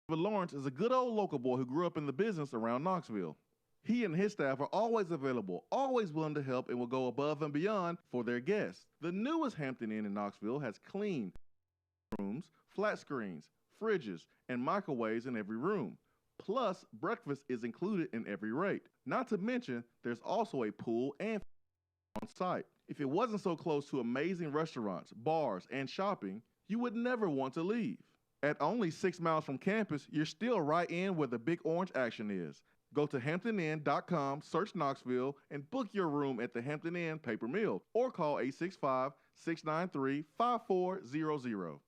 Lawrence is a good old local boy who grew up in the business around Knoxville. He and his staff are always available, always willing to help, and will go above and beyond for their guests. The newest Hampton Inn in Knoxville has clean rooms, flat screens, fridges, and microwaves in every room. Plus, breakfast is included in every rate. Not to mention, there's also a pool and on site. If it wasn't so close to amazing restaurants, bars, and shopping, you would never want to leave. At only 6 miles from campus, you're still right in where the big orange action is. Go to hamptoninn.com, search Knoxville, and book your room at the Hampton Inn Paper Mill or call 865-693-5400.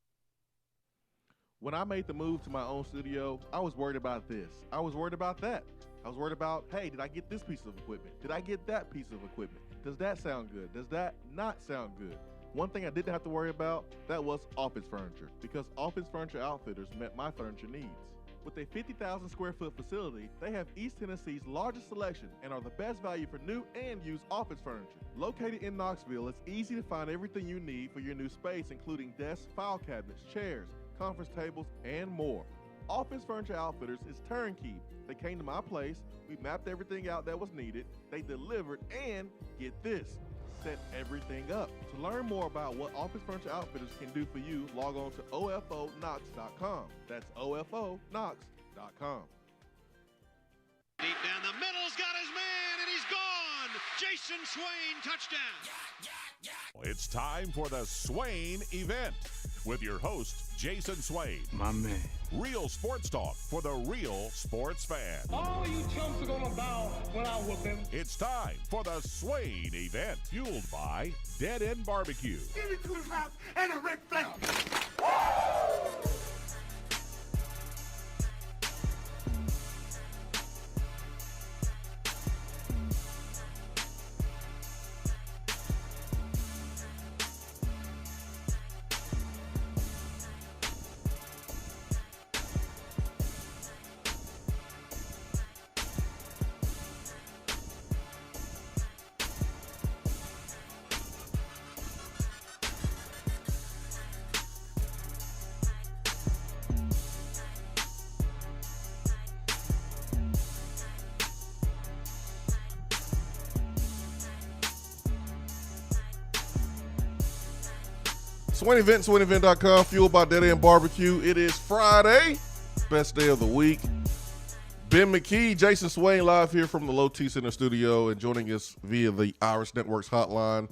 When I made the move to my own studio, I was worried about this. I was worried about that. I was worried about, hey, did I get this piece of equipment? Did I get that piece of equipment? Does that sound good? Does that not sound good? One thing I didn't have to worry about, that was office furniture, because Office Furniture Outfitters met my furniture needs. With a 50,000 square foot facility, they have East Tennessee's largest selection and are the best value for new and used office furniture. Located in Knoxville, it's easy to find everything you need for your new space, including desks, file cabinets, chairs, conference tables, and more. Office Furniture Outfitters is turnkey. They came to my place, we mapped everything out that was needed, they delivered, and get this, set everything up. To learn more about what Office Furniture Outfitters can do for you, log on to ofonox.com. That's ofonox.com. Deep down the middle's got his man, and he's gone. Jason Swain, touchdown. It's time for the Swain Event with your host, Jason Swain. My man. Real sports talk for the real sports fan. All you chumps are gonna bow when I whoop him. It's time for the Swain Event, fueled by Dead End Barbecue. Give me 2 rounds and a Ric Flair. Swain Event, SwainEvent.com, fueled by Dead End Barbecue. It is Friday, best day of the week. Ben McKee, Jason Swain, live here from the Low T Center studio, and joining us via the Irish Networks hotline,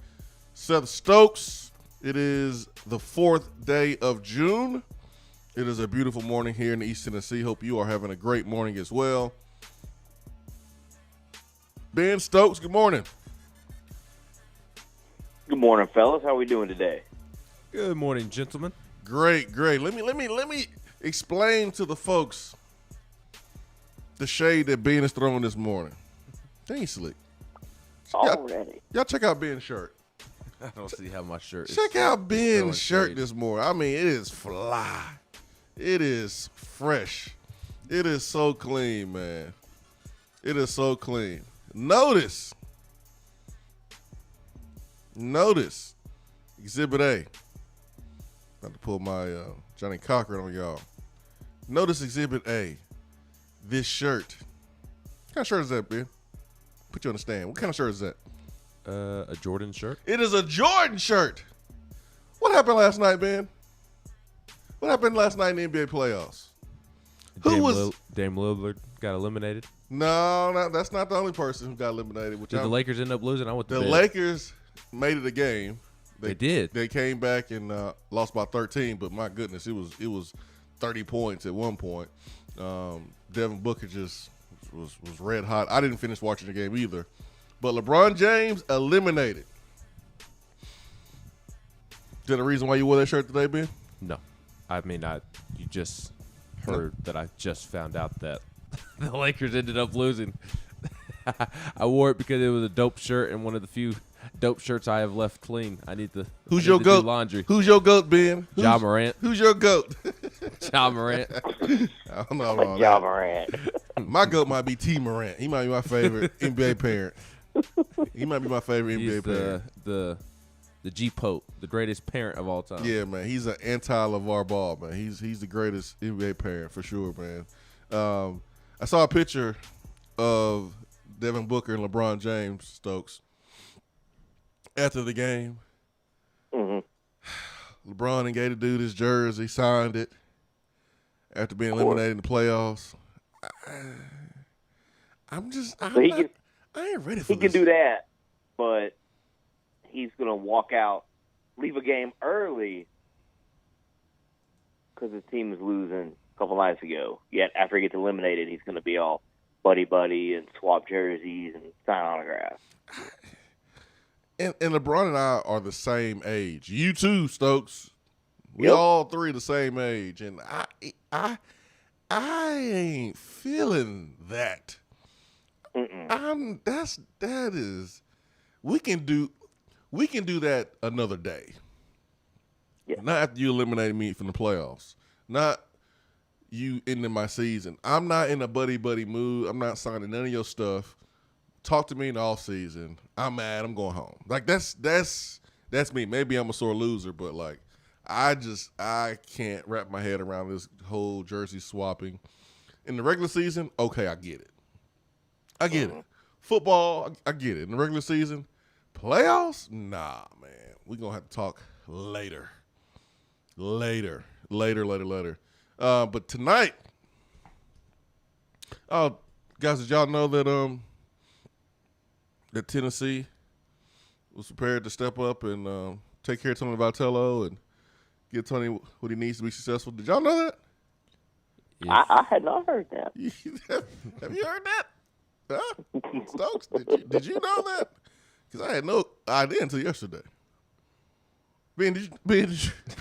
Seth Stokes. It is the 4th day of June. It is a beautiful morning here in East Tennessee. Hope you are having a great morning as well. Ben Stokes, good morning. Good morning, fellas. How we doing today? Good morning, gentlemen. Great. Let me explain to the folks the shade that Ben is throwing this morning. They ain't slick. Already. Y'all check out Ben's shirt. I don't see how my shirt is. Check out Ben's shirt shade. this morning. I mean, it is fly. It is fresh. It is so clean, man. It is so clean. Notice. Exhibit A. About to pull my Johnny Cochran on y'all. Notice Exhibit A. This shirt. What kind of shirt is that, Ben? Put you on the stand. What kind of shirt is that? A Jordan shirt. It is a Jordan shirt. What happened last night, Ben? What happened last night in the NBA playoffs? Dame Lillard got eliminated? No, that's not the only person who got eliminated. Did the Lakers end up losing? I went to the bed. Lakers made it a game. They did. They came back and lost by 13, but my goodness, it was 30 points at one point. Devin Booker just was red hot. I didn't finish watching the game either. But LeBron James eliminated. Is that a reason why you wore that shirt today, Ben? No. I mean, you just heard that I just found out that the Lakers ended up losing. I wore it because it was a dope shirt and one of the few dope shirts I have left clean. I need to. Who's your goat? Laundry. Who's your goat, Ben? Ja Morant. Who's your goat? Ja Morant. I don't know about Ja that. Morant. My goat might be T. Morant. He might be my favorite NBA parent. He might be my favorite He's NBA parent. the the G-Pope, the greatest parent of all time. Yeah, man. He's an anti-LeVar Ball, man. He's the greatest NBA parent for sure, man. I saw a picture of Devin Booker and LeBron James, Stokes, after the game. Mm-hmm. LeBron and gave the dude his jersey, signed it after being eliminated in the playoffs. I ain't ready for this. He can do that, but he's going to walk out, leave a game early because his team is losing a couple nights ago. Yet after he gets eliminated, he's going to be all buddy-buddy and swap jerseys and sign autographs. And LeBron and I are the same age. You too, Stokes. We all three the same age, and I ain't feeling that. That is, we can do that another day. Yeah. Not after you eliminated me from the playoffs. Not you ending my season. I'm not in a buddy mood. I'm not signing none of your stuff. Talk to me in the off season. I'm mad. I'm going home. Like that's me. Maybe I'm a sore loser, but like I can't wrap my head around this whole jersey swapping. In the regular season, okay, I get it. Football, I get it. In the regular season, playoffs, nah, man. We're gonna have to talk later. But tonight, guys, did y'all know that that Tennessee was prepared to step up and take care of Tony Vitello and give Tony what he needs to be successful? Did y'all know that? Yeah. I had not heard that. Have you heard that? Huh? Stokes, did you know that? Because I had no idea until yesterday. Ben, did you?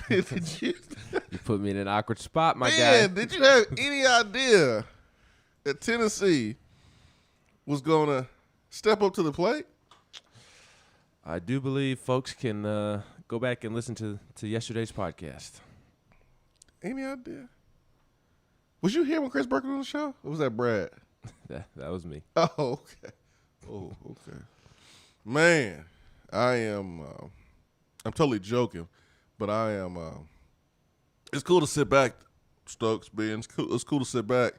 You put me in an awkward spot, my guy. Ben, did you have any idea that Tennessee was going to step up to the plate? I do believe folks can go back and listen to yesterday's podcast. Any idea? Was you here when Chris Burke was on the show? Or was that Brad? That was me. Oh, okay. Man, I am I'm totally joking, but I am it's cool to sit back, Stokes, Ben. It's cool to sit back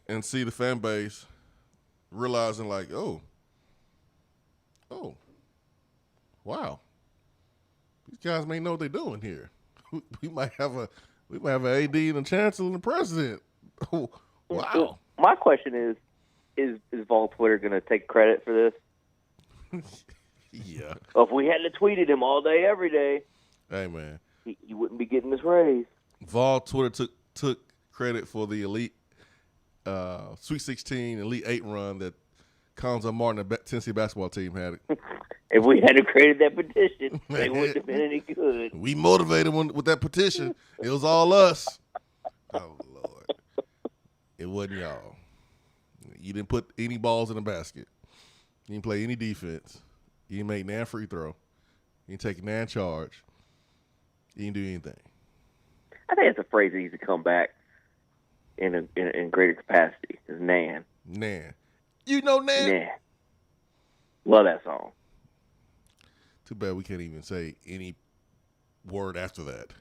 and see the fan base realizing like, oh, wow. These guys may know what they're doing here. We might have an AD and a chancellor and a president. Oh, wow. My question is Vol Twitter going to take credit for this? Yeah. Well, if we hadn't tweeted him all day, every day, hey, man, he wouldn't be getting this raise. Vol Twitter took credit for the Elite Sweet 16, Elite 8 run that Conzo Martin, the Tennessee basketball team, had. If we hadn't created that petition, they wouldn't have been any good. We motivated with that petition. It was all us. Oh, Lord. It wasn't y'all. You didn't put any balls in the basket. You didn't play any defense. You didn't make nan free throw. You didn't take nan charge. You didn't do anything. I think it's a phrase that needs to come back in greater capacity. Is nan. Nan. You know nan? Nan. Love that song. Too bad we can't even say any word after that.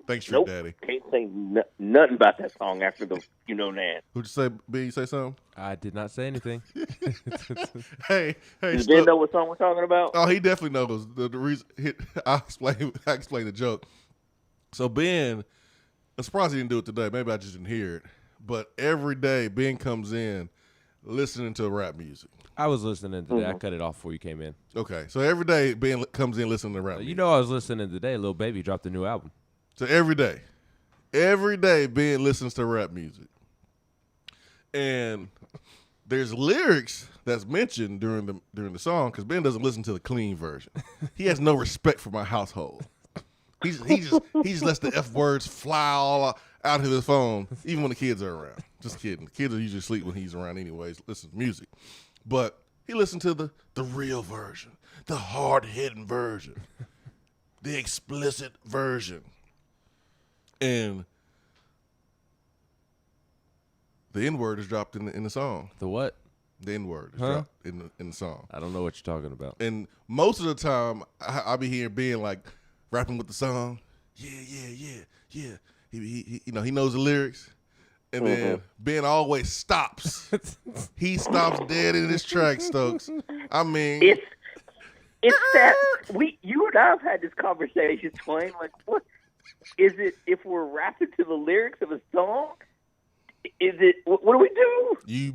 Thanks, nope. Daddy. Can't say nothing about that song after the you know nan. Who'd you say, B? You say something? I did not say anything. Hey. Does Ben know what song we're talking about? Oh, he definitely knows. The reason I explain the joke. So Ben, I'm surprised he didn't do it today. Maybe I just didn't hear it. But every day Ben comes in listening to rap music. I was listening today. I cut it off before you came in. Okay, so every day Ben comes in listening to rap music. You know I was listening today. Lil Baby dropped a new album. So every day Ben listens to rap music. And there's lyrics that's mentioned during the song because Ben doesn't listen to the clean version. He has no respect for my household. He just lets the F words fly all out of his phone, even when the kids are around. Just kidding. The kids are usually asleep when he's around anyways, listen to music. But he listened to the real version, the hard-hitting version, the explicit version. And the N-word is dropped in the song. The what? The N-word is Huh? dropped in the song. I don't know what you're talking about. And most of the time, I be hearing Ben like rapping with the song. Yeah. He he knows the lyrics. And then Ben always stops. He stops dead in his track, Stokes. I mean, it's that you and I have had this conversation, Swain. Like, what is it? If we're rapping to the lyrics of a song, is it? What do we do? you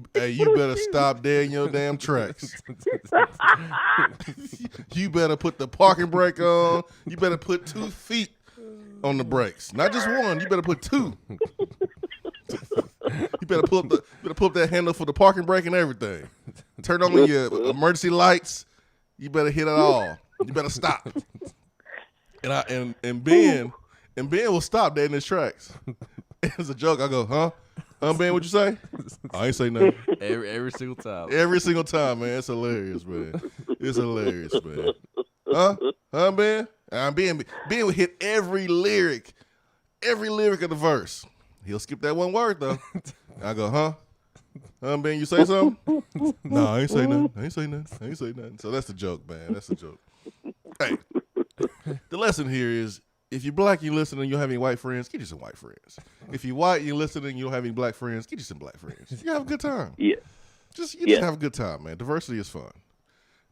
better stop dead in your damn tracks. You better put the parking brake on. You better put 2 feet on the brakes, not just one. You better put 2. You better pull up that handle for the parking brake and everything. Turn on your emergency lights. You better hit it all. You better stop. And Ben will stop dead in his tracks. It's a joke. I go, huh? Ben, what'd you say? I ain't say nothing. Every single time. Every single time, man. It's hilarious, man. It's hilarious, man. Huh, Ben? Ben will hit every lyric of the verse. He'll skip that one word though. I go, huh? Ben, you say something? No, I ain't say nothing. So that's the joke, man. That's the joke. Hey, the lesson here is if you're black and you listen and you don't have any white friends, get you some white friends. If you're white and you listen and you don't have any black friends, get you some black friends. You have a good time. Yeah. Just have a good time, man. Diversity is fun.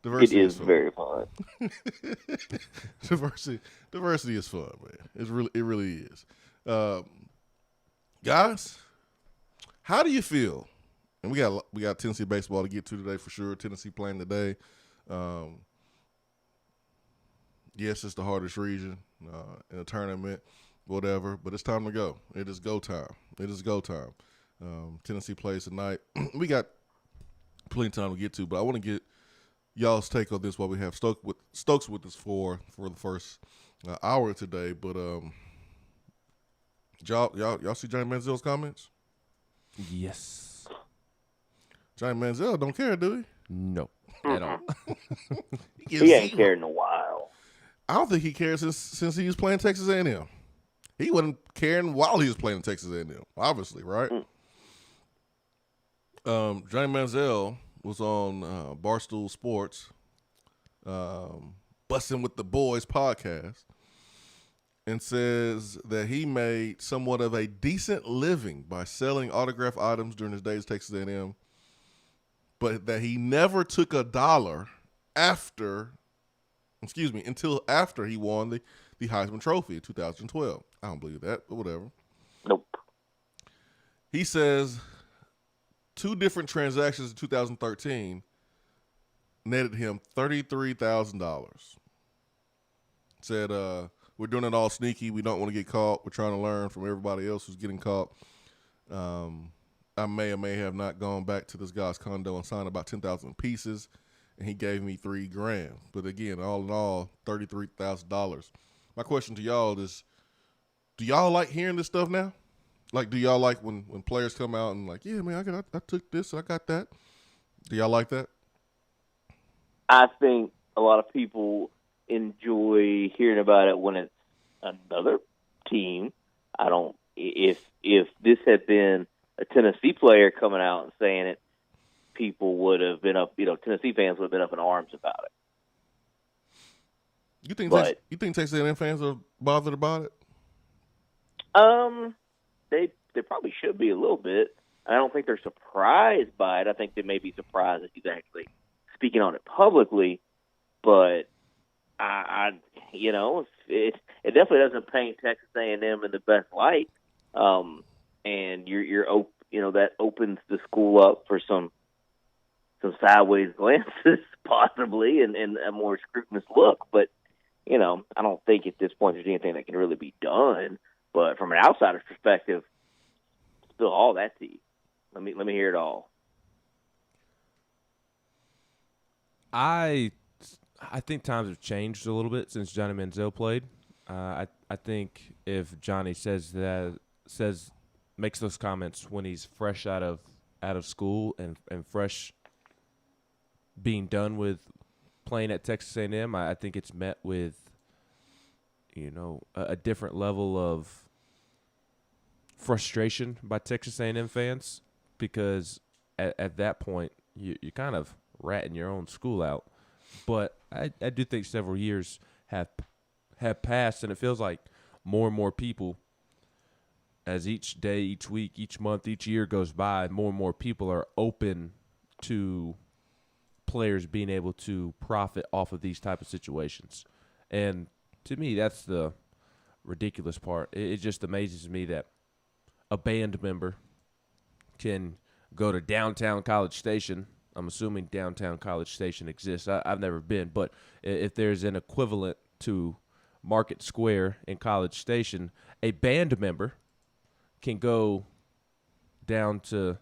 It is very fun. Diversity is fun, man. It really is. Guys, how do you feel? And we got Tennessee baseball to get to today for sure. Tennessee playing today. Yes, it's the hardest region in a tournament, whatever. But it's time to go. It is go time. Tennessee plays tonight. We got plenty of time to get to, but I want to get y'all's take on this while we have Stokes with us for the first hour today. But y'all see Johnny Manziel's comments? Yes. Johnny Manziel don't care, do he? No, at all. He ain't cared in a while. I don't think he cares since he was playing Texas A&M. He wasn't caring while he was playing Texas A&M, obviously, right? Johnny Manziel was on Barstool Sports, Bussin' with the Boys podcast, and says that he made somewhat of a decent living by selling autograph items during his days at Texas A&M, but that he never took a dollar until after he won the Heisman Trophy in 2012. I don't believe that, but whatever. Nope. He says 2 different transactions in 2013 netted him $33,000. Said, we're doing it all sneaky. We don't want to get caught. We're trying to learn from everybody else who's getting caught. I may or may have not gone back to this guy's condo and signed about 10,000 pieces, and he gave me $3,000. But again, all in all, $33,000. My question to y'all is, do y'all like hearing this stuff now? Like, do y'all like when players come out and like, yeah, man, I took this, I got that. Do y'all like that? I think a lot of people enjoy hearing about it when it's another team. If this had been a Tennessee player coming out and saying it, people would have been up, Tennessee fans would have been up in arms about it. You think Texas A&M fans are bothered about it? They probably should be a little bit. I don't think they're surprised by it. I think they may be surprised that he's actually speaking on it publicly, but it definitely doesn't paint Texas A&M in the best light. And that opens the school up for some sideways glances possibly and a more scrutinous look. But, I don't think at this point there's anything that can really be done. But from an outsider's perspective, still all that tea. Let me hear it all. I think times have changed a little bit since Johnny Manziel played. I think if Johnny makes those comments when he's fresh out of school and fresh being done with playing at Texas A&M, I think it's met with a different level of frustration by Texas A&M fans, because at that point you're kind of ratting your own school out. But I do think several years have passed, and it feels like more and more people, as each day, each week, each month, each year goes by, more and more people are open to players being able to profit off of these type of situations. And to me, that's the ridiculous part. It just amazes me that a band member can go to downtown College Station. I'm assuming downtown College Station exists. I've never been, but if there's an equivalent to Market Square in College Station, a band member can go down to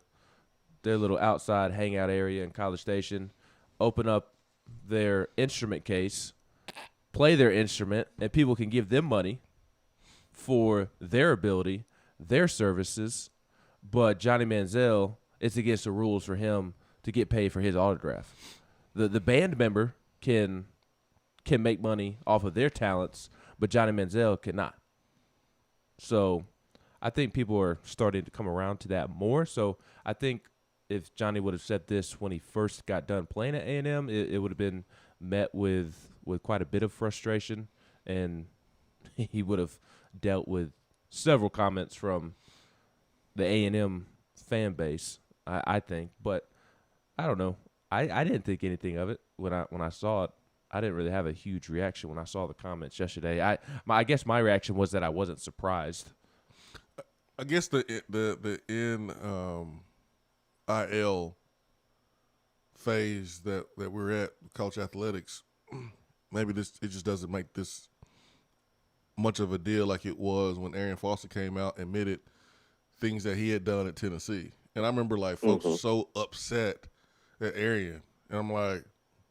their little outside hangout area in College Station, open up their instrument case, play their instrument, and people can give them money for their ability, their services. But Johnny Manziel, it's against the rules for him to get paid for his autograph. The band member can make money off of their talents, but Johnny Manziel cannot. So I think people are starting to come around to that more. So I think if Johnny would have said this when he first got done playing at A&M, it would have been met with quite a bit of frustration, and he would have dealt with several comments from the A&M fan base, I think. But I don't know. I didn't think anything of it when I saw it. I didn't really have a huge reaction when I saw the comments yesterday. I guess my reaction was that I wasn't surprised. I guess the NIL phase that we're at, college athletics, maybe it just doesn't make this much of a deal like it was when Arian Foster came out and admitted things that he had done at Tennessee. And I remember like folks were so upset at Arian, and I'm like,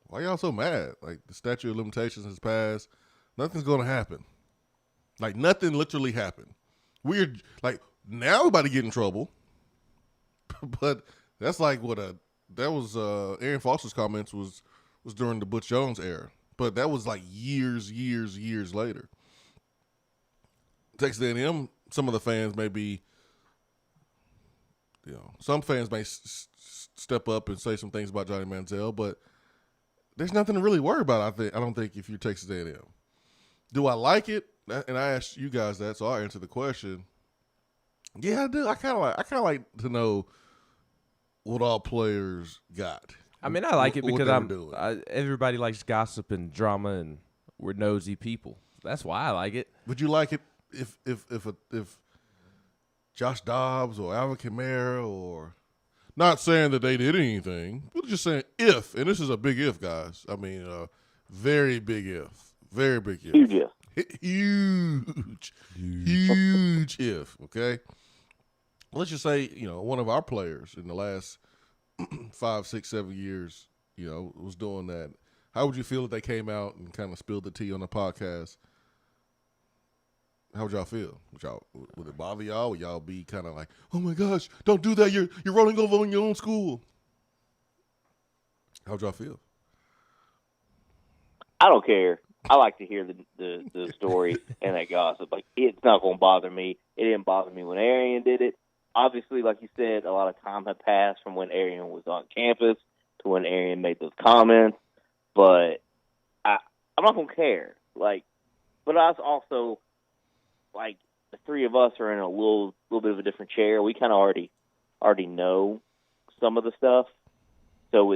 why y'all so mad? Like, the statute of limitations has passed. Nothing's going to happen. Like, nothing literally happened. We're like, now we're about to get in trouble. But that's like that was Arian Foster's comments was during the Butch Jones era. But that was like years later. Texas A&M, some of the fans may be, some fans may step up and say some things about Johnny Manziel, but there's nothing to really worry about. I don't think if you're Texas A&M. Do I like it? And I asked you guys that, so I'll answer the question. Yeah, I do. I kind of like to know what all players got. I mean, I like it because everybody likes gossip and drama, and we're nosy people. That's why I like it. Would you like it if Josh Dobbs or Alvin Kamara, or not saying that they did anything, but just saying if, and this is a big if, guys. I mean, very big if. Very big if. Huge if, okay? Let's just say, one of our players in the last 5, 6, 7 years, was doing that. How would you feel if they came out and kind of spilled the tea on the podcast? How would y'all feel? Would it bother y'all? Would y'all be kind of like, oh my gosh, don't do that. You're rolling over on your own school. How would y'all feel? I don't care. I like to hear the story and that gossip. Like, it's not going to bother me. It didn't bother me when Arian did it. Obviously, like you said, a lot of time had passed from when Arian was on campus to when Arian made those comments. But I'm not going to care. Like, but I was also, like, the three of us are in a little bit of a different chair. We kind of already know some of the stuff. So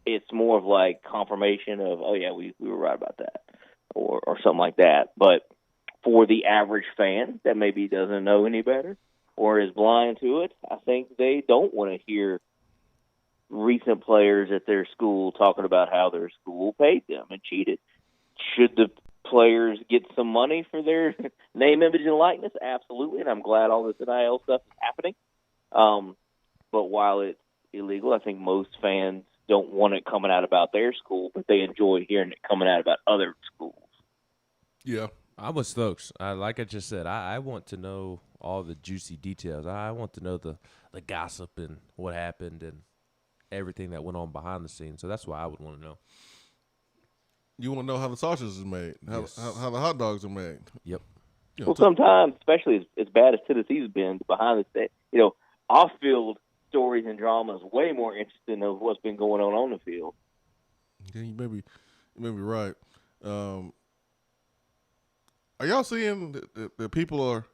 it's more of like confirmation of, oh yeah, we were right about that, or something like that. But for the average fan that maybe doesn't know any better or is blind to it, I think they don't want to hear recent players at their school talking about how their school paid them and cheated. Should the players get some money for their name, image, and likeness? Absolutely, and I'm glad all this NIL stuff is happening. But while it's illegal, I think most fans don't want it coming out about their school, but they enjoy hearing it coming out about other schools. Yeah. I'm with Stokes. Like I just said, I want to know all the juicy details. I want to know the gossip and what happened and everything that went on behind the scenes. So that's why I would want to know. You want to know how the sausages is made, how the hot dogs are made. Yep. Well, sometimes, especially as bad as Tennessee's been behind the scenes, off-field stories and drama is way more interesting than what's been going on the field. Yeah, you may be right. Are y'all seeing that people are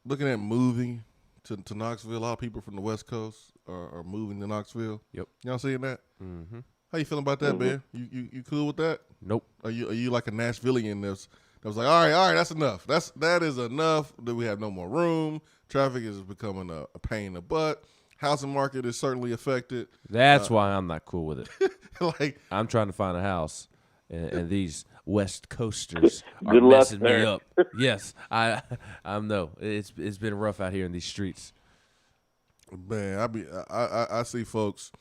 looking at moving to Knoxville? A lot of people from the West Coast are moving to Knoxville. Yep. Y'all seeing that? Mm-hmm. How you feeling about that, Ben? You cool with that? Nope. Are you like a Nashvilleian that was like, all right, that's enough. That is enough. That we have no more room. Traffic is becoming a pain in the butt. Housing market is certainly affected. That's why I'm not cool with it. Like, I'm trying to find a house, and these West Coasters are Good luck, messing me sir. up. Yes, I'm no. It's been rough out here in these streets. man, I see folks,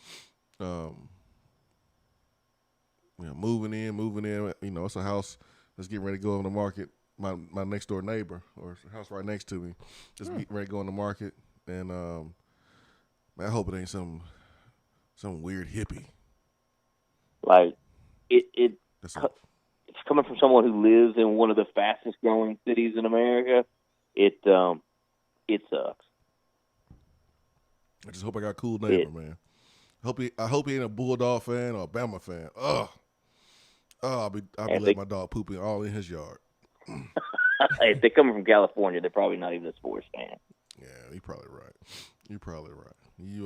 moving in. You know, it's a house that's getting ready to go on the market. My next door neighbor, or it's a house right next to me, just getting ready to go on the market. And man, I hope it ain't some weird hippie. Like it's That's coming from someone who lives in one of the fastest growing cities in America. It sucks. I just hope I got a cool neighbor, man. I hope he ain't a Bulldog fan or a Bama fan. I'll be letting my dog poop all in his yard. If they're coming from California, they're probably not even a sports fan. Yeah, you're probably right. You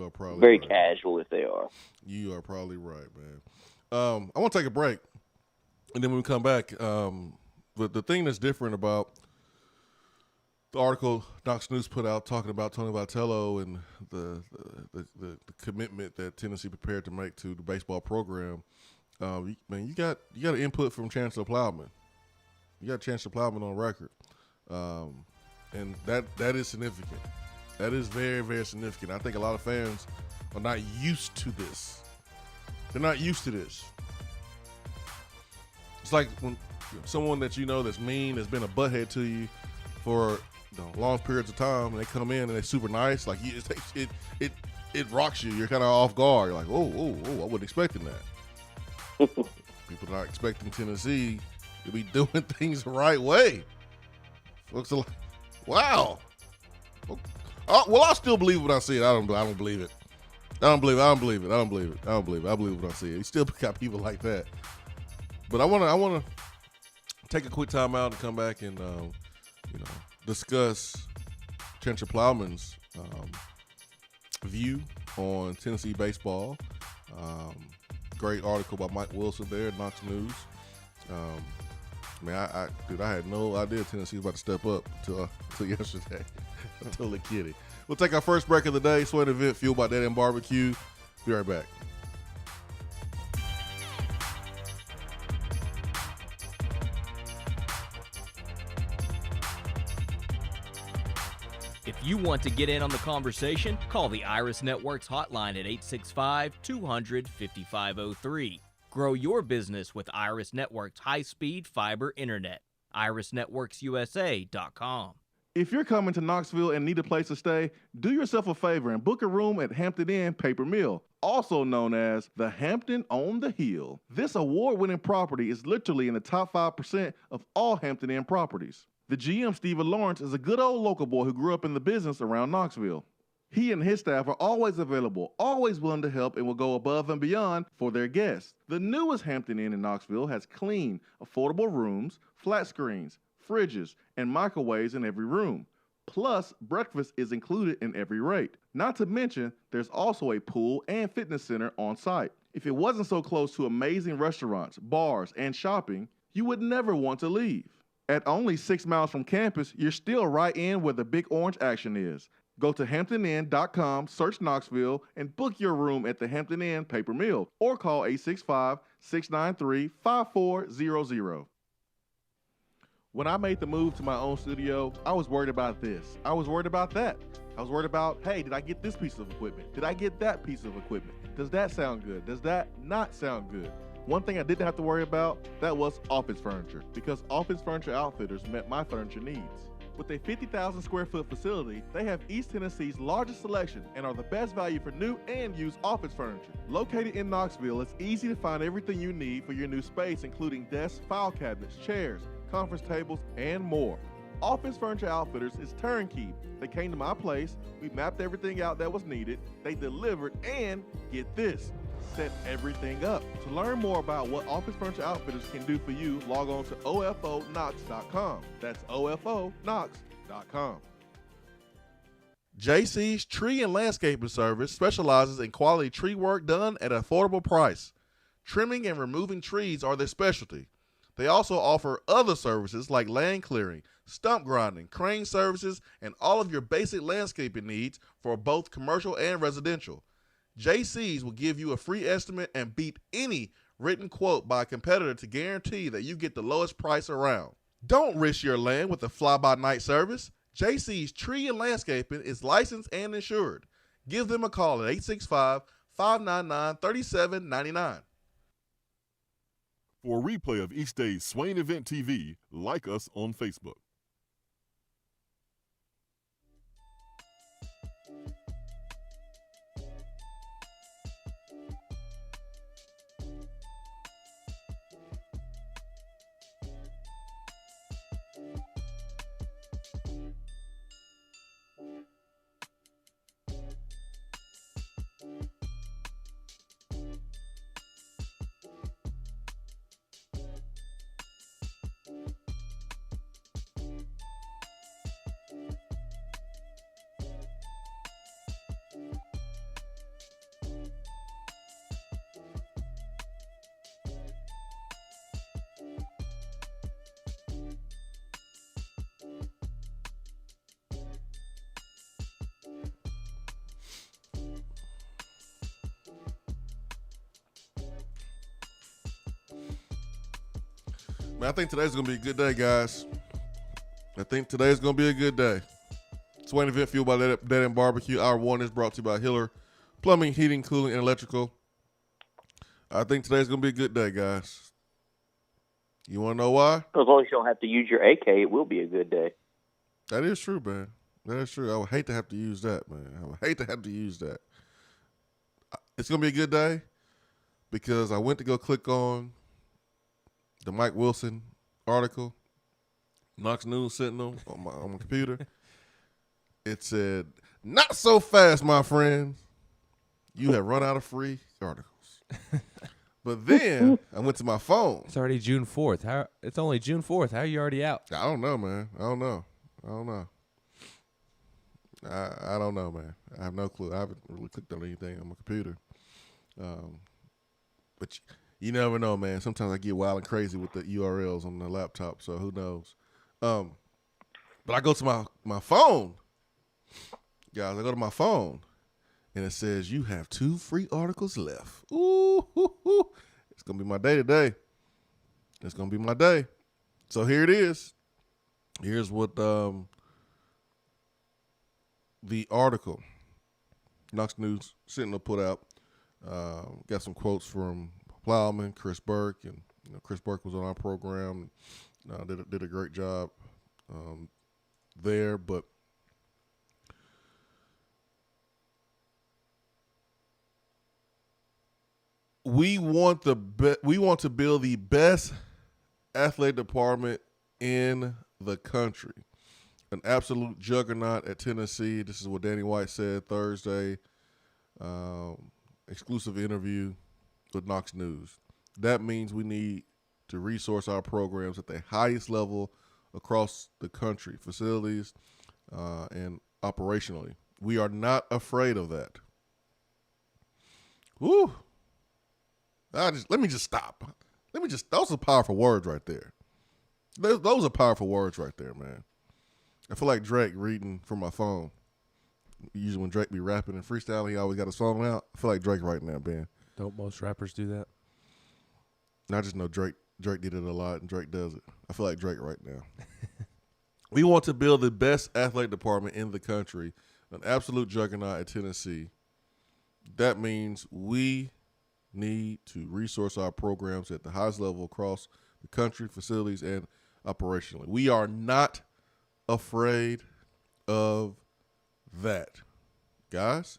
are probably Very right. casual if they are. You are probably right, man. I want to take a break, and then when we come back, but the thing that's different about the article Knox News put out talking about Tony Vitello and the commitment that Tennessee prepared to make to the baseball program, man, you got an input from Chancellor Plowman. You got Chancellor Plowman on record, and that is significant. That is very, very significant. I think a lot of fans are not used to this. They're not used to this. It's like when someone that you know that's mean, that's been a butthead to you for long periods of time, and they come in and they're super nice. Like it rocks you. You're kind of off guard. You're like, oh, I wasn't expecting that. People are not expecting Tennessee to be doing things the right way. Folks are like, wow. Well, I still believe what I see. I don't believe it. I don't believe it. I believe what I see. You still got people like that. But I want to take a quick time out and come back and discuss Chancellor Plowman's view on Tennessee baseball. Great article by Mike Wilson there at Knox News. I had no idea Tennessee was about to step up until yesterday. I'm totally kidding. We'll take our first break of the day. Swain Event, fueled by Dead End Barbecue. Be right back. If you want to get in on the conversation, call the Iris Networks hotline at 865-200-5503. Grow your business with Iris Networks high-speed fiber internet. IrisNetworksUSA.com. If you're coming to Knoxville and need a place to stay, do yourself a favor and book a room at Hampton Inn Paper Mill, also known as the Hampton on the Hill. This award-winning property is literally in the top 5% of all Hampton Inn properties. The GM, Stephen Lawrence, is a good old local boy who grew up in the business around Knoxville. He and his staff are always available, always willing to help, and will go above and beyond for their guests. The newest Hampton Inn in Knoxville has clean, affordable rooms, flat screens, fridges, and microwaves in every room. Plus, breakfast is included in every rate. Not to mention, there's also a pool and fitness center on site. If it wasn't so close to amazing restaurants, bars, and shopping, you would never want to leave. At only 6 miles from campus, you're still right in where the big orange action is. Go to HamptonInn.com, search Knoxville, and book your room at the Hampton Inn Paper Mill, or call 865-693-5400. When I made the move to my own studio, I was worried about this. I was worried about that. I was worried about, hey, did I get this piece of equipment? Did I get that piece of equipment? Does that sound good? Does that not sound good? One thing I didn't have to worry about, that was office furniture, because Office Furniture Outfitters met my furniture needs. With a 50,000 square foot facility, they have East Tennessee's largest selection and are the best value for new and used office furniture. Located in Knoxville, it's easy to find everything you need for your new space, including desks, file cabinets, chairs, conference tables, and more. Office Furniture Outfitters is turnkey. They came to my place, we mapped everything out that was needed, they delivered, and get this, set everything up. To learn more about what Office Furniture Outfitters can do for you, log on to ofonox.com. That's ofonox.com. JC's Tree and Landscaping Service specializes in quality tree work done at an affordable price. Trimming and removing trees are their specialty. They also offer other services like land clearing, stump grinding, crane services, and all of your basic landscaping needs for both commercial and residential. JC's will give you a free estimate and beat any written quote by a competitor to guarantee that you get the lowest price around. Don't risk your land with a fly-by-night service. JC's Tree and Landscaping is licensed and insured. Give them a call at 865-599-3799. For a replay of each day's Swain Event TV, like us on Facebook. Man, I think today's going to be a good day, guys. I think today's going to be a good day. Swain Event fueled by Dead End Barbecue. Hour 1 is brought to you by Hiller Plumbing, Heating, Cooling, and Electrical. I think today's going to be a good day, guys. You want to know why? As long as you don't have to use your AK, it will be a good day. That is true, man. That is true. I would hate to have to use that, man. I would hate to have to use that. It's going to be a good day because I went to go click on the Mike Wilson article, Knox News Sentinel on my computer. It said, "Not so fast, my friends. You have run out of free articles." But then I went to my phone. It's already June 4th. It's only June 4th. How are you already out? I don't know, man. I don't know, man. I have no clue. I haven't really clicked on anything on my computer. But you never know, man. Sometimes I get wild and crazy with the URLs on the laptop, so who knows? But I go to my phone. Guys, I go to my phone, and it says, "You have 2 free articles left." Ooh, hoo, hoo. It's going to be my day today. It's going to be my day. So here it is. Here's what the article Knox News Sentinel put out. Got some quotes from Plowman, Chris Burke, and Chris Burke was on our program. Did a great job there, but we want to build the best athletic department in the country. An absolute juggernaut at Tennessee. This is what Danny White said Thursday. Exclusive interview with Knox News. That means we need to resource our programs at the highest level across the country, facilities and operationally. We are not afraid of that. Woo! Let me just stop. Those are powerful words right there. Those are powerful words right there, man. I feel like Drake reading from my phone. Usually when Drake be rapping and freestyling, he always got his phone out. I feel like Drake right now, man. Don't most rappers do that? And I just know Drake did it a lot, and Drake does it. I feel like Drake right now. We want to build the best athletic department in the country, an absolute juggernaut at Tennessee. That means we need to resource our programs at the highest level across the country, facilities, and operationally. We are not afraid of that. Guys,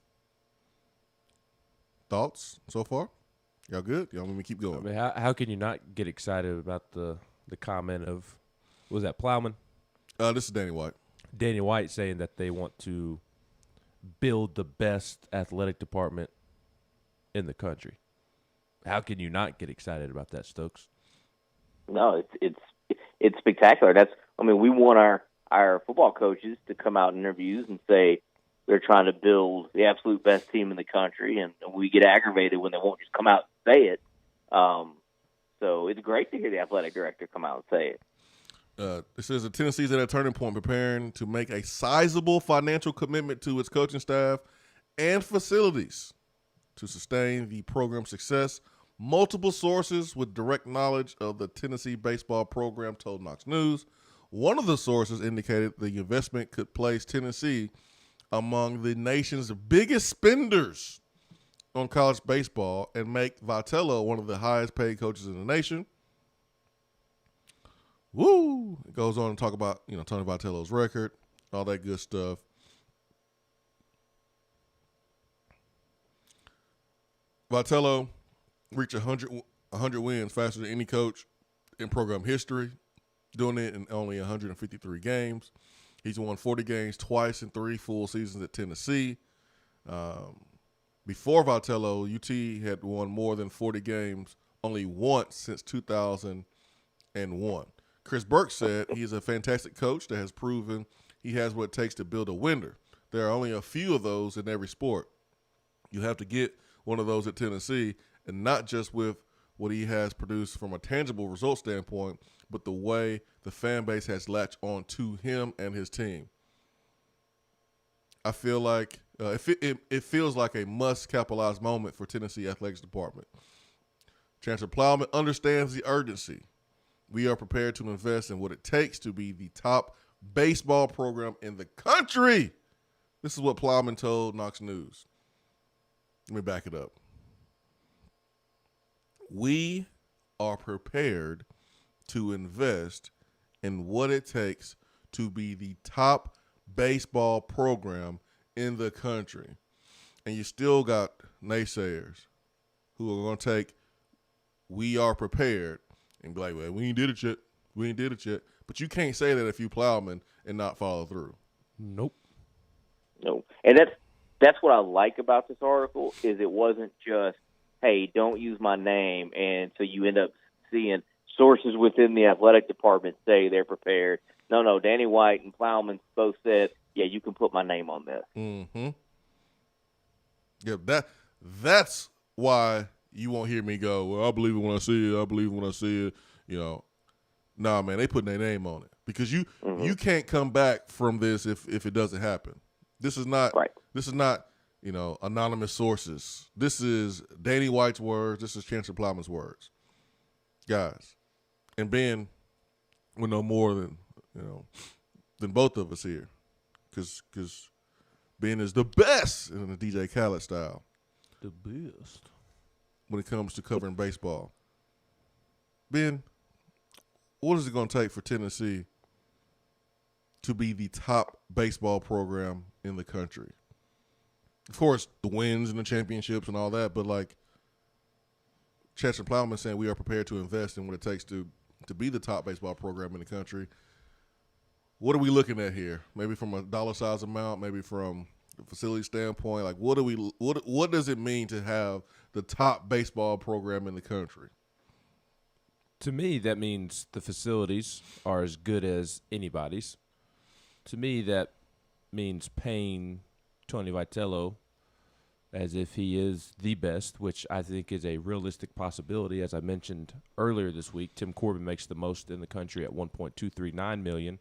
thoughts so far? Y'all good? Y'all want me to keep going? I mean, how can you not get excited about the comment of, was that Plowman? This is Danny White. Danny White saying that they want to build the best athletic department in the country. How can you not get excited about that, Stokes? No, it's spectacular. We want our football coaches to come out in interviews and say they're trying to build the absolute best team in the country, and we get aggravated when they won't just come out and say it. So it's great to hear the athletic director come out and say it. It says that Tennessee's at a turning point, preparing to make a sizable financial commitment to its coaching staff and facilities to sustain the program's success. Multiple sources with direct knowledge of the Tennessee baseball program told Knox News. One of the sources indicated the investment could place Tennessee among the nation's biggest spenders on college baseball and make Vitello one of the highest paid coaches in the nation. Woo! It goes on to talk about, Tony Vitello's record, all that good stuff. Vitello reached 100 wins faster than any coach in program history, doing it in only 153 games. He's won 40 games twice in 3 full seasons at Tennessee. Before Vitello, UT had won more than 40 games only once since 2001. Chris Burke said he's a fantastic coach that has proven he has what it takes to build a winner. There are only a few of those in every sport. You have to get one of those at Tennessee, and not just with what he has produced from a tangible result standpoint, but the way the fan base has latched on to him and his team. I feel like it feels like a must-capitalize moment for Tennessee Athletics Department. Chancellor Plowman understands the urgency. We are prepared to invest in what it takes to be the top baseball program in the country. This is what Plowman told Knox News. Let me back it up. We are prepared to invest in what it takes to be the top baseball program in the country. And you still got naysayers who are going to take "we are prepared" and be like, well, we ain't did it yet. We ain't did it yet. But you can't say that if you Plowman and not follow through. Nope. No. And that's what I like about this article is it wasn't just, hey, don't use my name, and so you end up seeing sources within the athletic department say they're prepared. No, Danny White and Plowman both said, yeah, you can put my name on this. Mm-hmm. Yeah, that's why you won't hear me go, well, I believe it when I see it. I believe it when I see it. Nah, man, they putting their name on it because you can't come back from this if it doesn't happen. This is not right. This is not anonymous sources. This is Danny White's words. This is Chancellor Plowman's words, guys. And Ben will know more than both of us here, because Ben is the best in the DJ Khaled style. The best when it comes to covering baseball. Ben, what is it going to take for Tennessee to be the top baseball program in the country? Of course, the wins and the championships and all that, but like Chancellor Plowman saying we are prepared to invest in what it takes to be the top baseball program in the country. What are we looking at here? Maybe from a dollar size amount, maybe from a facility standpoint. Like what does it mean to have the top baseball program in the country? To me, that means the facilities are as good as anybody's. To me, that means paying Tony Vitello as if he is the best, which I think is a realistic possibility. As I mentioned earlier this week, Tim Corbin makes the most in the country at $1.239 million.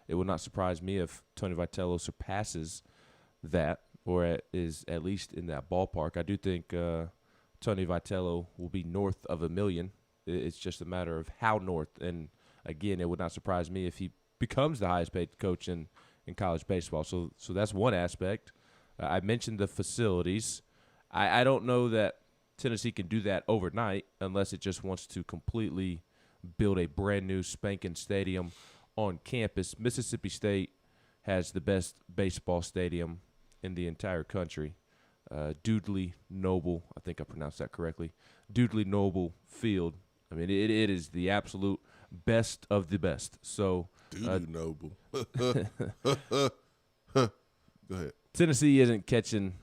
It would not surprise me if Tony Vitello surpasses that or is at least in that ballpark. I do think Tony Vitello will be north of $1 million. It's just a matter of how north. And, again, it would not surprise me if he becomes the highest paid coach in college baseball. So that's one aspect. I mentioned the facilities. I don't know that Tennessee can do that overnight unless it just wants to completely build a brand-new spanking stadium on campus. Mississippi State has the best baseball stadium in the entire country. Dudley Noble, I think I pronounced that correctly, Dudley Noble Field. I mean, it is the absolute best of the best. So, Noble. Go ahead. Tennessee isn't catching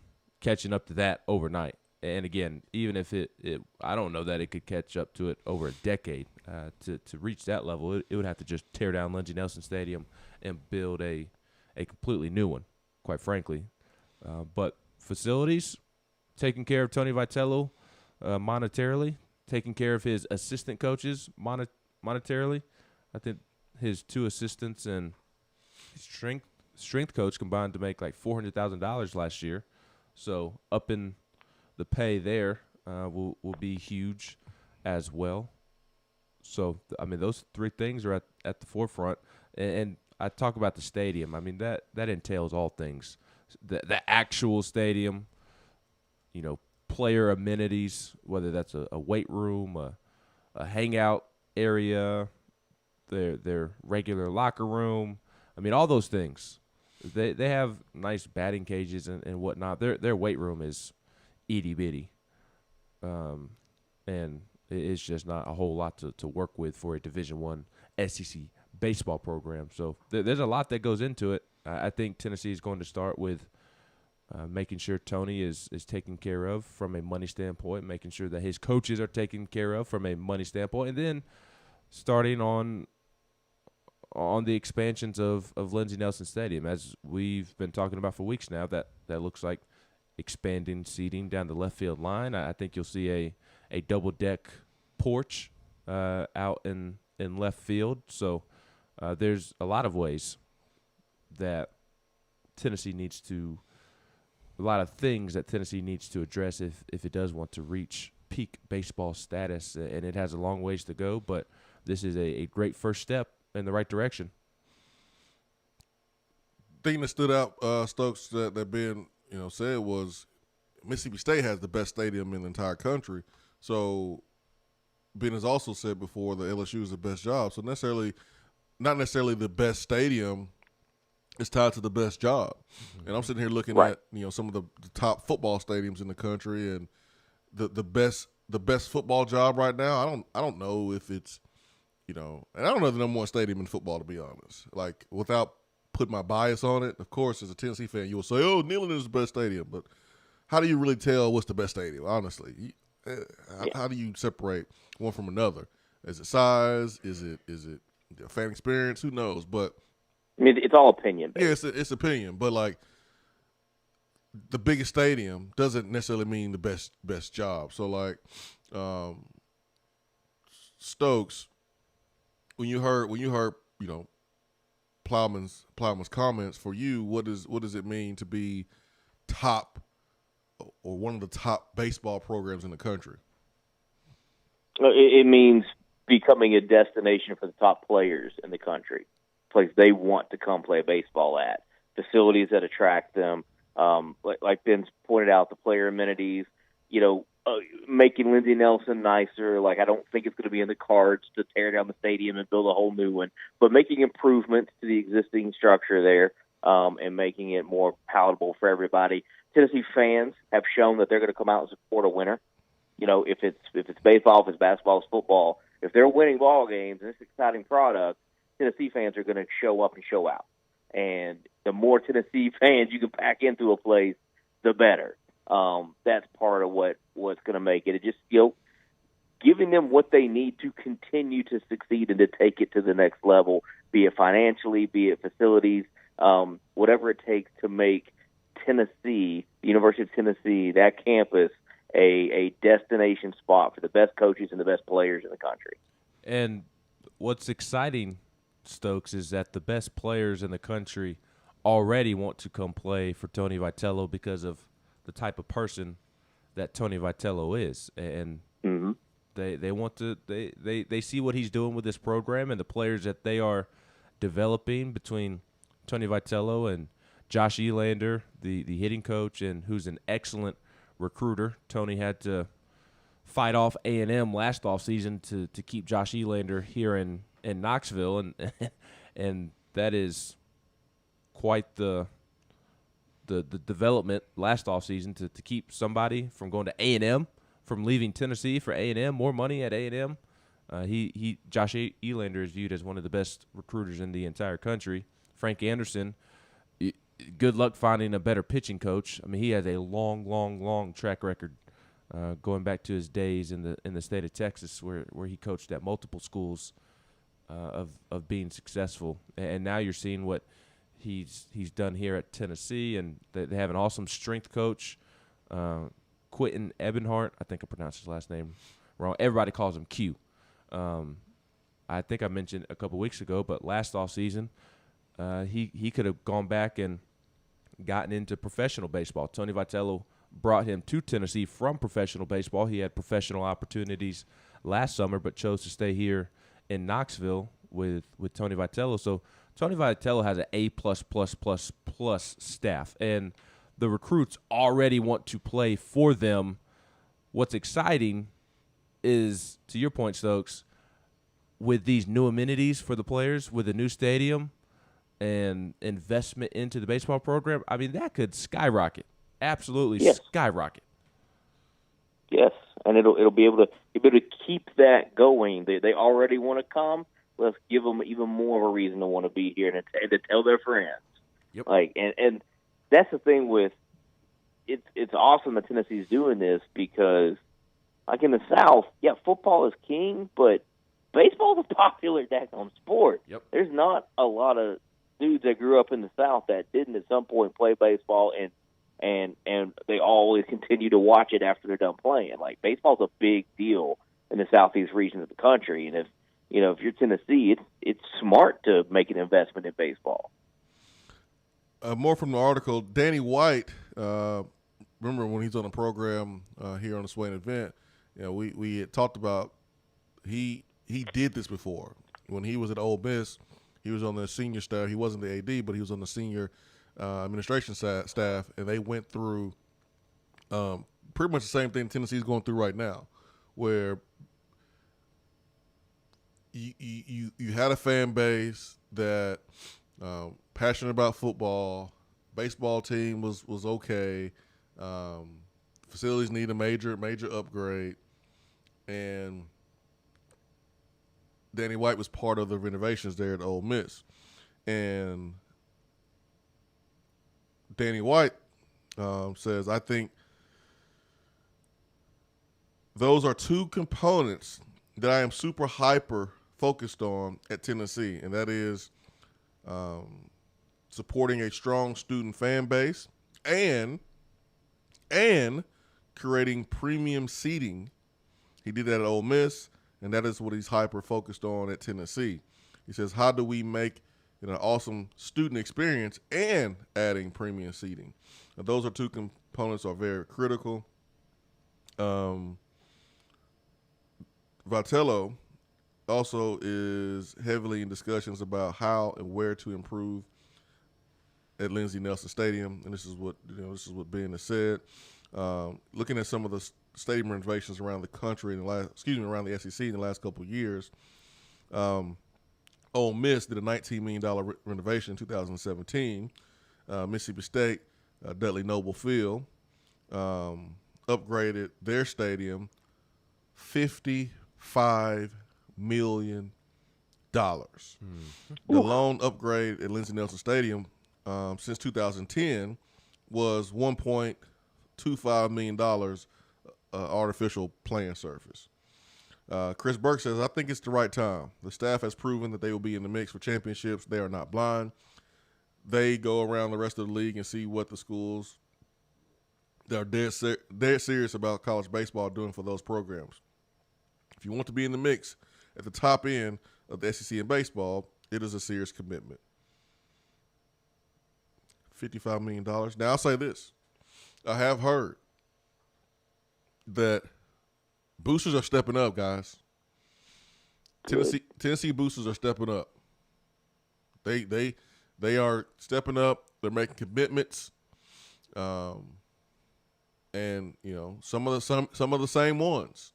up to that overnight. And again, even if it I don't know that it could catch up to it over a decade. To reach that level, it would have to just tear down Lindsey Nelson Stadium and build a completely new one, quite frankly. But facilities, taking care of Tony Vitello monetarily, taking care of his assistant coaches monetarily. I think his 2 assistants and his strength coach combined to make like $400,000 last year. So up in the pay there will be huge as well. So, I mean, those 3 things are at the forefront. And I talk about the stadium. I mean, that entails all things. The actual stadium, player amenities, whether that's a weight room, a hangout area, their regular locker room. I mean, all those things. They have nice batting cages and whatnot. Their weight room is itty bitty, and it's just not a whole lot to work with for a Division I SEC baseball program. So there's a lot that goes into it. I think Tennessee is going to start with making sure Tony is taken care of from a money standpoint, making sure that his coaches are taken care of from a money standpoint, and then starting on the expansions of Lindsey Nelson Stadium, as we've been talking about for weeks now. That looks like expanding seating down the left field line. I think you'll see a double deck porch out in left field. So there's a lot of ways that Tennessee needs to. A lot of things that Tennessee needs to address if it does want to reach peak baseball status, and it has a long ways to go, but this is a great first step in the right direction. Thing that stood out, Stokes, that Ben said was Mississippi State has the best stadium in the entire country. So Ben has also said before that LSU is the best job. So not necessarily the best stadium is tied to the best job. And I'm sitting here looking at some of the top football stadiums in the country, and the best football job right now. I don't know if it's and I don't know the number 1 stadium in football, to be honest. Like, without putting my bias on it, of course, as a Tennessee fan, you will say, "Oh, Neyland is the best stadium," but how do you really tell what's the best stadium? Honestly, how do you separate one from another? Is it size? Is it the fan experience? Who knows? But I mean, it's all opinion. Yeah, it's opinion, but like the biggest stadium doesn't necessarily mean the best job. So like Stokes, when you heard Plowman's comments, for you, what does it mean to be top or one of the top baseball programs in the country? It means becoming a destination for the top players in the country, place they want to come play baseball at, facilities that attract them. Like Ben's pointed out, the player amenities, making Lindsey Nelson nicer. Like, I don't think it's going to be in the cards to tear down the stadium and build a whole new one, but making improvements to the existing structure there, and making it more palatable for everybody. Tennessee fans have shown that they're going to come out and support a winner. If it's baseball, if it's basketball, if it's football, if they're winning ball games and it's an exciting product, Tennessee fans are going to show up and show out. And the more Tennessee fans you can pack into a place, the better. That's part of what's going to make it. It just, giving them what they need to continue to succeed and to take it to the next level, be it financially, be it facilities, whatever it takes to make Tennessee, the University of Tennessee, that campus, a destination spot for the best coaches and the best players in the country. And what's exciting, Stokes, is that the best players in the country already want to come play for Tony Vitello because of the type of person that Tony Vitello is, and they want to they see what he's doing with this program and the players that they are developing between Tony Vitello and Josh Elander, the hitting coach, and who's an excellent recruiter. Tony had to fight off A&M last offseason to keep Josh Elander here in Knoxville, and that is quite the development last offseason to keep somebody from going to A&M, from leaving Tennessee for A&M, more money at A&M. Josh Elander is viewed as one of the best recruiters in the entire country. Frank Anderson, good luck finding a better pitching coach. I mean, he has a long track record going back to his days in the state of Texas where he coached at multiple schools of being successful. And now you're seeing what he's done here at Tennessee, and they have an awesome strength coach, Quentin Ebenhart. I think I pronounced his last name wrong. Everybody calls him Q. I think I mentioned a couple weeks ago, but last offseason, he could have gone back and gotten into professional baseball. Tony Vitello brought him to Tennessee from professional baseball. He had professional opportunities last summer, but chose to stay here in Knoxville with Tony Vitello. So Tony Vitello has an A+++ staff, and the recruits already want to play for them. What's exciting is, to your point, Stokes, with these new amenities for the players, with a new stadium and investment into the baseball program, I mean, that could skyrocket. Absolutely skyrocket. Yes, and it'll be able to keep that going. They already want to come. Let's give them even more of a reason to want to be here and to tell their friends. Yep. And that's the thing with it's awesome that Tennessee's doing this, because like in the South, yeah, football is king, but baseball's a popular daggone sport. Yep. There's not a lot of dudes that grew up in the South that didn't at some point play baseball, and they always continue to watch it after they're done playing. Like, baseball's a big deal in the southeast region of the country, and if you're Tennessee, it's smart to make an investment in baseball. More from the article, Danny White. Remember when he's on the program here on the Swain Event? We had talked about he did this before when he was at Ole Miss. He was on the senior staff. He wasn't the AD, but he was on the senior administration staff, and they went through pretty much the same thing Tennessee's going through right now, where you had a fan base that passionate about football. Baseball team was okay. Facilities need a major upgrade, and Danny White was part of the renovations there at Ole Miss. And Danny White says, I think those are two components that I am super hyper focused on at Tennessee, and that is supporting a strong student fan base and creating premium seating. He did that at Ole Miss, and that is what he's hyper focused on at Tennessee. He says, how do we make an awesome student experience and adding premium seating? Now, those are two components are very critical. Vitello also is heavily in discussions about how and where to improve at Lindsey Nelson Stadium, and this is what Ben has said. Looking at some of the stadium renovations around the country around the SEC in the last couple of years, Ole Miss did a $19 million renovation in 2017. Mississippi State, Dudley Noble Field, upgraded their stadium $55 million. The loan upgrade at Lindsey Nelson Stadium since 2010 was $1.25 million artificial playing surface. Chris Burke says, I think it's the right time. The staff has proven that they will be in the mix for championships. They are not blind. They go around the rest of the league and see what the schools that are dead serious about college baseball are doing for those programs. If you want to be in the mix at the top end of the SEC in baseball, it is a serious commitment. $55 million. Now, I'll say this. I have heard that boosters are stepping up, guys. Tennessee boosters are stepping up. They are stepping up. They're making commitments, and some of the same ones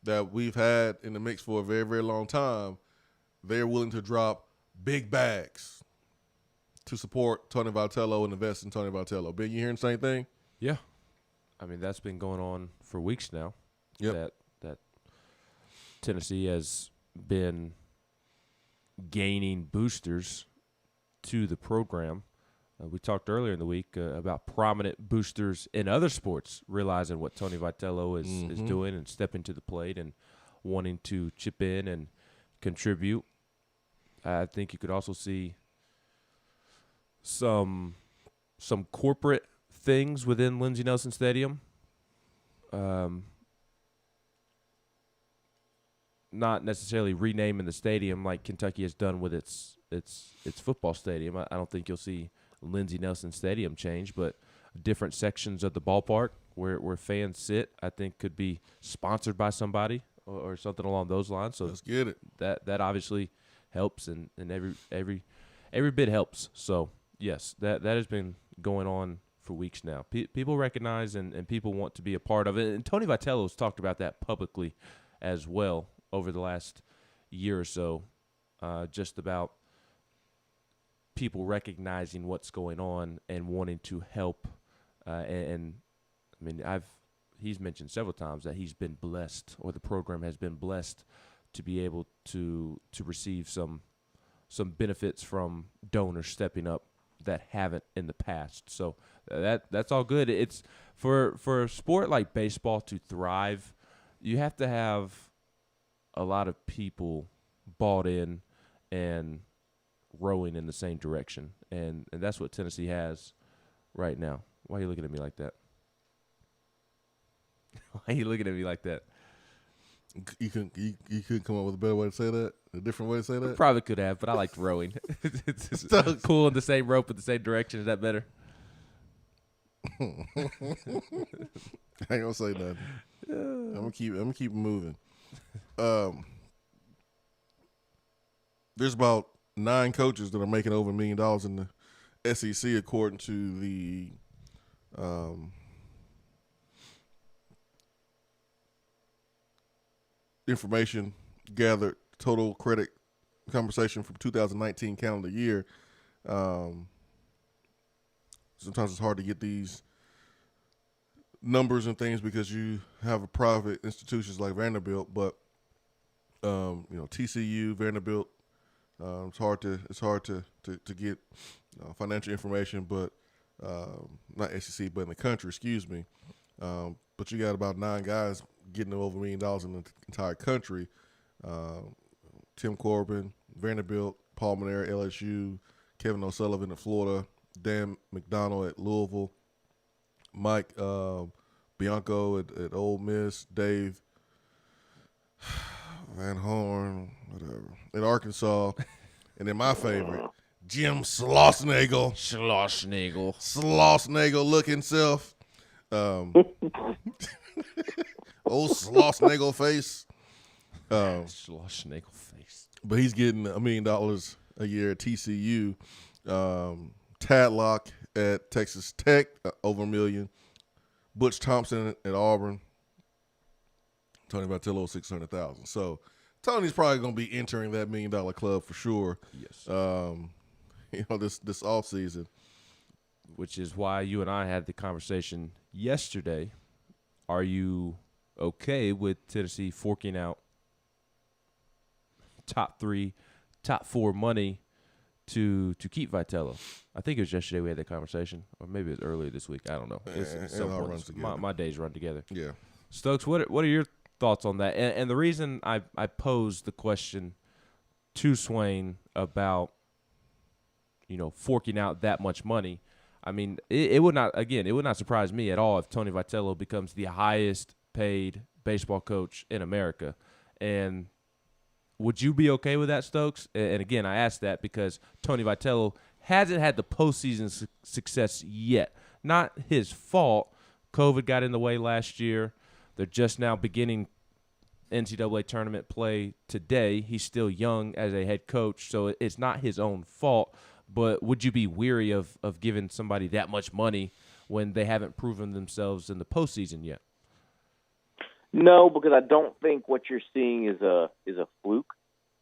that we've had in the mix for a very, very long time. They're willing to drop big bags to support Tony Vitello and invest in Tony Vitello. Ben, you hearing the same thing? Yeah. I mean, that's been going on for weeks now. Yep. That Tennessee has been gaining boosters to the program. We talked earlier in the week about prominent boosters in other sports realizing what Tony Vitello is doing and stepping to the plate and wanting to chip in and contribute. I think you could also see some corporate things within Lindsey Nelson Stadium. Not necessarily renaming the stadium like Kentucky has done with its football stadium. I don't think you'll see Lindsey Nelson Stadium change, but different sections of the ballpark where fans sit, I think could be sponsored by somebody or something along those lines. So let's get it. That obviously helps, and every bit helps. So yes, that has been going on for weeks now. People recognize and people want to be a part of it, and Tony Vitello's talked about that publicly as well over the last year or so, just about people recognizing what's going on and wanting to help. And I mean, he's mentioned several times that he's been blessed, or the program has been blessed, to be able to receive some benefits from donors stepping up that haven't in the past. So that's all good. It's for a sport like baseball to thrive, you have to have a lot of people bought in and rowing in the same direction, and that's what Tennessee has right now. Why are you looking at me like that? Why are you looking at me like that? You couldn't come up with a better way to say that? A different way to say that? Probably could have, but I liked rowing. It's pulling the same rope in the same direction. Is that better? I ain't gonna say nothing. I'm gonna keep it moving. There's about 9 coaches that are making over $1 million in the SEC, according to the information gathered, total credit conversation from 2019 calendar year. Sometimes it's hard to get these numbers and things because you have a private institutions like Vanderbilt, but TCU, Vanderbilt, it's hard to get financial information, but not SEC, but in the country, excuse me. But you got about 9 guys getting over $1 million in the entire country. Tim Corbin, Vanderbilt, Paul Manera, LSU, Kevin O'Sullivan at Florida, Dan McDonald at Louisville, Mike Bianco at Ole Miss, Dave Van Horn, whatever, at Arkansas, and then my favorite, Jim Schlossnagle. Schlossnagle looking self. Old Schlossnagle face. Schlossnagle face. But he's getting $1 million a year at TCU. Tadlock at Texas Tech, over $1 million. Butch Thompson at Auburn. Tony Vitello, $600,000. So Tony's probably going to be entering that $1 million club for sure. Yes. This off season, which is why you and I had the conversation yesterday. Are you okay with Tennessee forking out top 3, top 4 money to keep Vitello? I think it was yesterday we had that conversation, or maybe it was earlier this week. I don't know. It all runs together. My days run together. Yeah. Stokes, what are your thoughts on that? And the reason I posed the question to Swain about forking out that much money, I mean, it would not surprise me at all if Tony Vitello becomes the highest paid baseball coach in America. And would you be okay with that, Stokes? And again, I ask that because Tony Vitello hasn't had the postseason success yet. Not his fault. COVID got in the way last year. They're just now beginning NCAA tournament play today. He's still young as a head coach, so it's not his own fault. But would you be weary of giving somebody that much money when they haven't proven themselves in the postseason yet? No, because I don't think what you're seeing is a fluke.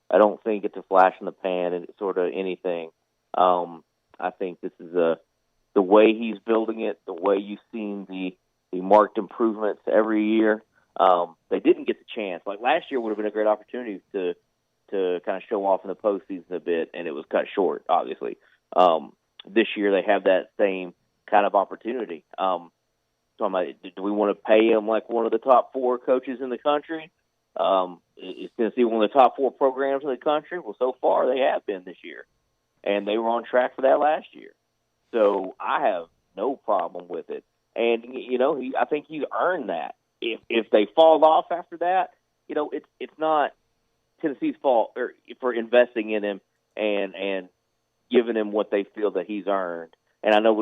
I don't think it's a flash in the pan and it's sort of anything. I think this is the way he's building it, the way you've seen the marked improvements every year. They didn't get the chance. Like last year would have been a great opportunity to kind of show off in the postseason a bit, and it was cut short, obviously. This year they have that same kind of opportunity. So I'm like, do we want to pay him like one of the top 4 coaches in the country? Is Tennessee one of the top 4 programs in the country? Well, so far they have been this year, and they were on track for that last year. So I have no problem with it. And, I think he's earned that. If they fall off after that, it's not Tennessee's fault for investing in him and giving him what they feel that he's earned. And I know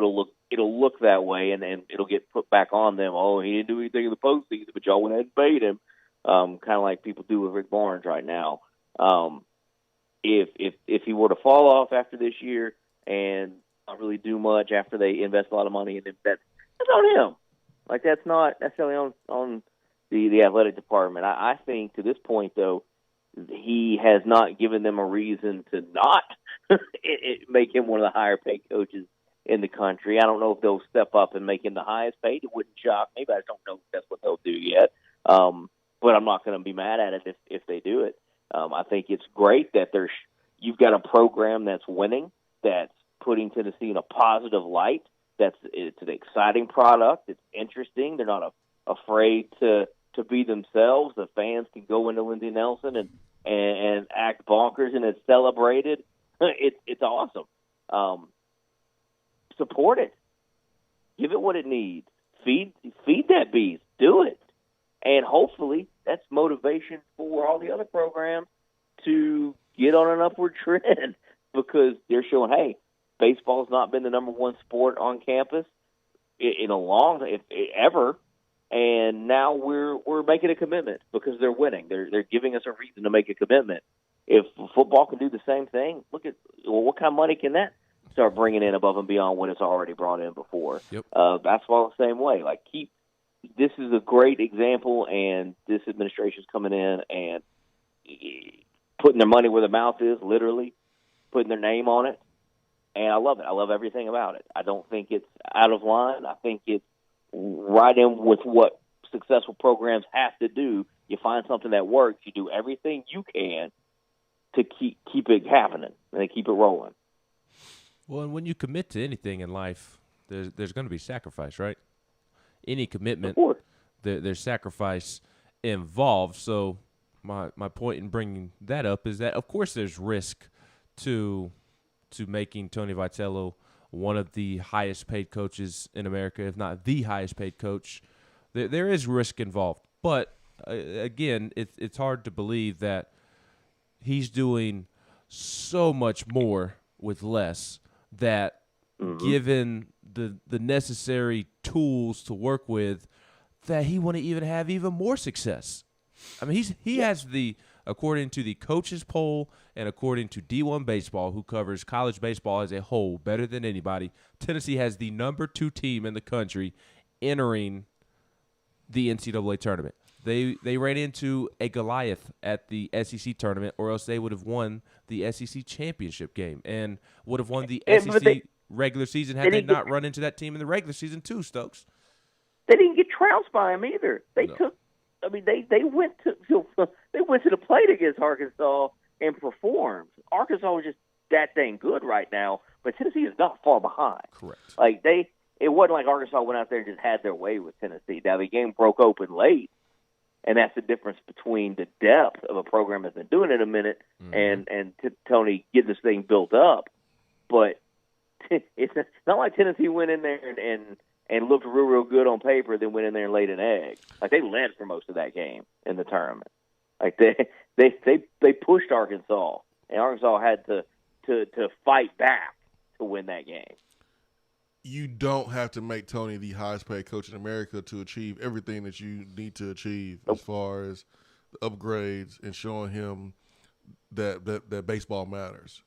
it'll look that way, and it'll get put back on them. Oh, he didn't do anything in the postseason, but y'all went ahead and paid him. Kind of like people do with Rick Barnes right now. If he were to fall off after this year and not really do much after they invest a lot of money in him, that's on him. Like, that's not necessarily on the athletic department. I think to this point, though, he has not given them a reason to not make him one of the higher paid coaches in the country. I don't know if they'll step up and make him the highest paid. It wouldn't shock me, but I don't know if that's what they'll do yet. But I'm not going to be mad at it if they do it. I think it's great that you've got a program that's winning, that's putting Tennessee in a positive light. It's an exciting product. It's interesting. They're not afraid to be themselves. The fans can go into Lindsey Nelson and act bonkers, and it's celebrated. It's awesome. Support it. Give it what it needs. Feed that beast. Do it. And hopefully that's motivation for all the other programs to get on an upward trend, because they're showing, hey, baseball's not been the number 1 sport on campus in a long ever, and now we're making a commitment because they're winning. They're giving us a reason to make a commitment. If football can do the same thing, look at what kind of money can that start bringing in above and beyond what it's already brought in before. Yep. Basketball the same way. Like, this is a great example, and this administration's coming in and putting their money where their mouth is, literally putting their name on it. And I love it. I love everything about it. I don't think it's out of line. I think it's right in with what successful programs have to do. You find something that works. You do everything you can to keep it happening and keep it rolling. Well, and when you commit to anything in life, there's going to be sacrifice, right? Any commitment, there's sacrifice involved. So my point in bringing that up is that, of course, there's risk to making Tony Vitello one of the highest paid coaches in America, if not the highest paid coach. There is risk involved. But, again, it's hard to believe that he's doing so much more with less, that given the necessary tools to work with, that he want to even have even more success. I mean, he has according to the coaches poll and according to D1 Baseball, who covers college baseball as a whole better than anybody, Tennessee has the number 2 team in the country entering the NCAA tournament. They ran into a Goliath at the SEC tournament, or else they would have won the SEC championship game and would have won the SEC regular season had they not run into that team in the regular season too, Stokes. They didn't get trounced by him either. They went to the plate against Arkansas and performed. Arkansas was just that dang good right now, but Tennessee is not far behind. Correct. Like it wasn't like Arkansas went out there and just had their way with Tennessee. Now the game broke open late, and that's the difference between the depth of a program that's been doing it a minute and Tony getting this thing built up. But it's not like Tennessee went in there and looked real good on paper, then went in there and laid an egg. Like, they led for most of that game in the tournament. Like, they pushed Arkansas, and Arkansas had to fight back to win that game. You don't have to make Tony the highest paid coach in America to achieve everything that you need to achieve as far as the upgrades and showing him that baseball matters.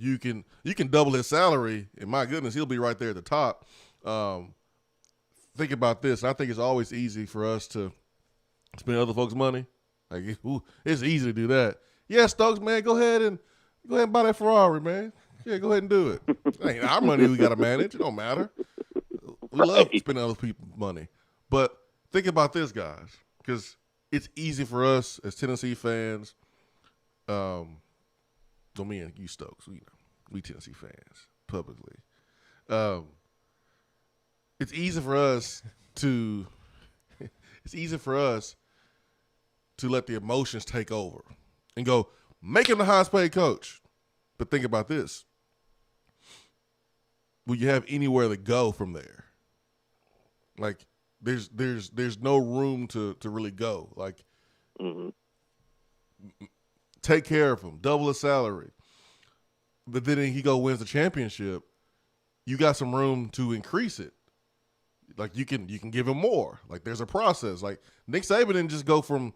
You can double his salary, and my goodness, he'll be right there at the top. Think about this. I think it's always easy for us to spend other folks' money. Like, it's easy to do that. Yeah, Stokes, man, go ahead and buy that Ferrari, man. Yeah, go ahead and do it. It ain't our money we got to manage. It don't matter. We love spending other people's money. But think about this, guys, because it's easy for us as Tennessee fans. Me and you Stokes, we Tennessee fans publicly. It's easy for us to let the emotions take over and go, make him the highest paid coach. But think about this. Will you have anywhere to go from there? Like, there's no room to really go. Like, take care of him, double his salary. But then he wins the championship. You got some room to increase it. Like, you can give him more. Like, there's a process. Like, Nick Saban didn't just go from,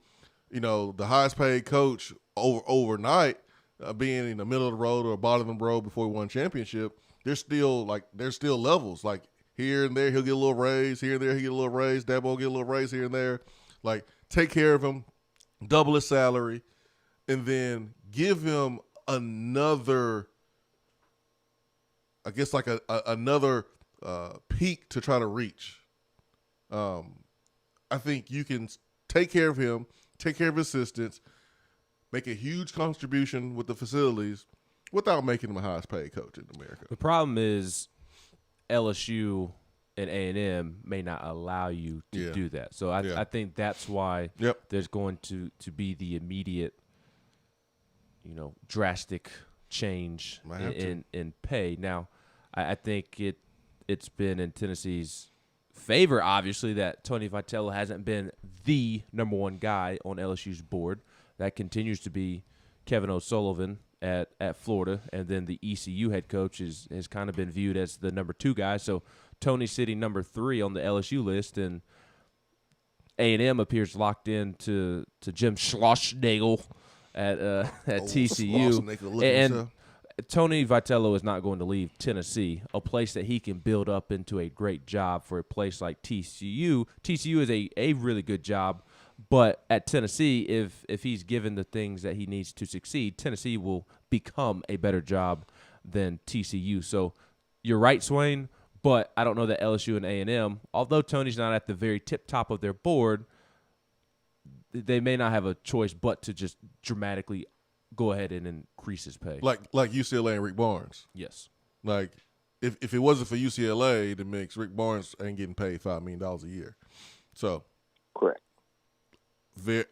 the highest paid coach overnight, being in the middle of the road or bottom of the road before he won a championship. There's still levels. Like, here and there he'll get a little raise. Here and there he'll get a little raise. Dabo will get a little raise here and there. Like, take care of him, double his salary, and then give him another, I guess, like another peak to try to reach. I think you can take care of him, take care of his assistants, make a huge contribution with the facilities without making him the highest paid coach in America. The problem is LSU and A&M may not allow you to do that. So I think that's why there's going to be the immediate, drastic change in pay. Now, I think it's been in Tennessee's favor, obviously, that Tony Vitello hasn't been the number one guy on LSU's board. That continues to be Kevin O'Sullivan at Florida, and then the ECU head coach has kind of been viewed as the number two guy. So Tony's sitting number 3 on the LSU list, and A&M appears locked in to Jim Schlossnagel at TCU. And Tony Vitello is not going to leave Tennessee, a place that he can build up into a great job for a place like TCU. TCU is a really good job, but at Tennessee, if he's given the things that he needs to succeed, Tennessee will become a better job than TCU. So you're right, Swain, but I don't know that LSU and A&M, although Tony's not at the very tip top of their board, they may not have a choice but to just dramatically go ahead and increase his pay. Like UCLA and Rick Barnes. Yes. Like, if it wasn't for UCLA, that makes Rick Barnes ain't getting paid $5 million a year. So, correct. Very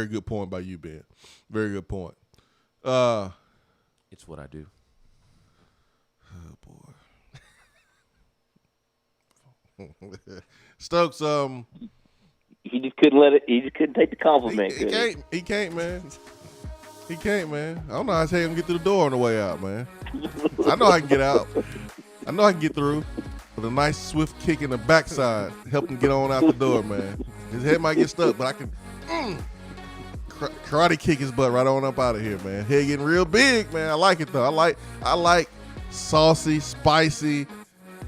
good point by you, Ben. Very good point. It's what I do. Oh boy. Stokes, he just couldn't let it. He just couldn't take the compliment. He can't, man. He can't, man. I don't know how to tell him to get through the door on the way out, man. I know I can get out. I know I can get through with a nice swift kick in the backside, help him get on out the door, man. His head might get stuck, but I can karate kick his butt right on up out of here, man. Head getting real big, man. I like it though. I like saucy, spicy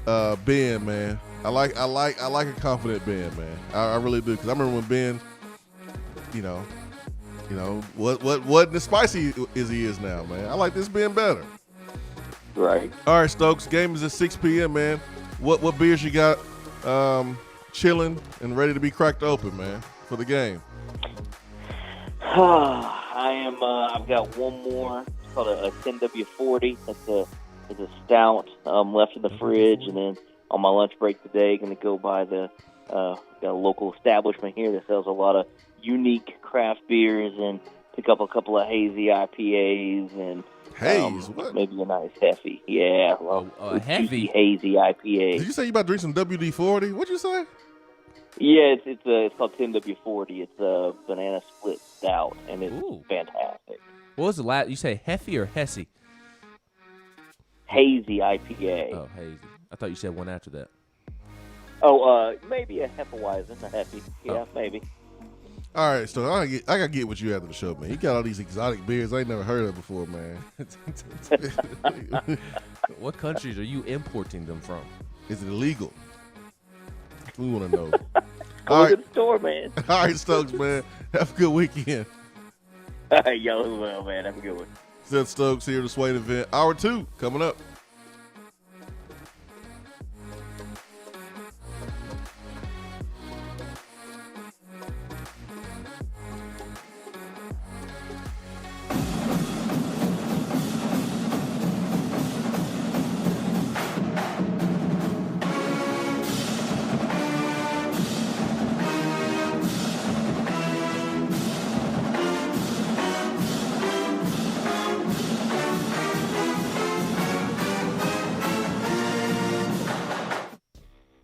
Ben, man. I like a confident Ben, man. I really do, because I remember when Ben, what the spicy is he is now, man. I like this Ben better. Right. All right, Stokes. Game is at 6 p.m., man. What beers you got chilling and ready to be cracked open, man, for the game? I've got one more. It's called a 10W40. It's a stout left in the fridge, and then on my lunch break today, going to go by got a local establishment here that sells a lot of unique craft beers and pick up a couple of hazy IPAs and maybe a nice Heffy. Yeah, Heffy hazy IPA. Did you say you about to drink some WD-40? What'd you say? Yeah, it's called 10W40. It's a banana split stout, and it's fantastic. What was the last? You say Heffy or Hesse? Hazy IPA. Oh, hazy. I thought you said one after that. Oh, maybe a Hefeweizen, a Heffy. Yeah, maybe. All right, so I gotta get with you after the show, man. You got all these exotic beers I ain't never heard of before, man. What countries are you importing them from? Is it illegal? We want to know. Go to the store, man. All right, Stokes, man. Have a good weekend. All right, y'all as well, man. Have a good one. Seth Stokes here, the Swain Event. Hour 2 coming up.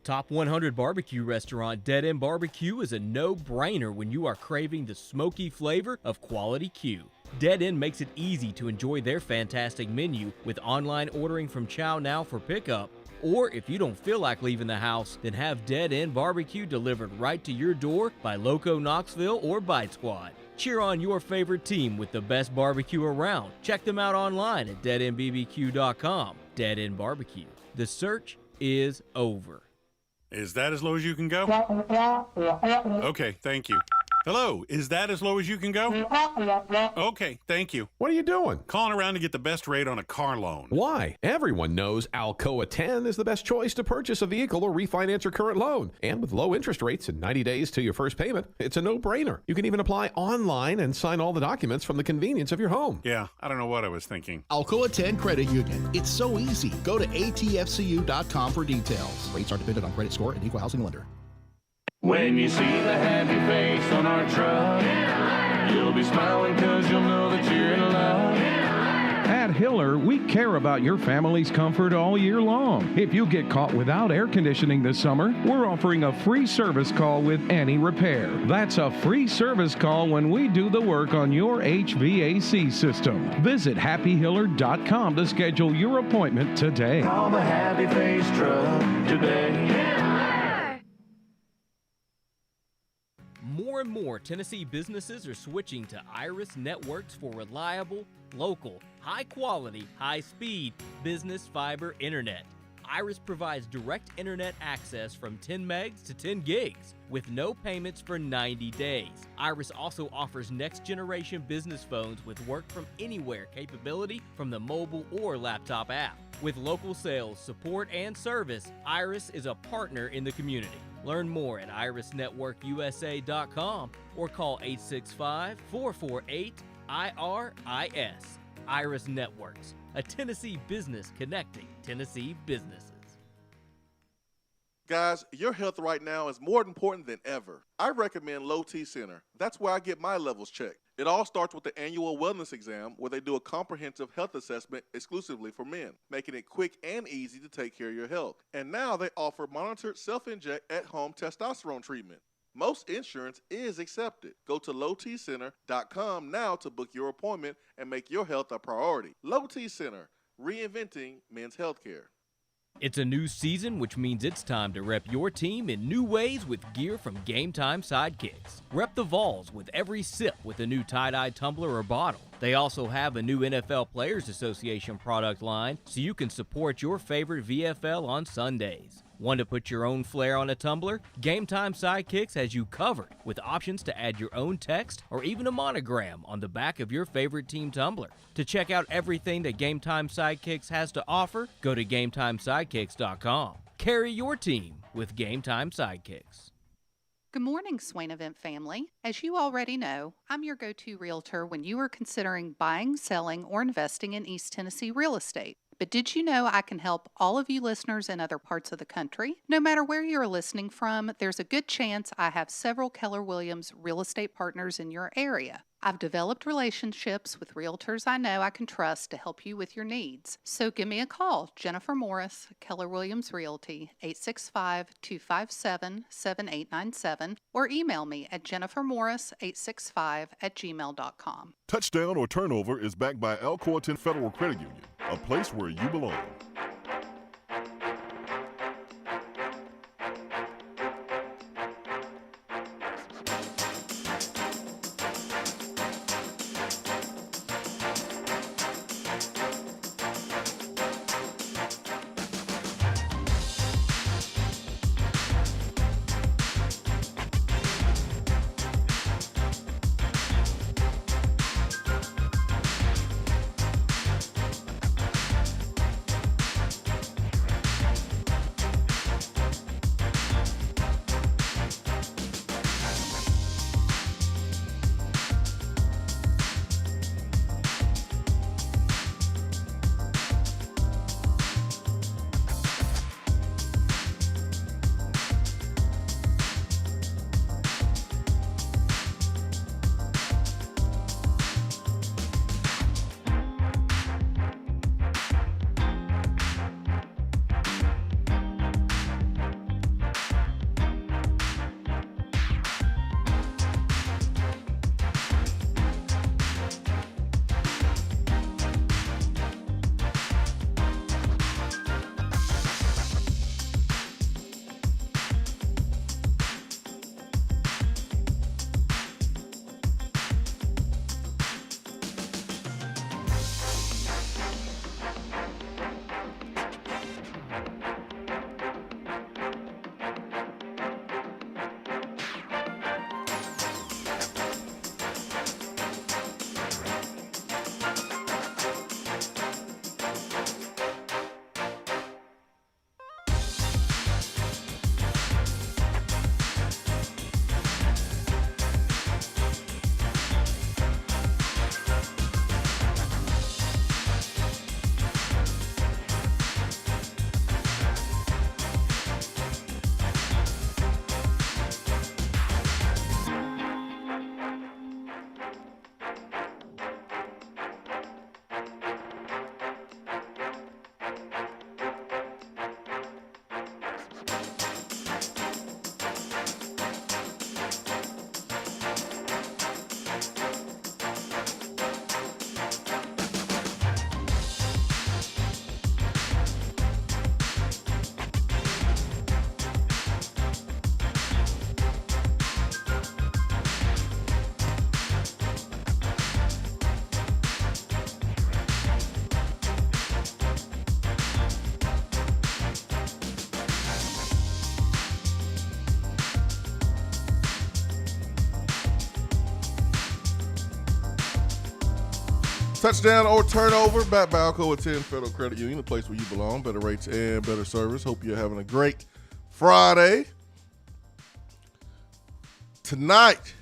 Top 100 barbecue restaurant Dead End Barbecue is a no-brainer when you are craving the smoky flavor of quality Q. Dead End makes it easy to enjoy their fantastic menu with online ordering from Chow Now for pickup. Or if you don't feel like leaving the house, then have Dead End Barbecue delivered right to your door by Loco Knoxville or Bite Squad. Cheer on your favorite team with the best barbecue around. Check them out online at deadendbbq.com. Dead End Barbecue. The search is over. Is that as low as you can go? Okay, thank you. Hello, is that as low as you can go? Okay, thank you. What are you doing? Calling around to get the best rate on a car loan. Why? Everyone knows Alcoa 10 is the best choice to purchase a vehicle or refinance your current loan. And with low interest rates and 90 days to your first payment, it's a no-brainer. You can even apply online and sign all the documents from the convenience of your home. Yeah, I don't know what I was thinking. Alcoa 10 Credit Union. It's so easy. Go to atfcu.com for details. Rates are dependent on credit score and equal housing lender. When you see the happy face on our truck, you'll be smiling because you'll know that you're in love. At Hiller, we care about your family's comfort all year long. If you get caught without air conditioning this summer, we're offering a free service call with any repair. That's a free service call when we do the work on your HVAC system. Visit happyhiller.com to schedule your appointment today. Call the Happy Face Truck today. More and more Tennessee businesses are switching to Iris networks for reliable, local, high-quality, high-speed business fiber internet. Iris provides direct internet access from 10 megs to 10 gigs with no payments for 90 days. Iris also offers next-generation business phones with work from anywhere capability from the mobile or laptop app. With local sales, support, and service, Iris is a partner in the community. Learn more at irisnetworkusa.com or call 865-448-IRIS. Iris Networks, a Tennessee business connecting Tennessee businesses. Guys, your health right now is more important than ever. I recommend Low T Center. That's where I get my levels checked. It all starts with the annual wellness exam where they do a comprehensive health assessment exclusively for men, making it quick and easy to take care of your health. And now they offer monitored self-inject at-home testosterone treatment. Most insurance is accepted. Go to lowtcenter.com now to book your appointment and make your health a priority. Low T Center, reinventing men's healthcare. It's a new season, which means it's time to rep your team in new ways with gear from Game Time Sidekicks. Rep the Vols with every sip with a new tie-dye tumbler or bottle. They also have a new NFL Players Association product line, so you can support your favorite VFL on Sundays. Want to put your own flair on a tumbler? Game Time Sidekicks has you covered with options to add your own text or even a monogram on the back of your favorite team tumbler. To check out everything that Game Time Sidekicks has to offer, go to GameTimeSidekicks.com. Carry your team with Game Time Sidekicks. Good morning, Swain Event family. As you already know, I'm your go-to realtor when you are considering buying, selling, or investing in East Tennessee real estate. But did you know I can help all of you listeners in other parts of the country? No matter where you're listening from, there's a good chance I have several Keller Williams real estate partners in your area. I've developed relationships with realtors I know I can trust to help you with your needs. So give me a call, Jennifer Morris, Keller Williams Realty, 865-257-7897, or email me at jennifermorris865@gmail.com. Touchdown or turnover is backed by Alcoa Federal Credit Union, a place where you belong. Touchdown or turnover, back by Alcoa 10 Federal Credit Union, the place where you belong. Better rates and better service. Hope you're having a great Friday. Tonight,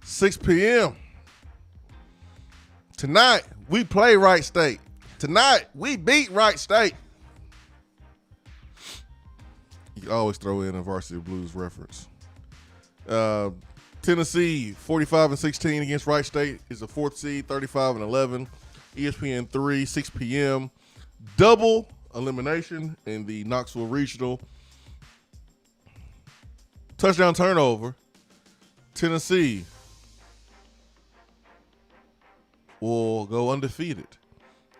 6 p.m. Tonight, we play Wright State. Tonight, we beat Wright State. You can always throw in a Varsity Blues reference. Tennessee, 45-16 against Wright State, is the 4th seed, 35-11. ESPN 3, 6 p.m. Double elimination in the Knoxville Regional. Touchdown turnover. Tennessee will go undefeated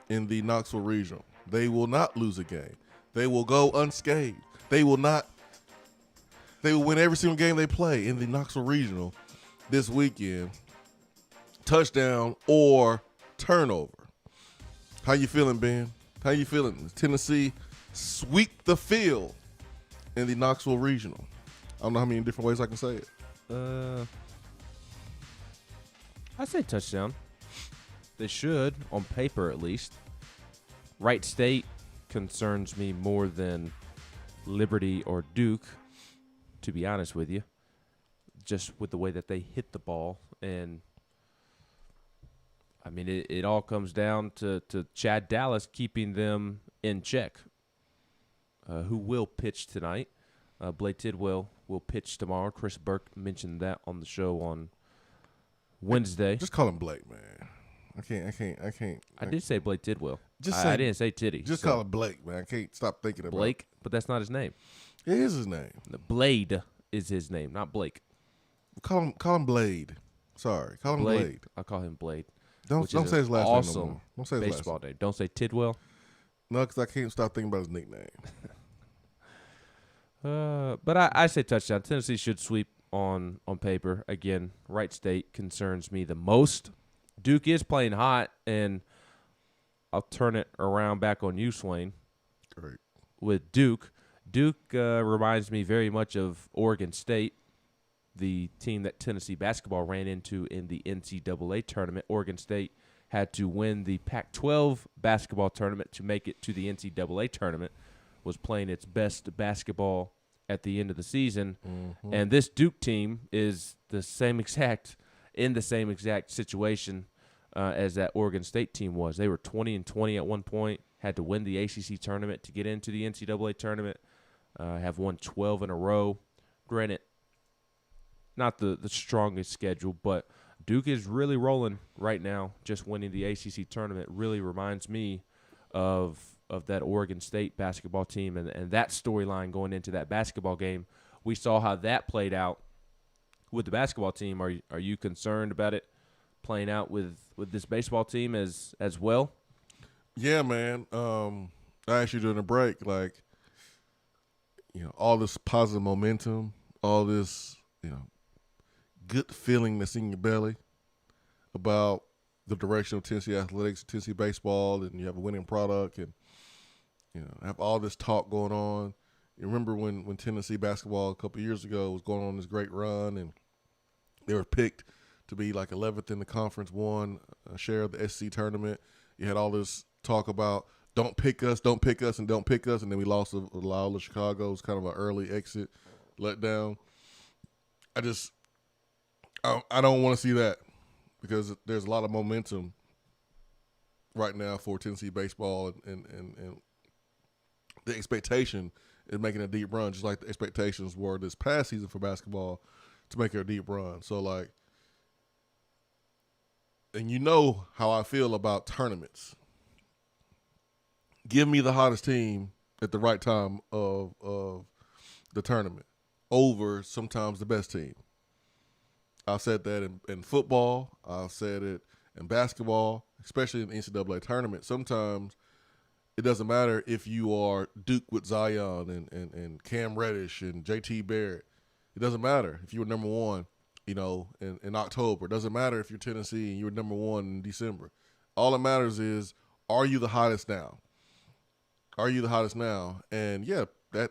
in the Knoxville Regional. They will not lose a game. They will go unscathed. They will win every single game they play in the Knoxville Regional this weekend. Touchdown or turnover. How you feeling, Ben? How you feeling? Tennessee sweep the field in the Knoxville Regional. I don't know how many different ways I can say it. I say touchdown. They should, on paper at least. Wright State concerns me more than Liberty or Duke, to be honest with you, just with the way that they hit the ball. And, I mean, it all comes down to Chad Dallas keeping them in check, who will pitch tonight. Blake Tidwell will pitch tomorrow. Chris Burke mentioned that on the show on Wednesday. Just call him Blake, man. I can't. I did say Blake Tidwell. I didn't say Tiddy. Just call him Blake, man. I can't stop thinking about Blake, but that's not his name. It is his name. The Blade is his name, not Blake. Call him Blade. Sorry, call him Blade. I'll call him Blade. Don't say his last name no more. Don't say his baseball last name. name. Don't say Tidwell. No, because I can't stop thinking about his nickname. But I say touchdown. Tennessee should sweep on paper. Again, Wright State concerns me the most. Duke is playing hot, and I'll turn it around back on you, Swain. Great. With Duke. Duke reminds me very much of Oregon State, the team that Tennessee basketball ran into in the NCAA tournament. Oregon State had to win the Pac-12 basketball tournament to make it to the NCAA tournament, was playing its best basketball at the end of the season. Mm-hmm. And this Duke team is in the same exact situation as that Oregon State team was. They were 20-20 at one point, had to win the ACC tournament to get into the NCAA tournament, have won 12 in a row. Granted, not the strongest schedule, but Duke is really rolling right now. Just winning the ACC tournament really reminds me of that Oregon State basketball team and that storyline going into that basketball game. We saw how that played out with the basketball team. Are you concerned about it playing out with this baseball team as well? Yeah, man. I asked you during the break, all this positive momentum, all this, good feeling that's in your belly about the direction of Tennessee athletics, Tennessee baseball, and you have a winning product, and have all this talk going on. You remember when Tennessee basketball a couple of years ago was going on this great run, and they were picked to be 11th in the conference, won a share of the SEC tournament. You had all this talk about don't pick us, and don't pick us, and then we lost to Loyola Chicago. It was kind of an early exit letdown. I don't want to see that, because there's a lot of momentum right now for Tennessee baseball, and the expectation is making a deep run, just like the expectations were this past season for basketball to make a deep run. So, and you know how I feel about tournaments. Give me the hottest team at the right time of the tournament over sometimes the best team. I've said that in football. I've said it in basketball, especially in the NCAA tournament. Sometimes it doesn't matter if you are Duke with Zion and Cam Reddish and JT Barrett. It doesn't matter if you were number one, in October. It doesn't matter if you're Tennessee and you were number one in December. All that matters is, are you the hottest now? Are you the hottest now? And, yeah, that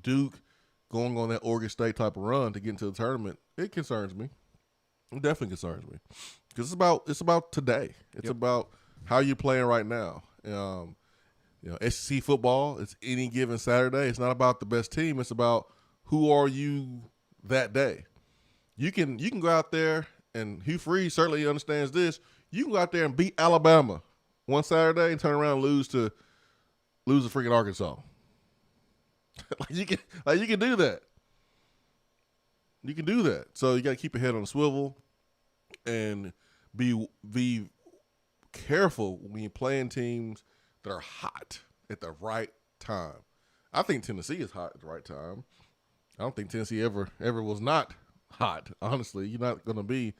Duke going on that Oregon State type of run to get into the tournament, it concerns me. It definitely concerns me because it's about today. It's about how you're playing right now. SEC football. It's any given Saturday. It's not about the best team. It's about who are you that day. You can go out there, and Hugh Freeze certainly understands this. You can go out there and beat Alabama one Saturday and turn around and lose to freaking Arkansas. you can do that. You can do that. So you got to keep your head on the swivel and be careful when you're playing teams that are hot at the right time. I think Tennessee is hot at the right time. I don't think Tennessee ever was not hot. Honestly, you're not going to be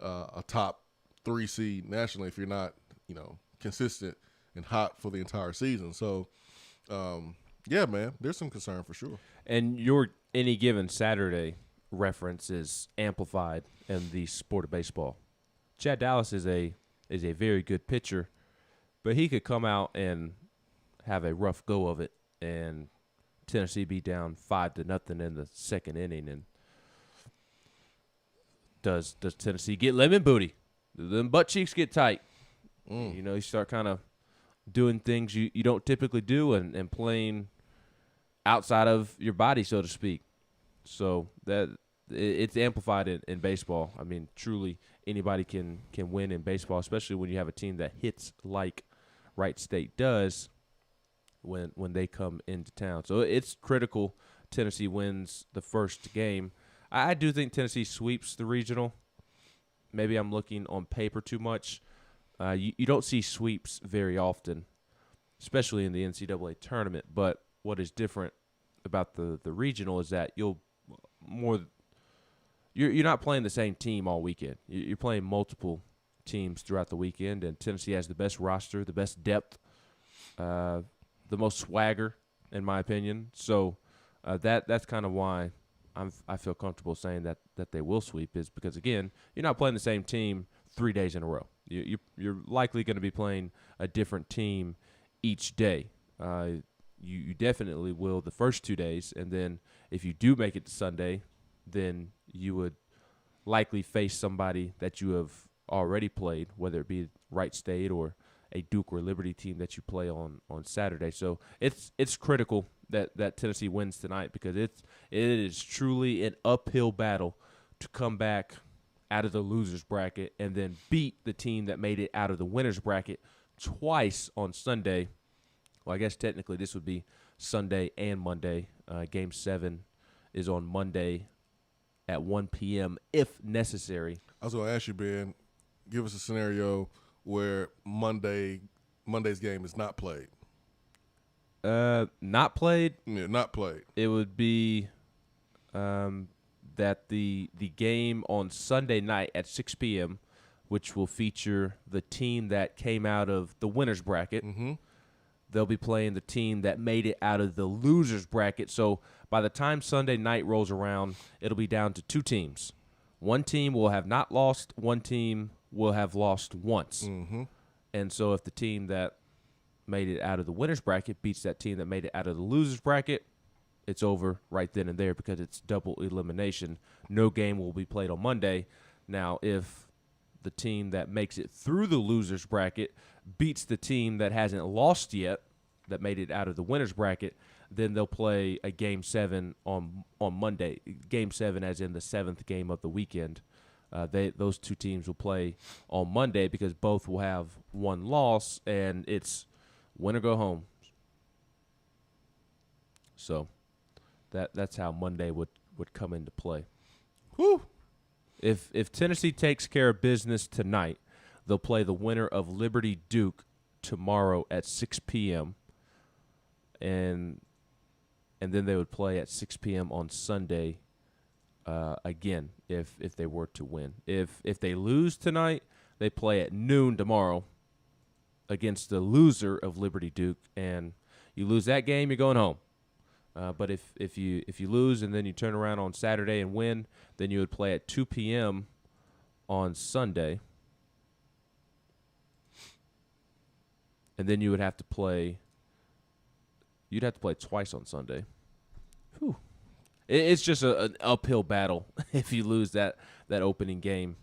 a top 3 seed nationally if you're not, consistent and hot for the entire season. So, yeah, man, there's some concern for sure. And your any given Saturday reference is amplified in the sport of baseball. Chad Dallas is a very good pitcher, but he could come out and have a rough go of it, and Tennessee be down 5-0 in the second inning. And does Tennessee get lemon booty? Do them butt cheeks get tight? You start kind of doing things you don't typically do and playing outside of your body, so to speak. So that it's amplified in baseball. I mean, truly, anybody can win in baseball, especially when you have a team that hits like Wright State does when they come into town. So it's critical Tennessee wins the first game. I do think Tennessee sweeps the regional. Maybe I'm looking on paper too much. You don't see sweeps very often, especially in the NCAA tournament. But what is different about the regional is that you're not playing the same team all weekend. You're playing multiple teams throughout the weekend, and Tennessee has the best roster, the best depth, the most swagger, in my opinion. So that's kind of why I feel comfortable saying that they will sweep, is because, again, you're not playing the same team 3 days in a row. You're likely going to be playing a different team each day. You definitely will the first 2 days, and then if you do make it to Sunday, then you would likely face somebody that you have already played, whether it be Wright State or a Duke or Liberty team that you play on Saturday. So it's critical that Tennessee wins tonight, because it is truly an uphill battle to come back out of the loser's bracket and then beat the team that made it out of the winner's bracket twice on Sunday. Well, I guess technically this would be Sunday and Monday. Game 7 is on Monday at 1 p.m. if necessary. I was going to ask you, Ben, give us a scenario where Monday's game is not played. Not played? Yeah, not played. It would be that the game on Sunday night at 6 p.m., which will feature the team that came out of the winner's bracket. Mm-hmm. They'll be playing the team that made it out of the loser's bracket. So by the time Sunday night rolls around, it'll be down to 2 teams. One team will have not lost. One team will have lost once. Mm-hmm. And so if the team that made it out of the winner's bracket beats that team that made it out of the loser's bracket, it's over right then and there, because it's double elimination. No game will be played on Monday. Now, if the team that makes it through the loser's bracket beats the team that hasn't lost yet, that made it out of the winner's bracket, then they'll play a Game 7 on Monday. Game 7 as in the 7th game of the weekend. Those 2 teams will play on Monday, because both will have one loss, and it's win or go home. So that's how Monday would come into play. Whew. If Tennessee takes care of business tonight, they'll play the winner of Liberty Duke tomorrow at 6 p.m. And then they would play at 6 p.m. on Sunday again if they were to win. If they lose tonight, they play at noon tomorrow against the loser of Liberty Duke, and you lose that game, you're going home. But if you lose and then you turn around on Saturday and win, then you would play at 2 p.m. on Sunday. And then you'd have to play twice on Sunday. Whew. it's just an uphill battle if you lose that opening game.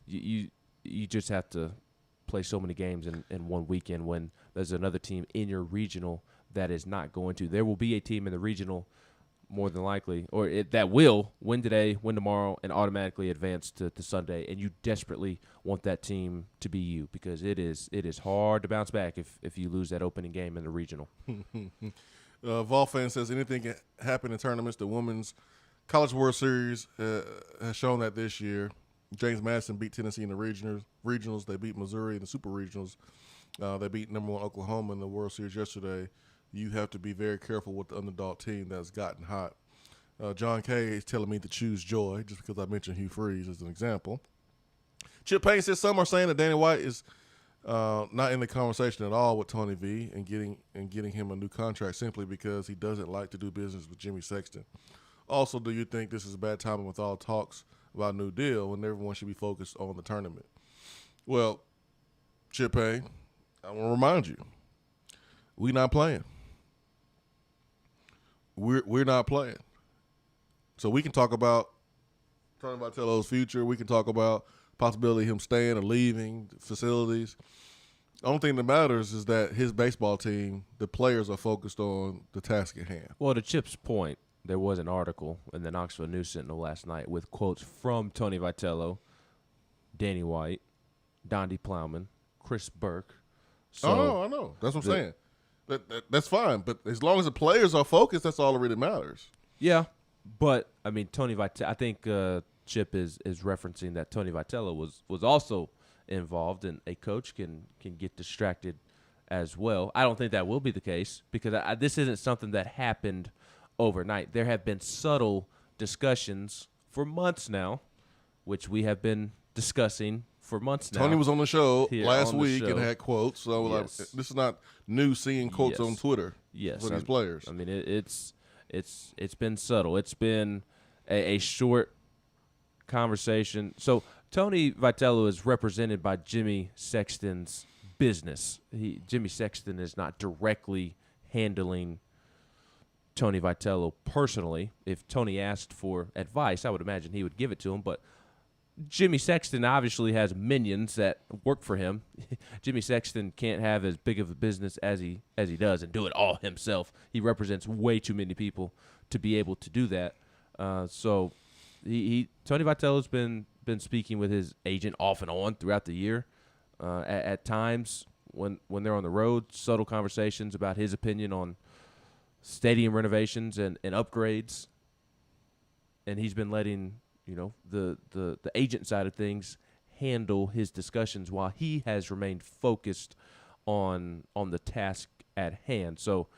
You just have to play so many games in one weekend when there's another team in your regional that is not going to. There will be a team in the regional more than likely, that will win today, win tomorrow, and automatically advance to Sunday. And you desperately want that team to be you because it is hard to bounce back if you lose that opening game in the regional. Vol fan says anything can happen in tournaments. The Women's College World Series has shown that this year. James Madison beat Tennessee in the regionals. They beat Missouri in the super regionals. They beat number 1 Oklahoma in the World Series yesterday. You have to be very careful with the underdog team that's gotten hot. John K. is telling me to choose joy just because I mentioned Hugh Freeze as an example. Chip Payne says some are saying that Danny White is not in the conversation at all with Tony V and getting him a new contract simply because he doesn't like to do business with Jimmy Sexton. Also, do you think this is a bad timing with all talks about a new deal when everyone should be focused on the tournament? Well, Chip Payne, I want to remind you, we're not playing. We're not playing. So we can talk about Tony Vitello's future. We can talk about possibility of him staying or leaving facilities. The only thing that matters is that his baseball team, the players are focused on the task at hand. Well, to Chip's point, there was an article in the Knoxville News Sentinel last night with quotes from Tony Vitello, Danny White, Donde Plowman, Chris Burke. So I know. That's what I'm saying. That's fine, but as long as the players are focused, that's all that really matters. Yeah, but I mean, Tony Vitello. I think Chip is referencing that Tony Vitello was also involved, and a coach can get distracted as well. I don't think that will be the case because this isn't something that happened overnight. There have been subtle discussions for months now, which we have been discussing for months now. Tony was on the show last week and had quotes. So yes. This is not new seeing quotes on Twitter for these players. I mean, it's been subtle. It's been a short conversation. So Tony Vitello is represented by Jimmy Sexton's business. Jimmy Sexton is not directly handling Tony Vitello personally. If Tony asked for advice, I would imagine he would give it to him, but Jimmy Sexton obviously has minions that work for him. Jimmy Sexton can't have as big of a business as he does and do it all himself. He represents way too many people to be able to do that. So Tony Vitello's been speaking with his agent off and on throughout the year. At times when they're on the road, subtle conversations about his opinion on stadium renovations and upgrades. And he's been letting the agent side of things handle his discussions while he has remained focused on the task at hand. So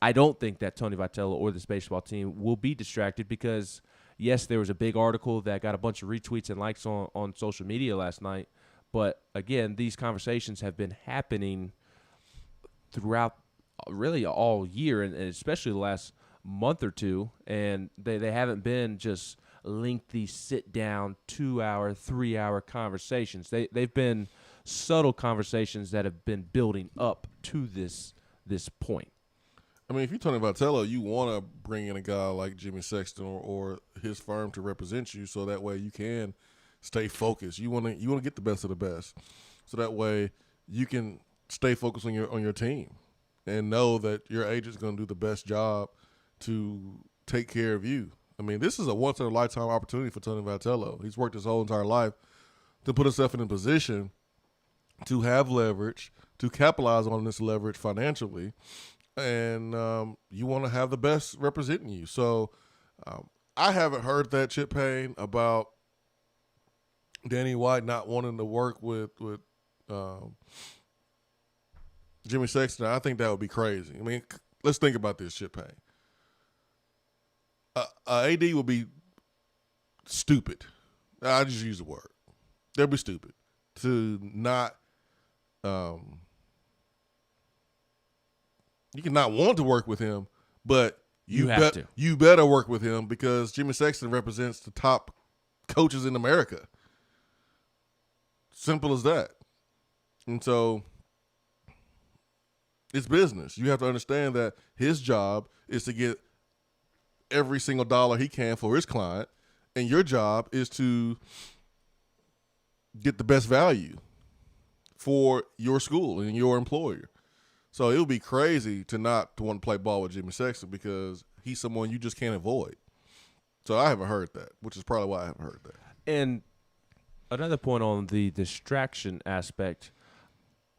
I don't think that Tony Vitello or this baseball team will be distracted because, yes, there was a big article that got a bunch of retweets and likes on social media last night. But, again, these conversations have been happening throughout really all year and especially the last month or two, and they haven't been just lengthy sit-down 2-hour, 3-hour conversations. They've been subtle conversations that have been building up to this point. I mean, if you're Tony Vitello, you want to bring in a guy like Jimmy Sexton or his firm to represent you, so that way you can stay focused. You want to get the best of the best, so that way you can stay focused on your team and know that your agent's going to do the best job to take care of you. I mean, this is a once-in-a-lifetime opportunity for Tony Vitello. He's worked his whole entire life to put himself in a position to have leverage, to capitalize on this leverage financially, and you want to have the best representing you. So I haven't heard that, Chip Payne, about Danny White not wanting to work with Jimmy Sexton. I think that would be crazy. I mean, let's think about this, Chip Payne. AD would be stupid. I just use the word. They'll be stupid to not. You can not want to work with him, but you better work with him because Jimmy Sexton represents the top coaches in America. Simple as that. And so it's business. You have to understand that his job is to get every single dollar he can for his client, and your job is to get the best value for your school and your employer. So it would be crazy to want to play ball with Jimmy Sexton because he's someone you just can't avoid. So I haven't heard that, which is probably why I haven't heard that. And another point on the distraction aspect,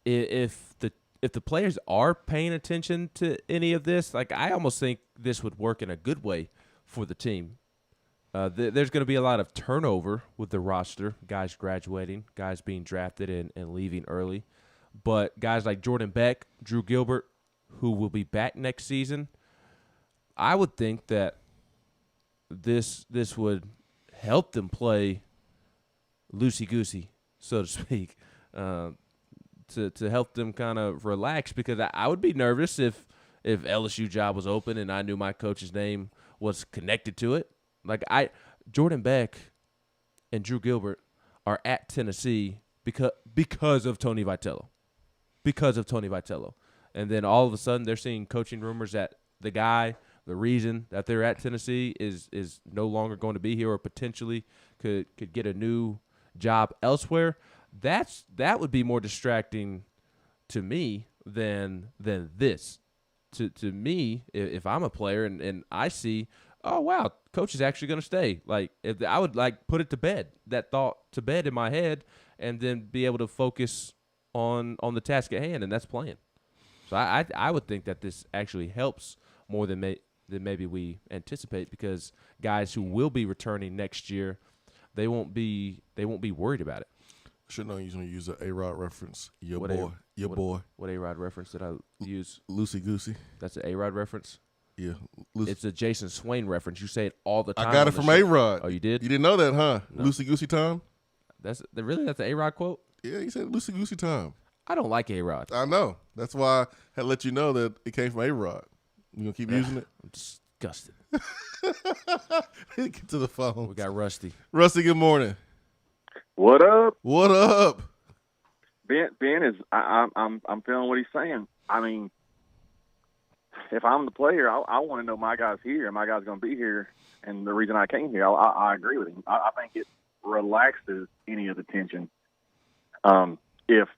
if the players are paying attention to any of this, like I almost think this would work in a good way for the team. There's going to be a lot of turnover with the roster, guys graduating, guys being drafted and leaving early. But guys like Jordan Beck, Drew Gilbert, who will be back next season, I would think that this would help them play loosey-goosey, so to speak, to help them kind of relax, because I would be nervous if LSU job was open and I knew my coach's name was connected to it. Like Jordan Beck and Drew Gilbert are at Tennessee because of Tony Vitello. Because of Tony Vitello. And then all of a sudden they're seeing coaching rumors that the reason that they're at Tennessee is no longer going to be here or potentially could get a new job elsewhere. That would be more distracting to me than this. To me, if I'm a player and I see, oh wow, coach is actually going to stay. Like I would put it to bed, that thought to bed in my head, and then be able to focus on the task at hand, and that's playing. So I would think that this actually helps more than maybe we anticipate, because guys who will be returning next year, they won't be worried about it. Should know you're going to use an A-Rod reference. Your What boy. What A-Rod reference did I use? Loosey-goosey. That's an A-Rod reference? Yeah. It's a Jason Swain reference. You say it all the time. I got it from A-Rod. Oh, you did? You didn't know that, huh? No. Loosey-goosey time? That's an A-Rod quote? Yeah, he said loosey-goosey time. I don't like A-Rod. I know. That's why I had to let you know that it came from A-Rod. You going to keep using it? I'm disgusted. Get to the phone. We got Rusty. Rusty, good morning. What up? What up? Ben is I'm feeling what he's saying. I mean, if I'm the player, I want to know my guy's here and my guy's going to be here, and the reason I came here, I agree with him. I think it relaxes any of the tension if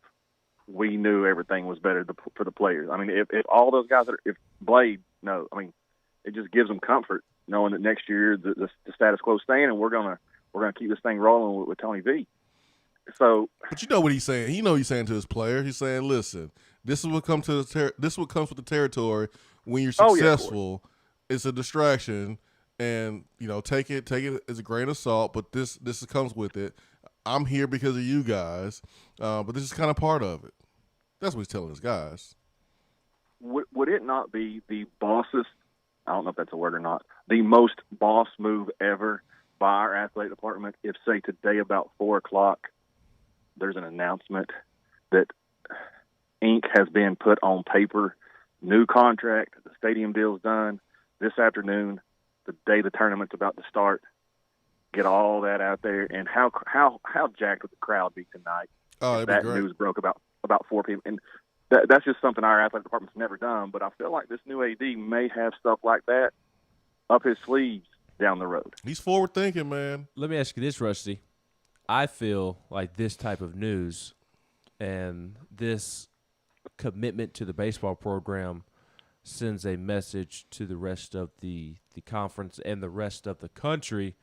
we knew everything was better for the players. I mean, if all those guys if Blade, no, I mean, it just gives them comfort knowing that next year the status quo staying, and we're gonna keep this thing rolling with Tony V. So, but you know what he's saying. He know he's saying to his player. He's saying, "Listen, this is what comes with the territory when you're successful. It's a distraction, and take it as a grain of salt. But this comes with it. I'm here because of you guys, but this is kind of part of it." That's what he's telling his guys. Would it not be the bossest? I don't know if that's a word or not. The most boss move ever by our athletic department if, say, today about 4:00, there's an announcement that ink has been put on paper, new contract, the stadium deal's done this afternoon, the day the tournament's about to start. Get all that out there, and how jacked would the crowd be tonight? Oh, if that news broke about 4 p.m. And that's just something our athletic department's never done. But I feel like this new AD may have stuff like that up his sleeves down the road. He's forward thinking, man. Let me ask you this, Rusty. I feel like this type of news and this commitment to the baseball program sends a message to the rest of the conference and the rest of the country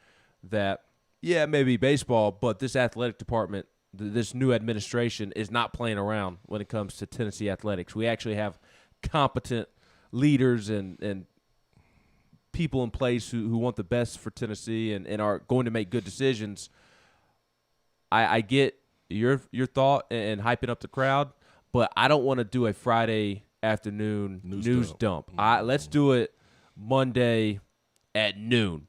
that, yeah, maybe baseball, but this athletic department, this new administration is not playing around when it comes to Tennessee athletics. We actually have competent leaders and people in place who want the best for Tennessee and are going to make good decisions. I get your thought and hyping up the crowd, but I don't want to do a Friday afternoon news dump. Let's do it Monday at noon,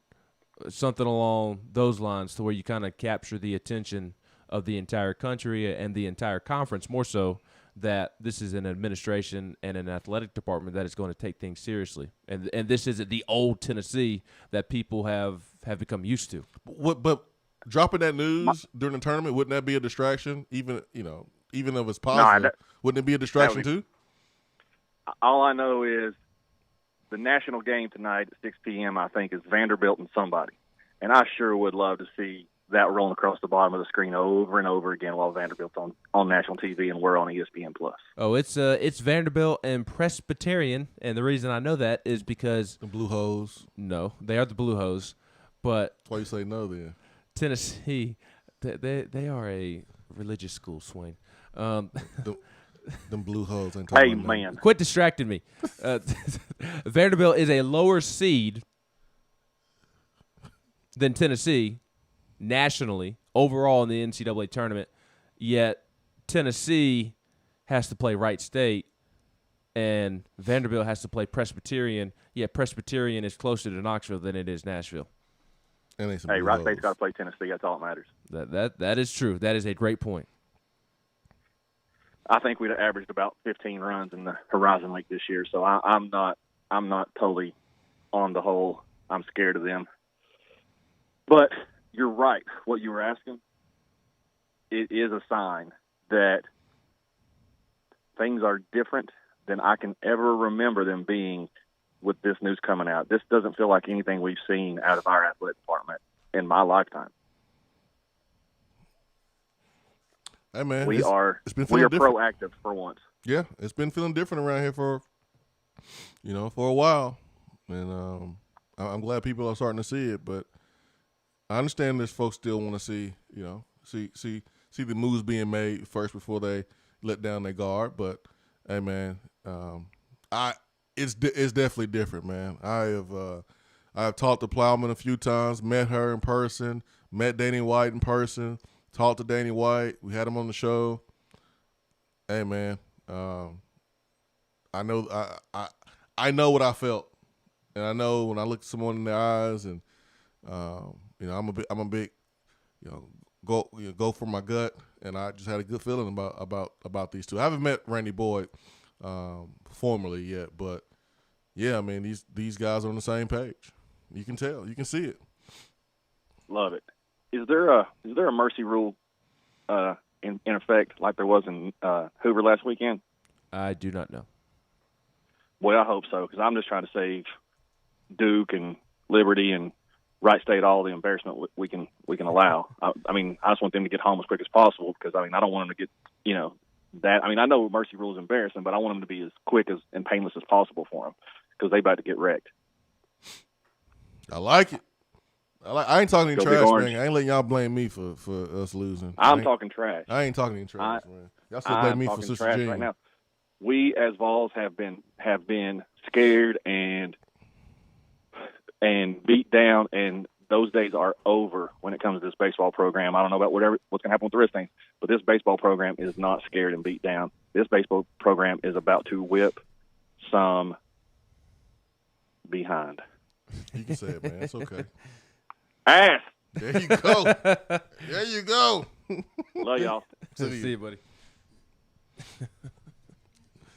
something along those lines, to where you kind of capture the attention of the entire country and the entire conference, more so that this is an administration and an athletic department that is going to take things seriously. And this isn't the old Tennessee that people have become used to. But dropping that news during the tournament, wouldn't that be a distraction? Even if it's positive, wouldn't it be a distraction too? All I know is the national game tonight at 6 p.m., I think, is Vanderbilt and somebody. And I sure would love to see that rolling across the bottom of the screen over and over again while Vanderbilt's on national TV and we're on ESPN+. Oh, it's Vanderbilt and Presbyterian, and the reason I know that is because the Blue Hose. No, they are the Blue Hose, but why you say no then? Tennessee, they are a religious school, Swain. Them Blue Hose ain't talking about man. Quit distracting me. Vanderbilt is a lower seed than Tennessee nationally, overall in the NCAA tournament, yet Tennessee has to play Wright State and Vanderbilt has to play Presbyterian, yet Presbyterian is closer to Knoxville than it is Nashville. Hey, Wright State's got to play Tennessee. That's all that matters. That is true. That is a great point. I think we'd have averaged about 15 runs in the Horizon League this year, so I'm not totally on the whole I'm scared of them. But you're right. What you were asking, it is a sign that things are different than I can ever remember them being with this news coming out. This doesn't feel like anything we've seen out of our athletic department in my lifetime. Hey, man. We are proactive for once. Yeah, it's been feeling different around here for a while. And I'm glad people are starting to see it, but I understand there's folks still want to see the moves being made first before they let down their guard. But hey, man, it's definitely different, man. I have talked to Plowman a few times, met her in person, met Danny White in person, talked to Danny White. We had him on the show. Hey, man, I know what I felt, and I know when I look at someone in the eyes and. I'm a big, go for my gut, and I just had a good feeling about these two. I haven't met Randy Boyd formally yet, but yeah, I mean these guys are on the same page. You can tell, you can see it. Love it. Is there a mercy rule in effect like there was in Hoover last weekend? I do not know. Well, I hope so, because I'm just trying to save Duke and Liberty and Wright State all the embarrassment we can allow. I mean, I just want them to get home as quick as possible because, I don't want them to get, that. I mean, I know mercy rule is embarrassing, but I want them to be as quick and painless as possible for them because they about to get wrecked. I like it. I ain't talking any trash, man. I ain't letting y'all blame me for us losing. I'm talking trash. I ain't talking any trash, man. Y'all still blame me for Sister Jean. Right now. We as Vols have been scared and beat down, and those days are over when it comes to this baseball program. I don't know about what's going to happen with the rest of things, but this baseball program is not scared and beat down. This baseball program is about to whip some behind. You can say it, man. It's okay. Ass. There you go. There you go. Love y'all. See you, buddy.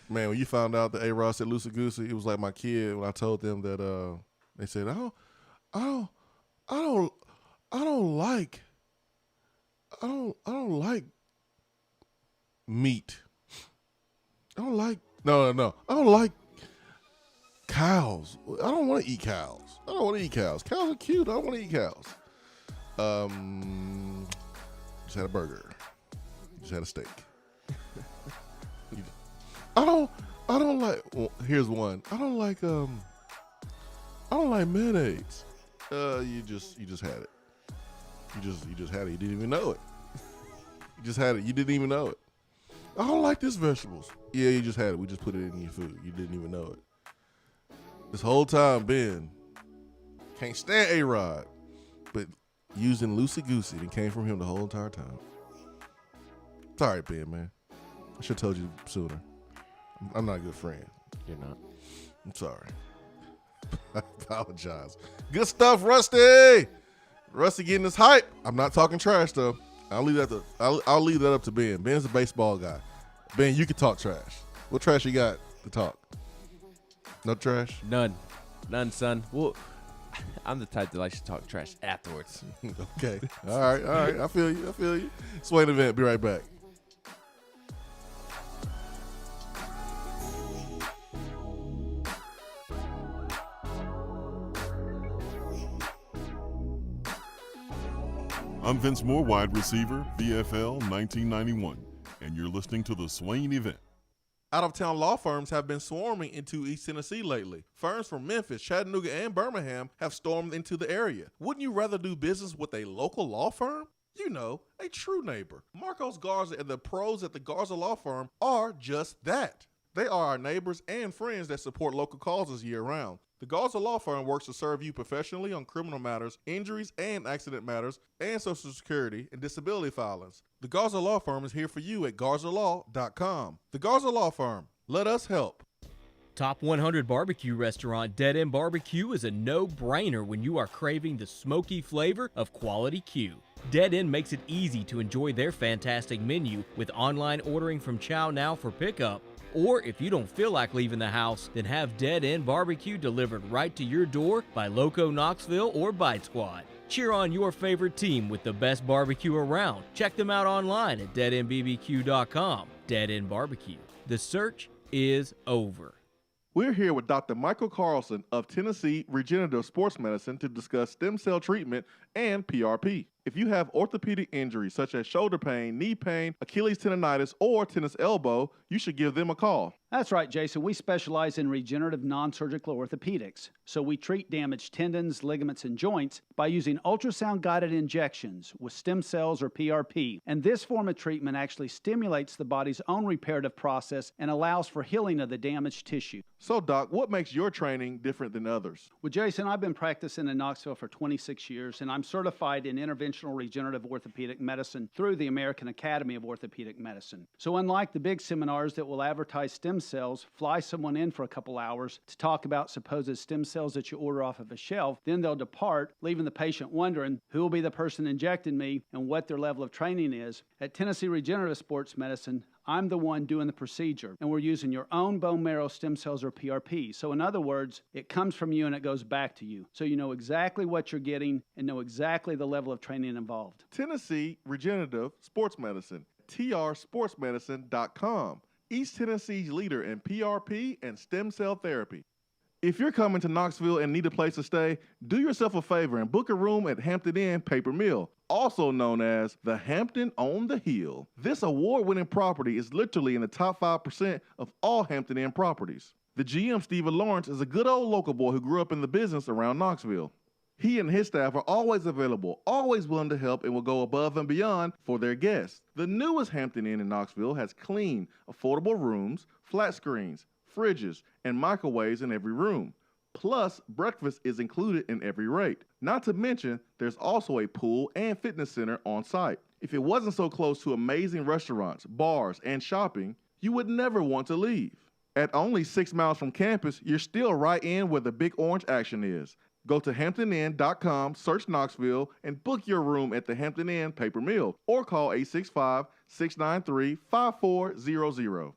Man, when you found out that A-Rod said loosey goosey, it was like my kid when I told them that they said, I don't like meat. I don't like no. I don't like cows. I don't want to eat cows. Cows are cute. I don't want to eat cows. Just had a burger. Just had a steak. I don't like. Well, here's one. I don't like mayonnaise. You just had it. You just had it. You didn't even know it. You just had it. You didn't even know it. I don't like this vegetables. Yeah, you just had it. We just put it in your food. You didn't even know it. This whole time, Ben can't stand A-Rod, but using loosey goosey that came from him the whole entire time. It's all right, Ben, man. I should have told you sooner. I'm not a good friend. You're not. I'm sorry. I apologize. Good stuff, Rusty. Rusty getting his hype. I'm not talking trash though. I'll leave that up to Ben. Ben's a baseball guy. Ben, you can talk trash. What trash you got to talk? No trash? None, son. Well, I'm the type that likes to talk trash afterwards. Okay. All right. I feel you. Swain Event. Be right back. I'm Vince Moore, wide receiver, VFL 1991, and you're listening to the Swain Event. Out-of-town law firms have been swarming into East Tennessee lately. Firms from Memphis, Chattanooga, and Birmingham have stormed into the area. Wouldn't you rather do business with a local law firm? You know, a true neighbor. Marcos Garza and the pros at the Garza Law Firm are just that. They are our neighbors and friends that support local causes year-round. The Garza Law Firm works to serve you professionally on criminal matters, injuries and accident matters, and Social Security and disability filings. The Garza Law Firm is here for you at garzalaw.com. The Garza Law Firm. Let us help. Top 100 barbecue restaurant Dead End Barbecue is a no-brainer when you are craving the smoky flavor of quality Q. Dead End makes it easy to enjoy their fantastic menu with online ordering from Chow Now for pickup. Or if you don't feel like leaving the house, then have Dead End Barbecue delivered right to your door by Loco Knoxville or Bite Squad. Cheer on your favorite team with the best barbecue around. Check them out online at deadendbbq.com. Dead End Barbecue. The search is over. We're here with Dr. Michael Carlson of Tennessee Regenerative Sports Medicine to discuss stem cell treatment and PRP. If you have orthopedic injuries such as shoulder pain, knee pain, Achilles tendonitis, or tennis elbow, you should give them a call. That's right, Jason. We specialize in regenerative non-surgical orthopedics. So we treat damaged tendons, ligaments, and joints by using ultrasound-guided injections with stem cells or PRP. And this form of treatment actually stimulates the body's own reparative process and allows for healing of the damaged tissue. So, Doc, what makes your training different than others? Well, Jason, I've been practicing in Knoxville for 26 years, and I'm certified in interventional regenerative orthopedic medicine through the American Academy of Orthopedic Medicine. So unlike the big seminars that will advertise stem cells, fly someone in for a couple hours to talk about supposed stem cells that you order off of a shelf, then they'll depart, leaving the patient wondering who will be the person injecting me and what their level of training is. At Tennessee Regenerative Sports Medicine, I'm the one doing the procedure, and we're using your own bone marrow stem cells or PRP. So in other words, it comes from you and it goes back to you. So you know exactly what you're getting and know exactly the level of training involved. Tennessee Regenerative Sports Medicine, trsportsmedicine.com. East Tennessee's leader in PRP and stem cell therapy. If you're coming to Knoxville and need a place to stay, do yourself a favor and book a room at Hampton Inn Paper Mill, also known as the Hampton on the Hill. This award-winning property is literally in the top 5% of all Hampton Inn properties. The GM, Stephen Lawrence, is a good old local boy who grew up in the business around Knoxville. He and his staff are always available, always willing to help, and will go above and beyond for their guests. The newest Hampton Inn in Knoxville has clean, affordable rooms, flat screens, fridges, and microwaves in every room. Plus, breakfast is included in every rate. Not to mention, there's also a pool and fitness center on site. If it wasn't so close to amazing restaurants, bars, and shopping, you would never want to leave. At only 6 miles from campus, you're still right in where the big orange action is. Go to hamptoninn.com, search Knoxville, and book your room at the Hampton Inn Paper Mill, or call 865-693-5400.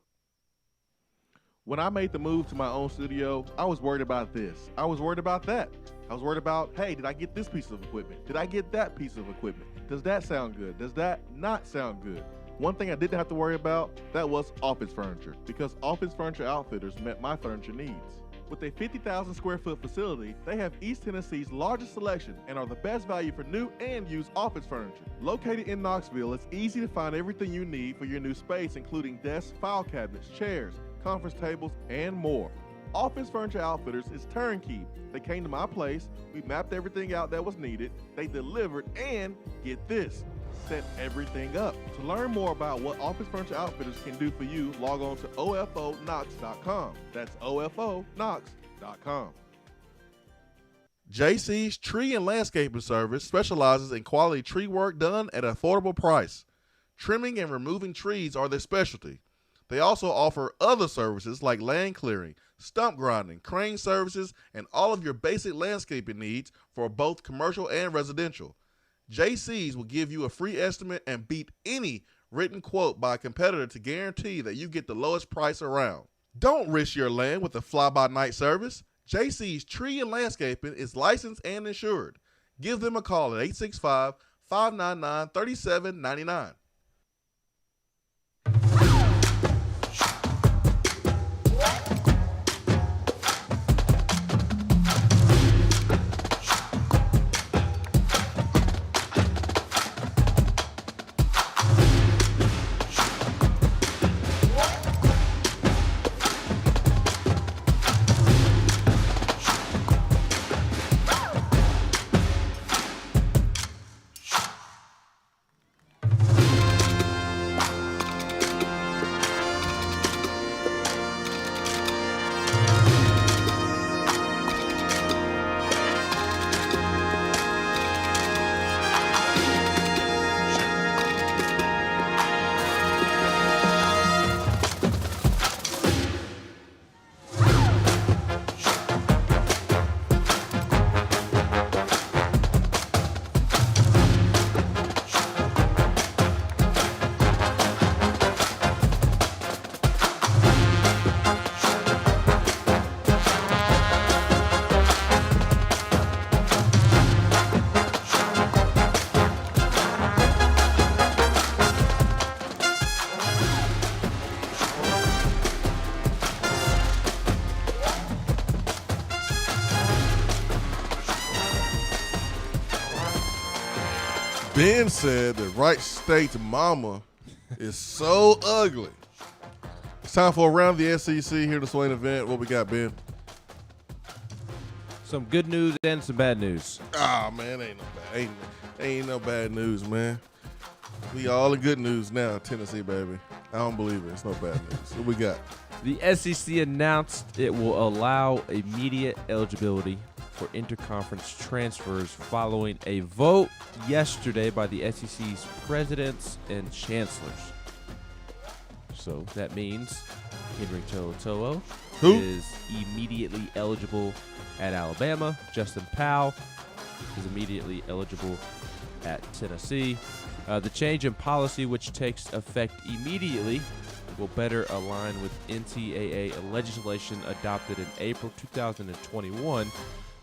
When I made the move to my own studio, I was worried about this. I was worried about that. I was worried about, hey, did I get this piece of equipment? Did I get that piece of equipment? Does that sound good? Does that not sound good? One thing I didn't have to worry about, that was office furniture, because Office Furniture Outfitters met my furniture needs. With a 50,000 square foot facility, they have East Tennessee's largest selection and are the best value for new and used office furniture. Located in Knoxville, it's easy to find everything you need for your new space, including desks, file cabinets, chairs, conference tables, and more. Office Furniture Outfitters is turnkey. They came to my place, we mapped everything out that was needed, they delivered, and get this, set everything up. To learn more about what Office Furniture Outfitters can do for you, log on to ofonox.com. That's ofonox.com. JC's Tree and Landscaping Service specializes in quality tree work done at an affordable price. Trimming and removing trees are their specialty. They also offer other services like land clearing, stump grinding, crane services, and all of your basic landscaping needs for both commercial and residential. JC's will give you a free estimate and beat any written quote by a competitor to guarantee that you get the lowest price around. Don't risk your land with a fly-by-night service. JC's Tree and Landscaping is licensed and insured. Give them a call at 865-599-3799. Ben said that Wright State's mama is so ugly. It's time for Around the SEC here at the Swain Event. What we got, Ben? Some good news and some bad news. Ah, man, ain't no bad news, man. We all the good news now, Tennessee, baby. I don't believe it. It's no bad news. What we got? The SEC announced it will allow immediate eligibility for interconference transfers following a vote yesterday by the SEC's presidents and chancellors. So that means Henry To'oTo'o is immediately eligible at Alabama. Justin Powell is immediately eligible at Tennessee. The change in policy, which takes effect immediately, will better align with NCAA legislation adopted in April 2021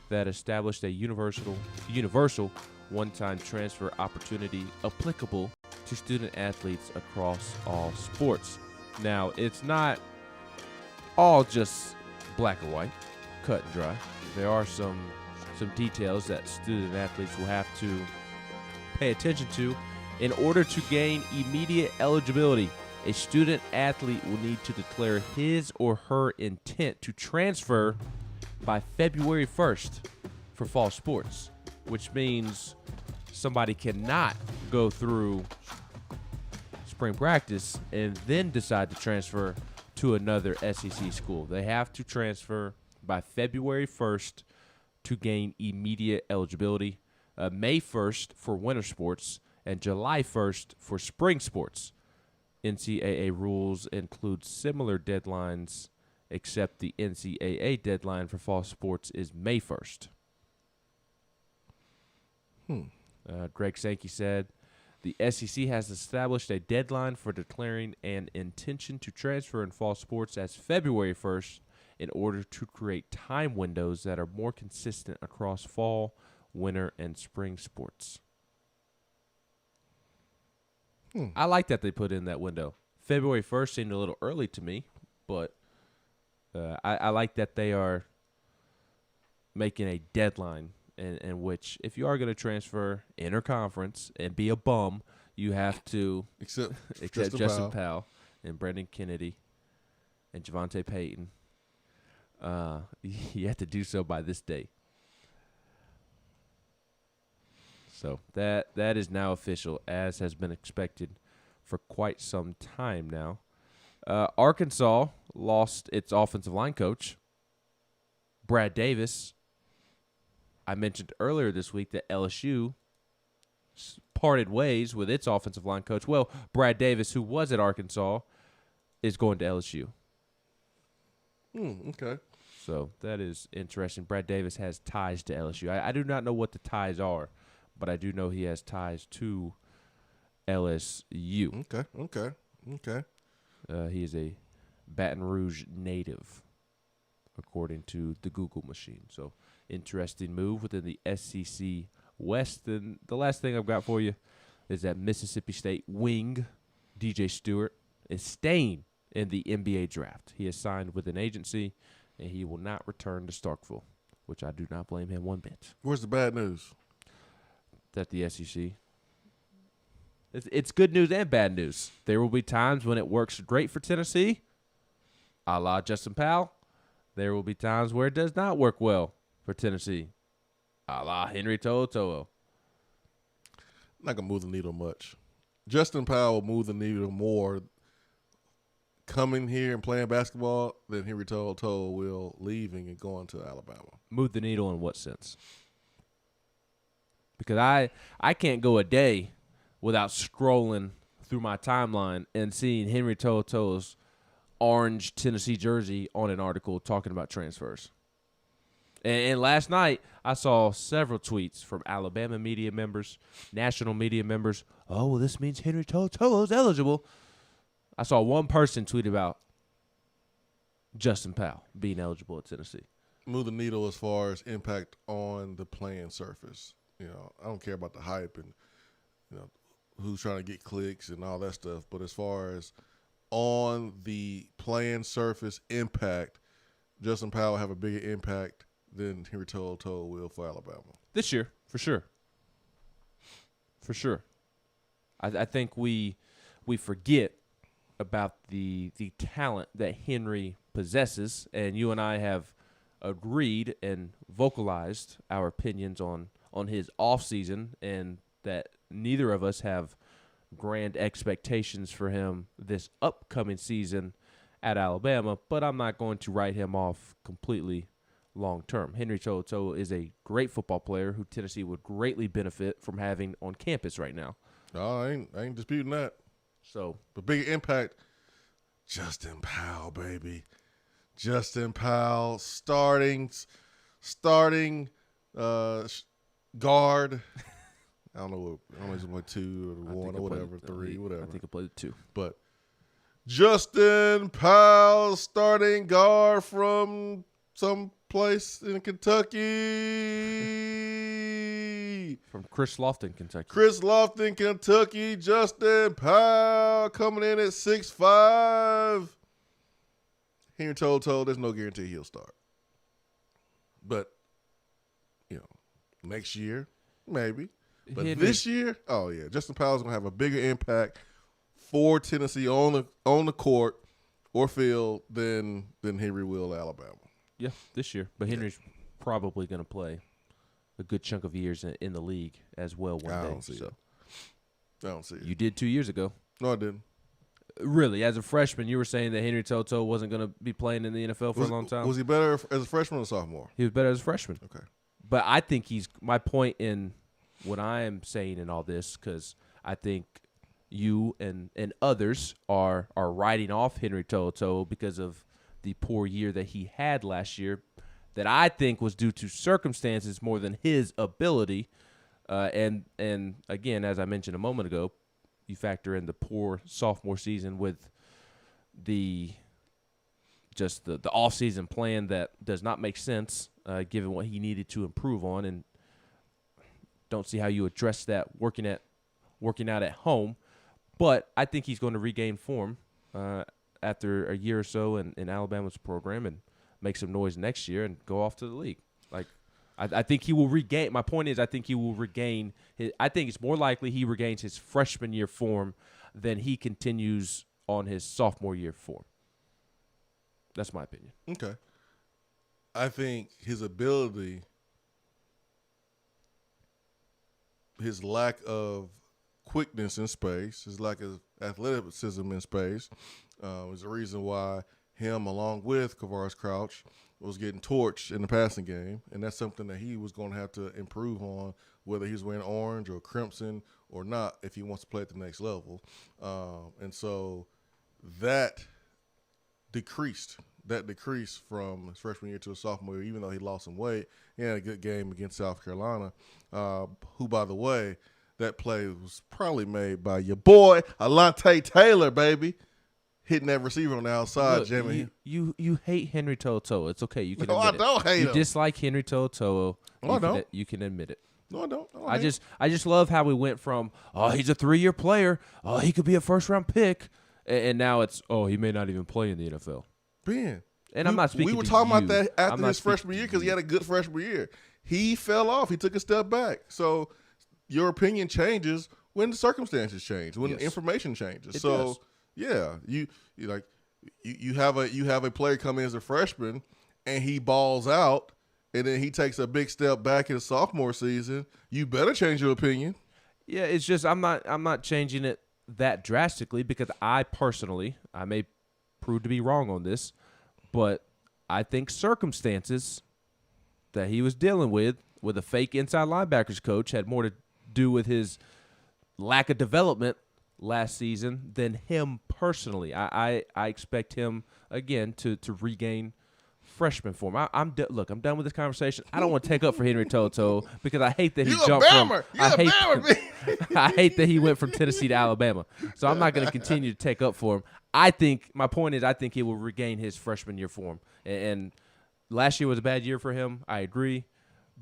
that established a universal one-time transfer opportunity applicable to student athletes across all sports. Now, it's not all just black or white, cut and dry. There are some details that student athletes will have to pay attention to. In order to gain immediate eligibility, a student athlete will need to declare his or her intent to transfer by February 1st for fall sports, which means somebody cannot go through spring practice and then decide to transfer to another SEC school. They have to transfer by February 1st to gain immediate eligibility, May 1st for winter sports, and July 1st for spring sports. NCAA rules include similar deadlines, except the NCAA deadline for fall sports is May 1st. Greg Sankey said, the SEC has established a deadline for declaring an intention to transfer in fall sports as February 1st in order to create time windows that are more consistent across fall, winter, and spring sports. I like that they put in that window. February 1st seemed a little early to me, but I like that they are making a deadline in which if you are going to transfer interconference and be a bum, you have to accept Justin Powell and Brendan Kennedy and Javonte Payton. You have to do so by this date. So that is now official, as has been expected for quite some time now. Arkansas lost its offensive line coach, Brad Davis. I mentioned earlier this week that LSU parted ways with its offensive line coach. Well, Brad Davis, who was at Arkansas, is going to LSU. Okay. So that is interesting. Brad Davis has ties to LSU. I do not know what the ties are, but I do know he has ties to LSU. Okay. He is a Baton Rouge native, according to the Google machine. So, interesting move within the SEC West. And the last thing I've got for you is that Mississippi State wing, DJ Stewart, is staying in the NBA draft. He has signed with an agency, and he will not return to Starkville, which I do not blame him one bit. Where's the bad news? That the SEC. It's good news and bad news. There will be times when it works great for Tennessee, a la Justin Powell. There will be times where it does not work well for Tennessee, a la Henry To'oTo'o. Not going to move the needle much. Justin Powell will move the needle more coming here and playing basketball than Henry To'oTo'o will leaving and going to Alabama. Move the needle in what sense? Because I can't go a day without scrolling through my timeline and seeing Henry To'oTo'o's orange Tennessee jersey on an article talking about transfers. And last night, I saw several tweets from Alabama media members, national media members. Oh, well, this means Henry To'oTo'o's eligible. I saw one person tweet about Justin Powell being eligible at Tennessee. Move the needle as far as impact on the playing surface. You know, I don't care about the hype and, you know, who's trying to get clicks and all that stuff. But as far as on the playing surface impact, Justin Powell will have a bigger impact than Henry To'oTo'o will for Alabama. This year, for sure. For sure. I think we forget about the talent that Henry possesses, and you and I have agreed and vocalized our opinions on his offseason, and that neither of us have grand expectations for him this upcoming season at Alabama, but I'm not going to write him off completely long term. Henry To'oTo'o is a great football player who Tennessee would greatly benefit from having on campus right now. No, I ain't disputing that. So, but big impact, Justin Powell, baby. Justin Powell starting guard. I don't know if he's played 2 or 1 or whatever, 3, whatever. I think he played 2. But Justin Powell, starting guard from some place in Kentucky. From Chris Lofton, Kentucky. Chris Lofton, Kentucky. Justin Powell coming in at 6'5". Henry To'oTo'o, there's no guarantee he'll start. But, next year, maybe. But this year, oh yeah, Justin Powell's gonna have a bigger impact for Tennessee on the court or field than Henry will at Alabama. Yeah, this year. But Henry's probably gonna play a good chunk of years in the league as well one day. I don't see it. You did 2 years ago. No, I didn't. Really, as a freshman, you were saying that Henry To'oTo'o wasn't going to be playing in the NFL for a long time? Was he better as a freshman or sophomore? He was better as a freshman. Okay. But I think my point in what I am saying in all this, because I think you and others are writing off Henry To'oTo'o because of the poor year that he had last year, that I think was due to circumstances more than his ability. And again, as I mentioned a moment ago, you factor in the poor sophomore season with the off-season plan that does not make sense given what he needed to improve on, and don't see how you address that working out at home. But I think he's going to regain form after a year or so in Alabama's program and make some noise next year and go off to the league. I think he will regain. My point is, I think he will regain his. I think it's more likely he regains his freshman year form than he continues on his sophomore year form. That's my opinion. Okay. I think his ability, his lack of quickness in space, his lack of athleticism in space, is the reason why him, along with Kavaris Crouch, was getting torched in the passing game, and that's something that he was going to have to improve on, whether he's wearing orange or crimson or not, if he wants to play at the next level. And so that decreased from his freshman year to his sophomore year, even though he lost some weight. He had a good game against South Carolina, who, by the way, that play was probably made by your boy, Alante Taylor, baby. Hitting that receiver on the outside, Look, Jimmy. You hate Henry To'oTo'o. It's okay. You can No, admit I don't it. hate you him. dislike Henry To'oTo'o. No, I don't. You can admit it. No, I don't. I just love how we went from, he's a 3-year player. Oh, he could be a first-round pick. And now it's, he may not even play in the NFL. Ben. And I'm not speaking We were to talking you. about that I'm after not his freshman speaking year to because he you. had a good freshman year. He fell off. He took a step back. So your opinion changes when the circumstances change, when the information changes. It so does. yeah, you have a player come in as a freshman and he balls out, and then he takes a big step back in his sophomore season. You better change your opinion. Yeah, it's just I'm not changing it that drastically because I may prove to be wrong on this, but I think circumstances that he was dealing with a fake inside linebackers coach had more to do with his lack of development last season than him personally. I expect him again to regain freshman form. I'm done with this conversation. I don't want to take up for Henry To'oTo'o because I hate that he jumped from. I hate that he went from Tennessee to Alabama. So I'm not going to continue to take up for him. My point is I think he will regain his freshman year form. And last year was a bad year for him. I agree.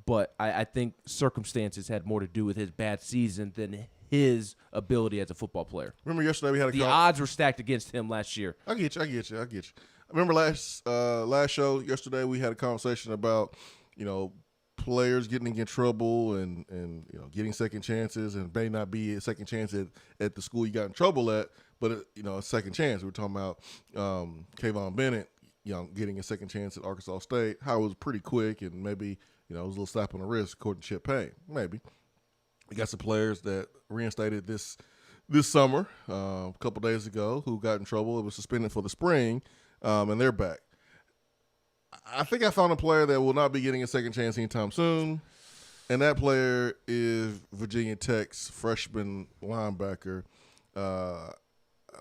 But I think circumstances had more to do with his bad season than his ability as a football player. Remember yesterday we had the odds were stacked against him last year. I get you. I remember last show yesterday we had a conversation about, players getting in trouble and getting second chances, and may not be a second chance at the school you got in trouble at, but a second chance. We're talking about Kayvon Bennett, getting a second chance at Arkansas State. How it was pretty quick, and maybe it was a little slap on the wrist according to Chip Payne. Maybe we got some players that reinstated this summer a couple days ago who got in trouble. It was suspended for the spring, and they're back. I think I found a player that will not be getting a second chance anytime soon, and that player is Virginia Tech's freshman linebacker. I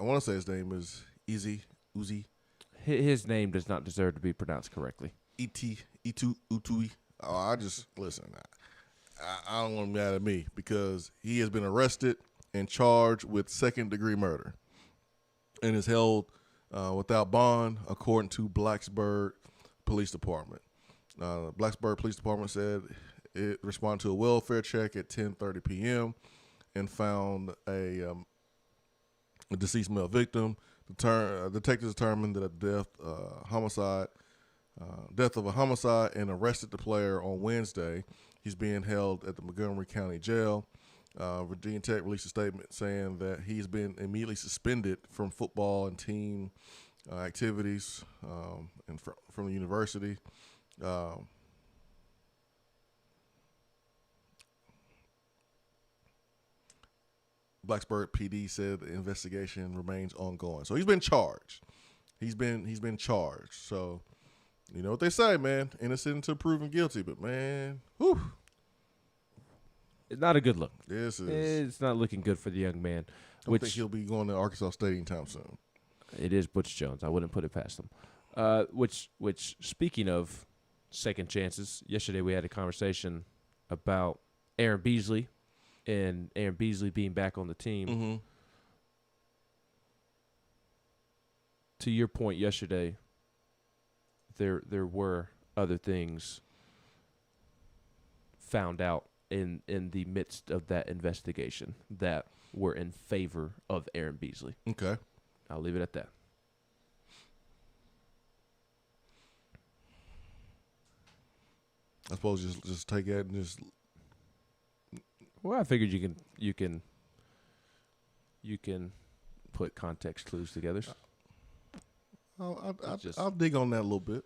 want to say his name is Uzi. His name does not deserve to be pronounced correctly. Utui. Oh, I just listen. I don't want him mad at me because he has been arrested and charged with second-degree murder, and is held without bond, according to Blacksburg Police Department. Blacksburg Police Department said it responded to a welfare check at 10:30 p.m. and found a deceased male victim. Detectives determined that a death of a homicide, and arrested the player on Wednesday. He's being held at the Montgomery County Jail. Virginia Tech released a statement saying that he's been immediately suspended from football and team activities and from the university. Blacksburg PD said the investigation remains ongoing. So he's been charged. He's been charged. So you know what they say, man. Innocent until proven guilty. But man, whew. It's not a good look. This is. It's not looking good for the young man. I don't think he'll be going to Arkansas State anytime soon. It is Butch Jones. I wouldn't put it past him. Which speaking of second chances, yesterday we had a conversation about Aaron Beasley and Aaron Beasley being back on the team. Mm-hmm. To your point yesterday, there were other things found out in the midst of that investigation that were in favor of Aaron Beasley. Okay. I'll leave it at that. I suppose just take that and just. Well, I figured you can put context clues together. I'll dig on that a little bit.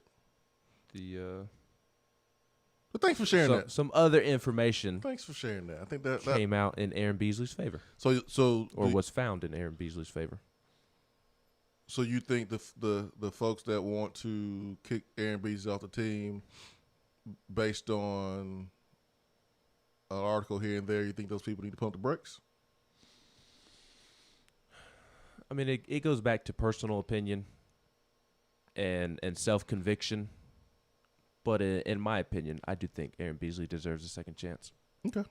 But thanks for sharing that. Some other information. Thanks for sharing that. I think that came out in Aaron Beasley's favor. Or was found in Aaron Beasley's favor. So you think the folks that want to kick Aaron Beasley off the team, based on an article here and there, you think those people need to pump the brakes? I mean, it goes back to personal opinion and self-conviction. But in my opinion, I do think Aaron Beasley deserves a second chance. Okay.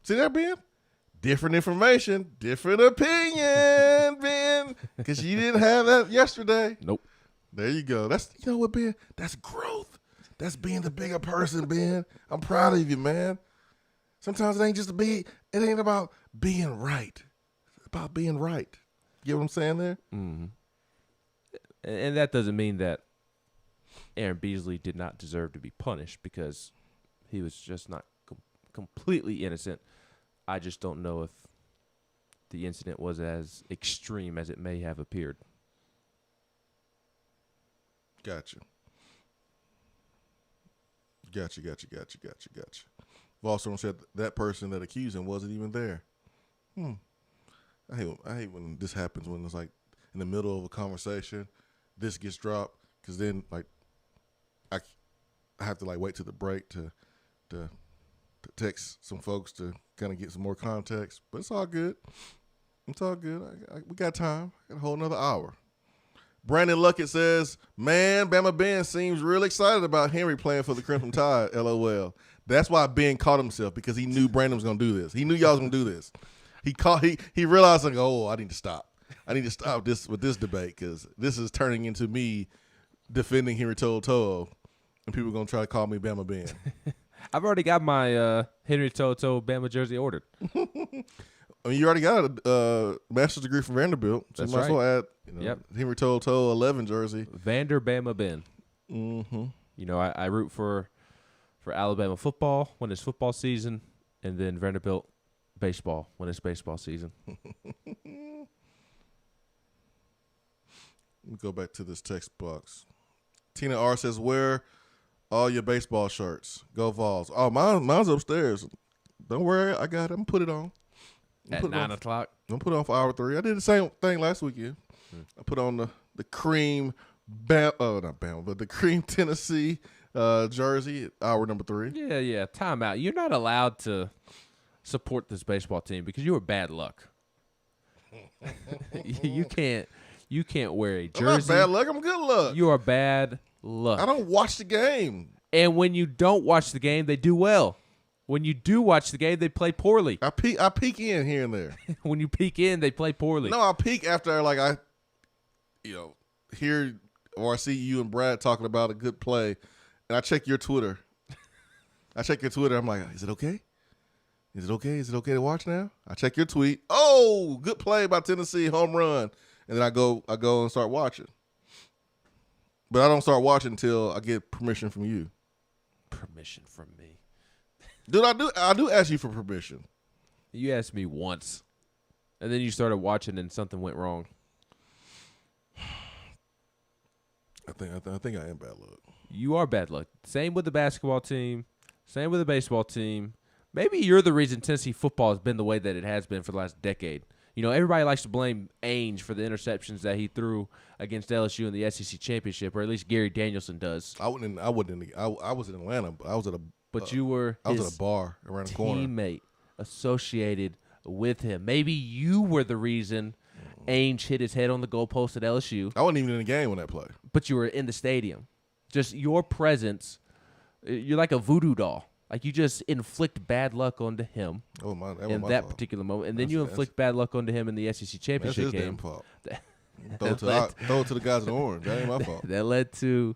See that, Ben? Different information, different opinion, Ben. Because you didn't have that yesterday. Nope. There you go. You know what, Ben? That's growth. That's being the bigger person, Ben. I'm proud of you, man. Sometimes it ain't about being right. It's about being right. You get what I'm saying there? Mm-hmm. And that doesn't mean that Aaron Beasley did not deserve to be punished, because he was just not completely innocent. I just don't know if the incident was as extreme as it may have appeared. Gotcha. Vossor said that person that accused him wasn't even there. I hate when this happens, when it's like in the middle of a conversation, this gets dropped, because then like I have to like wait to the break to text some folks to kind of get some more context. But it's all good. It's all good. We got time. Got a whole another hour. Brandon Luckett says, man, Bama Ben seems real excited about Henry playing for the Crimson Tide, LOL. That's why Ben caught himself, because he knew Brandon was going to do this. He knew y'all was going to do this. He realized, like, oh, I need to stop. I need to stop this with this debate, because this is turning into me defending Henry To'oTo'o, and people are going to try to call me Bama Ben. I've already got my Henry To'oTo'o Bama jersey ordered. I mean, you already got a master's degree from Vanderbilt, so That's you might as well add Henry To'oTo'o 11 jersey. Vander Bama Ben. Mm-hmm. You know, I root for for Alabama football when it's football season, and then Vanderbilt baseball when it's baseball season. Let me go back to this text box. Tina R says, wear all your baseball shirts. Go Vols. Oh, mine's upstairs. Don't worry, I got it. I'm going to put it on. At 9 o'clock? I'm put it on for hour 3. I did the same thing last weekend. I put on the cream, not Bama, but the cream Tennessee jersey at hour number 3. Yeah. Timeout. You're not allowed to support this baseball team because you are bad luck. You can't wear a jersey. I'm not bad luck. I'm good luck. You are bad luck. I don't watch the game. And when you don't watch the game, they do well. When you do watch the game, they play poorly. I peek in here and there. When you peek in, they play poorly. No, I peek after I hear or I see you and Brad talking about a good play, and I check your Twitter. I'm like, is it okay? Is it okay? Is it okay to watch now? I check your tweet. Oh, good play by Tennessee, home run, and then I go and start watching. But I don't start watching until I get permission from you. Permission from me. Dude, I do ask you for permission. You asked me once, and then you started watching, and something went wrong. I think I am bad luck. You are bad luck. Same with the basketball team. Same with the baseball team. Maybe you're the reason Tennessee football has been the way that it has been for the last decade. You know, everybody likes to blame Ainge for the interceptions that he threw against LSU in the SEC championship, or at least Gary Danielson does. I was in Atlanta, but I was at a. But you were I was at a bar around the corner. Teammate associated with him. Maybe you were the reason Ainge hit his head on the goalpost at LSU. I wasn't even in the game when that play. But you were in the stadium. Just your presence, you're like a voodoo doll. Like you just inflict bad luck onto him in that particular moment. And then you inflict bad luck onto him in the SEC championship game. That's his damn fault. Throw it to the guys in orange. That ain't my fault. That led to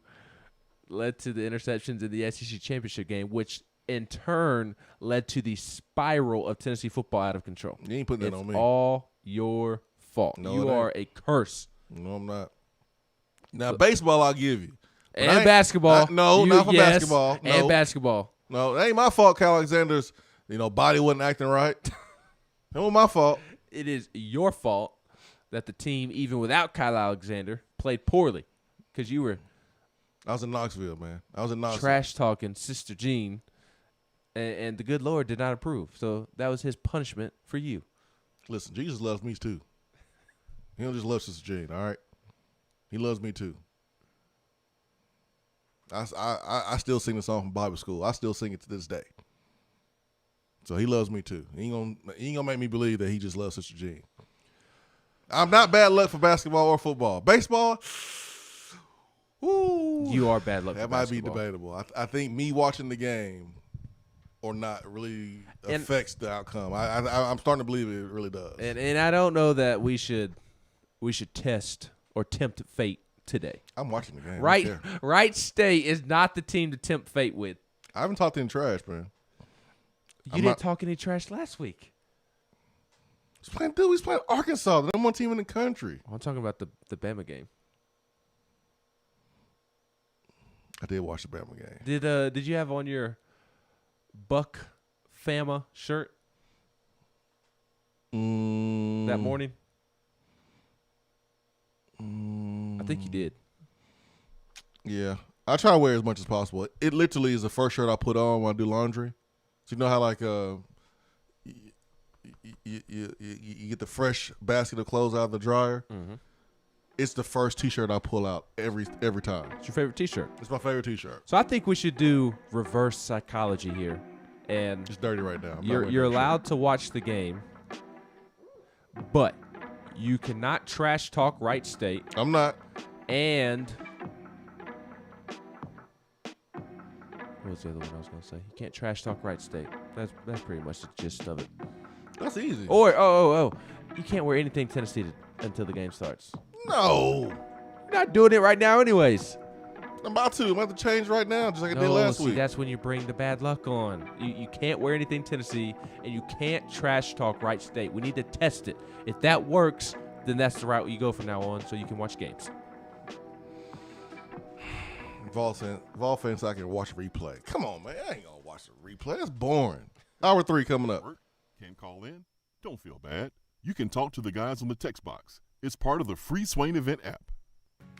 the interceptions in the SEC championship game, which in turn led to the spiral of Tennessee football out of control. You ain't putting that on me. It's all your fault. No, you are a curse. No, I'm not. Now, baseball, I'll give you. And basketball. Not for basketball. No. And basketball. No, it ain't my fault Kyle Alexander's body wasn't acting right. That wasn't my fault. It is your fault that the team, even without Kyle Alexander, played poorly because you were I was in Knoxville, man. I was in Knoxville. Trash talking Sister Jean, and the good Lord did not approve. So that was his punishment for you. Listen, Jesus loves me too. He don't just love Sister Jean, all right? He loves me too. I still sing the song from Bible school. I still sing it to this day. So he loves me too. He ain't gonna make me believe that he just loves Sister Jean. I'm not bad luck for basketball or football. Baseball, ooh, you are bad luck. That might be debatable. I think me watching the game or not really affects the outcome. I'm starting to believe it really does. And I don't know that we should test or tempt fate today. I'm watching the game. Wright State is not the team to tempt fate with. I haven't talked any trash, man. You didn't talk any trash last week. He's playing Arkansas, the number 1 team in the country. I'm talking about the Bama game. I did watch the Bama game. Did you have on your Buck Fama shirt that morning? I think you did. Yeah. I try to wear as much as possible. It literally is the first shirt I put on when I do laundry. So you know how you get the fresh basket of clothes out of the dryer? Mm-hmm. It's the first T-shirt I pull out every time. It's your favorite T-shirt? It's my favorite T-shirt. So I think we should do reverse psychology here. And it's dirty right now. You're allowed to watch the game, but you cannot trash talk Wright State. I'm not. And what was the other one I was going to say? You can't trash talk Wright State. That's pretty much the gist of it. That's easy. Or you can't wear anything Tennessee until the game starts. No. You're not doing it right now anyways. I'm about to change right now, just like I did last week. That's when you bring the bad luck on. You can't wear anything Tennessee, and you can't trash talk Wright State. We need to test it. If that works, then that's the route you go from now on so you can watch games. Vol fans, I can watch replay. Come on, man. I ain't going to watch the replay. That's boring. Hour 3 coming up. Can't call in? Don't feel bad. You can talk to the guys on the text box. It's part of the free Swain Event app.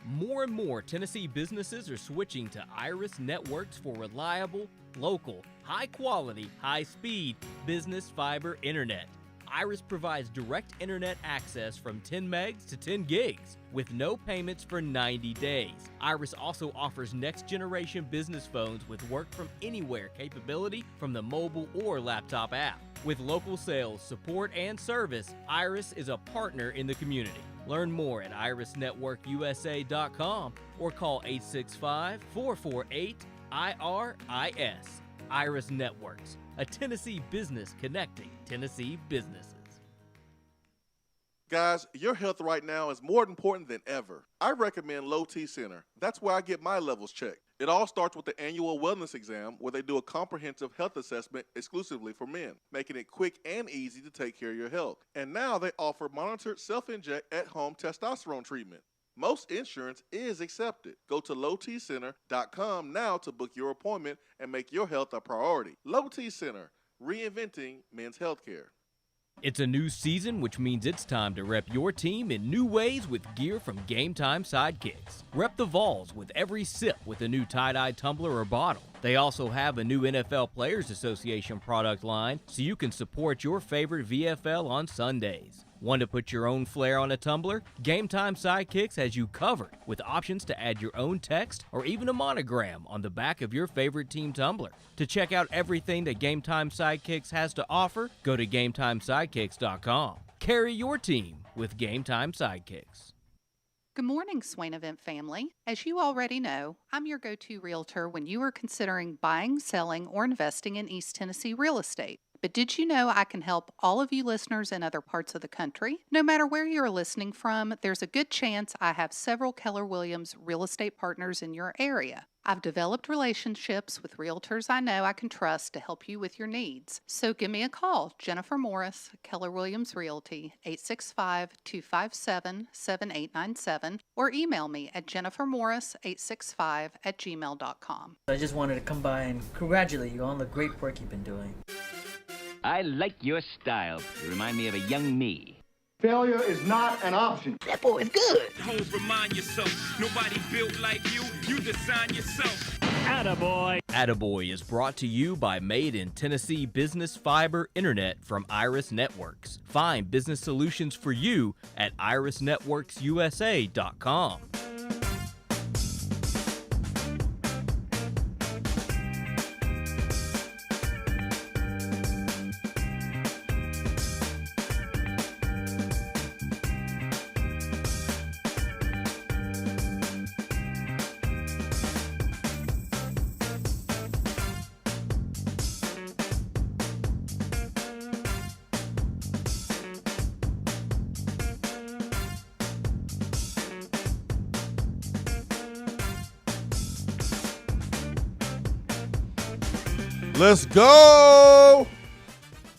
More and more Tennessee businesses are switching to Iris Networks for reliable, local, high-quality, high-speed business fiber internet. Iris provides direct internet access from 10 megs to 10 gigs with no payments for 90 days. Iris also offers next-generation business phones with work-from-anywhere capability from the mobile or laptop app. With local sales, support, and service, Iris is a partner in the community. Learn more at irisnetworkusa.com or call 865-448-IRIS. Iris Networks, a Tennessee business connecting Tennessee businesses. Guys, your health right now is more important than ever. I recommend Low T Center. That's where I get my levels checked. It all starts with the annual wellness exam where they do a comprehensive health assessment exclusively for men, making it quick and easy to take care of your health. And now they offer monitored self-inject at-home testosterone treatment. Most insurance is accepted. Go to lowtcenter.com now to book your appointment and make your health a priority. Low T Center, reinventing men's healthcare. It's a new season, which means it's time to rep your team in new ways with gear from Game Time Sidekicks. Rep the Vols with every sip with a new tie-dye tumbler or bottle. They also have a new NFL Players Association product line, so you can support your favorite VFL on Sundays. Want to put your own flair on a tumbler? Game Time Sidekicks has you covered with options to add your own text or even a monogram on the back of your favorite team tumbler. To check out everything that Game Time Sidekicks has to offer, go to GameTimeSidekicks.com. Carry your team with Game Time Sidekicks. Good morning, Swain Event family. As you already know, I'm your go-to realtor when you are considering buying, selling, or investing in East Tennessee real estate. But did you know I can help all of you listeners in other parts of the country? No matter where you're listening from, there's a good chance I have several Keller Williams real estate partners in your area. I've developed relationships with realtors I know I can trust to help you with your needs. So give me a call, Jennifer Morris, Keller Williams Realty, 865-257-7897, or email me at jennifermorris865@gmail.com. I just wanted to come by and congratulate you on the great work you've been doing. I like your style. You remind me of a young me. Failure is not an option. That boy is good. Hoes, remind yourself, nobody built like you. You design yourself. Attaboy. Attaboy is brought to you by Made in Tennessee Business Fiber Internet from Iris Networks. Find business solutions for you at irisnetworksusa.com. Let's go.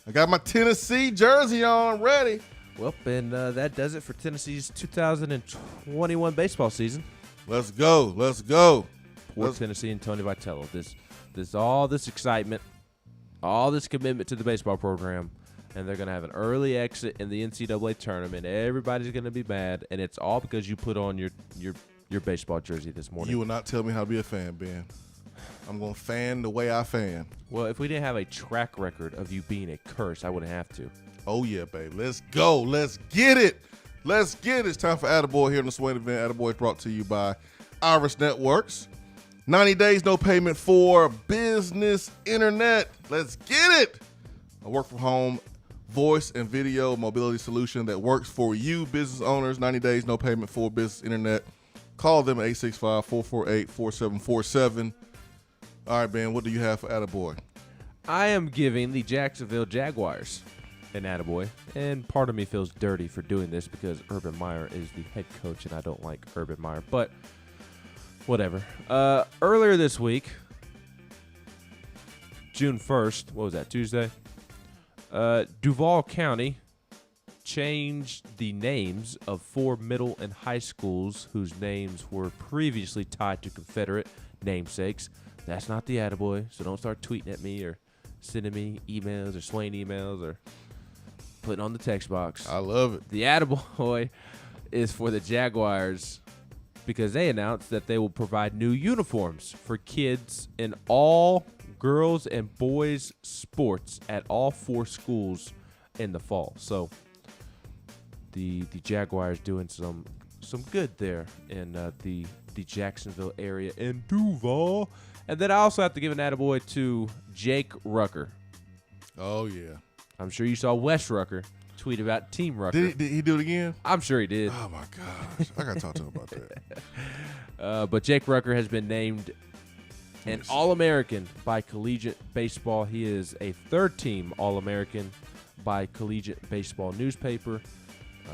I got my Tennessee jersey on ready. Well, and that does it for Tennessee's 2021 baseball season. Let's go. Let's go. Poor Tennessee and Tony Vitello. All this excitement, all this commitment to the baseball program, and they're going to have an early exit in the NCAA tournament. Everybody's going to be mad, and it's all because you put on your baseball jersey this morning. You will not tell me how to be a fan, Ben. I'm going to fan the way I fan. Well, if we didn't have a track record of you being a curse, I wouldn't have to. Oh, yeah, baby. Let's go. Let's get it. Let's get it. It's time for Attaboy here on the Swain Event. Attaboy is brought to you by Iris Networks. 90 days, no payment for business internet. Let's get it. A work from home voice and video mobility solution that works for you, business owners. 90 days, no payment for business internet. Call them at 865-448-4747. All right, Ben, what do you have for Attaboy? I am giving the Jacksonville Jaguars an Attaboy, and part of me feels dirty for doing this because Urban Meyer is the head coach, and I don't like Urban Meyer, but whatever. Earlier this week, June 1st, what was that, Tuesday? Duval County changed the names of 4 middle and high schools whose names were previously tied to Confederate namesakes. That's not the attaboy, so don't start tweeting at me or sending me emails or Swain emails or putting on the text box. I love it. The attaboy is for the Jaguars because they announced that they will provide new uniforms for kids in all girls and boys sports at all 4 schools in the fall. So the Jaguars doing some good there in the Jacksonville area and Duval. And then I also have to give an attaboy to Jake Rucker. Oh, yeah. I'm sure you saw Wes Rucker tweet about Team Rucker. Did he do it again? I'm sure he did. Oh, my gosh. I got to talk to him about that. But Jake Rucker has been named an All-American by Collegiate Baseball. He is a 3rd-team All-American by Collegiate Baseball newspaper.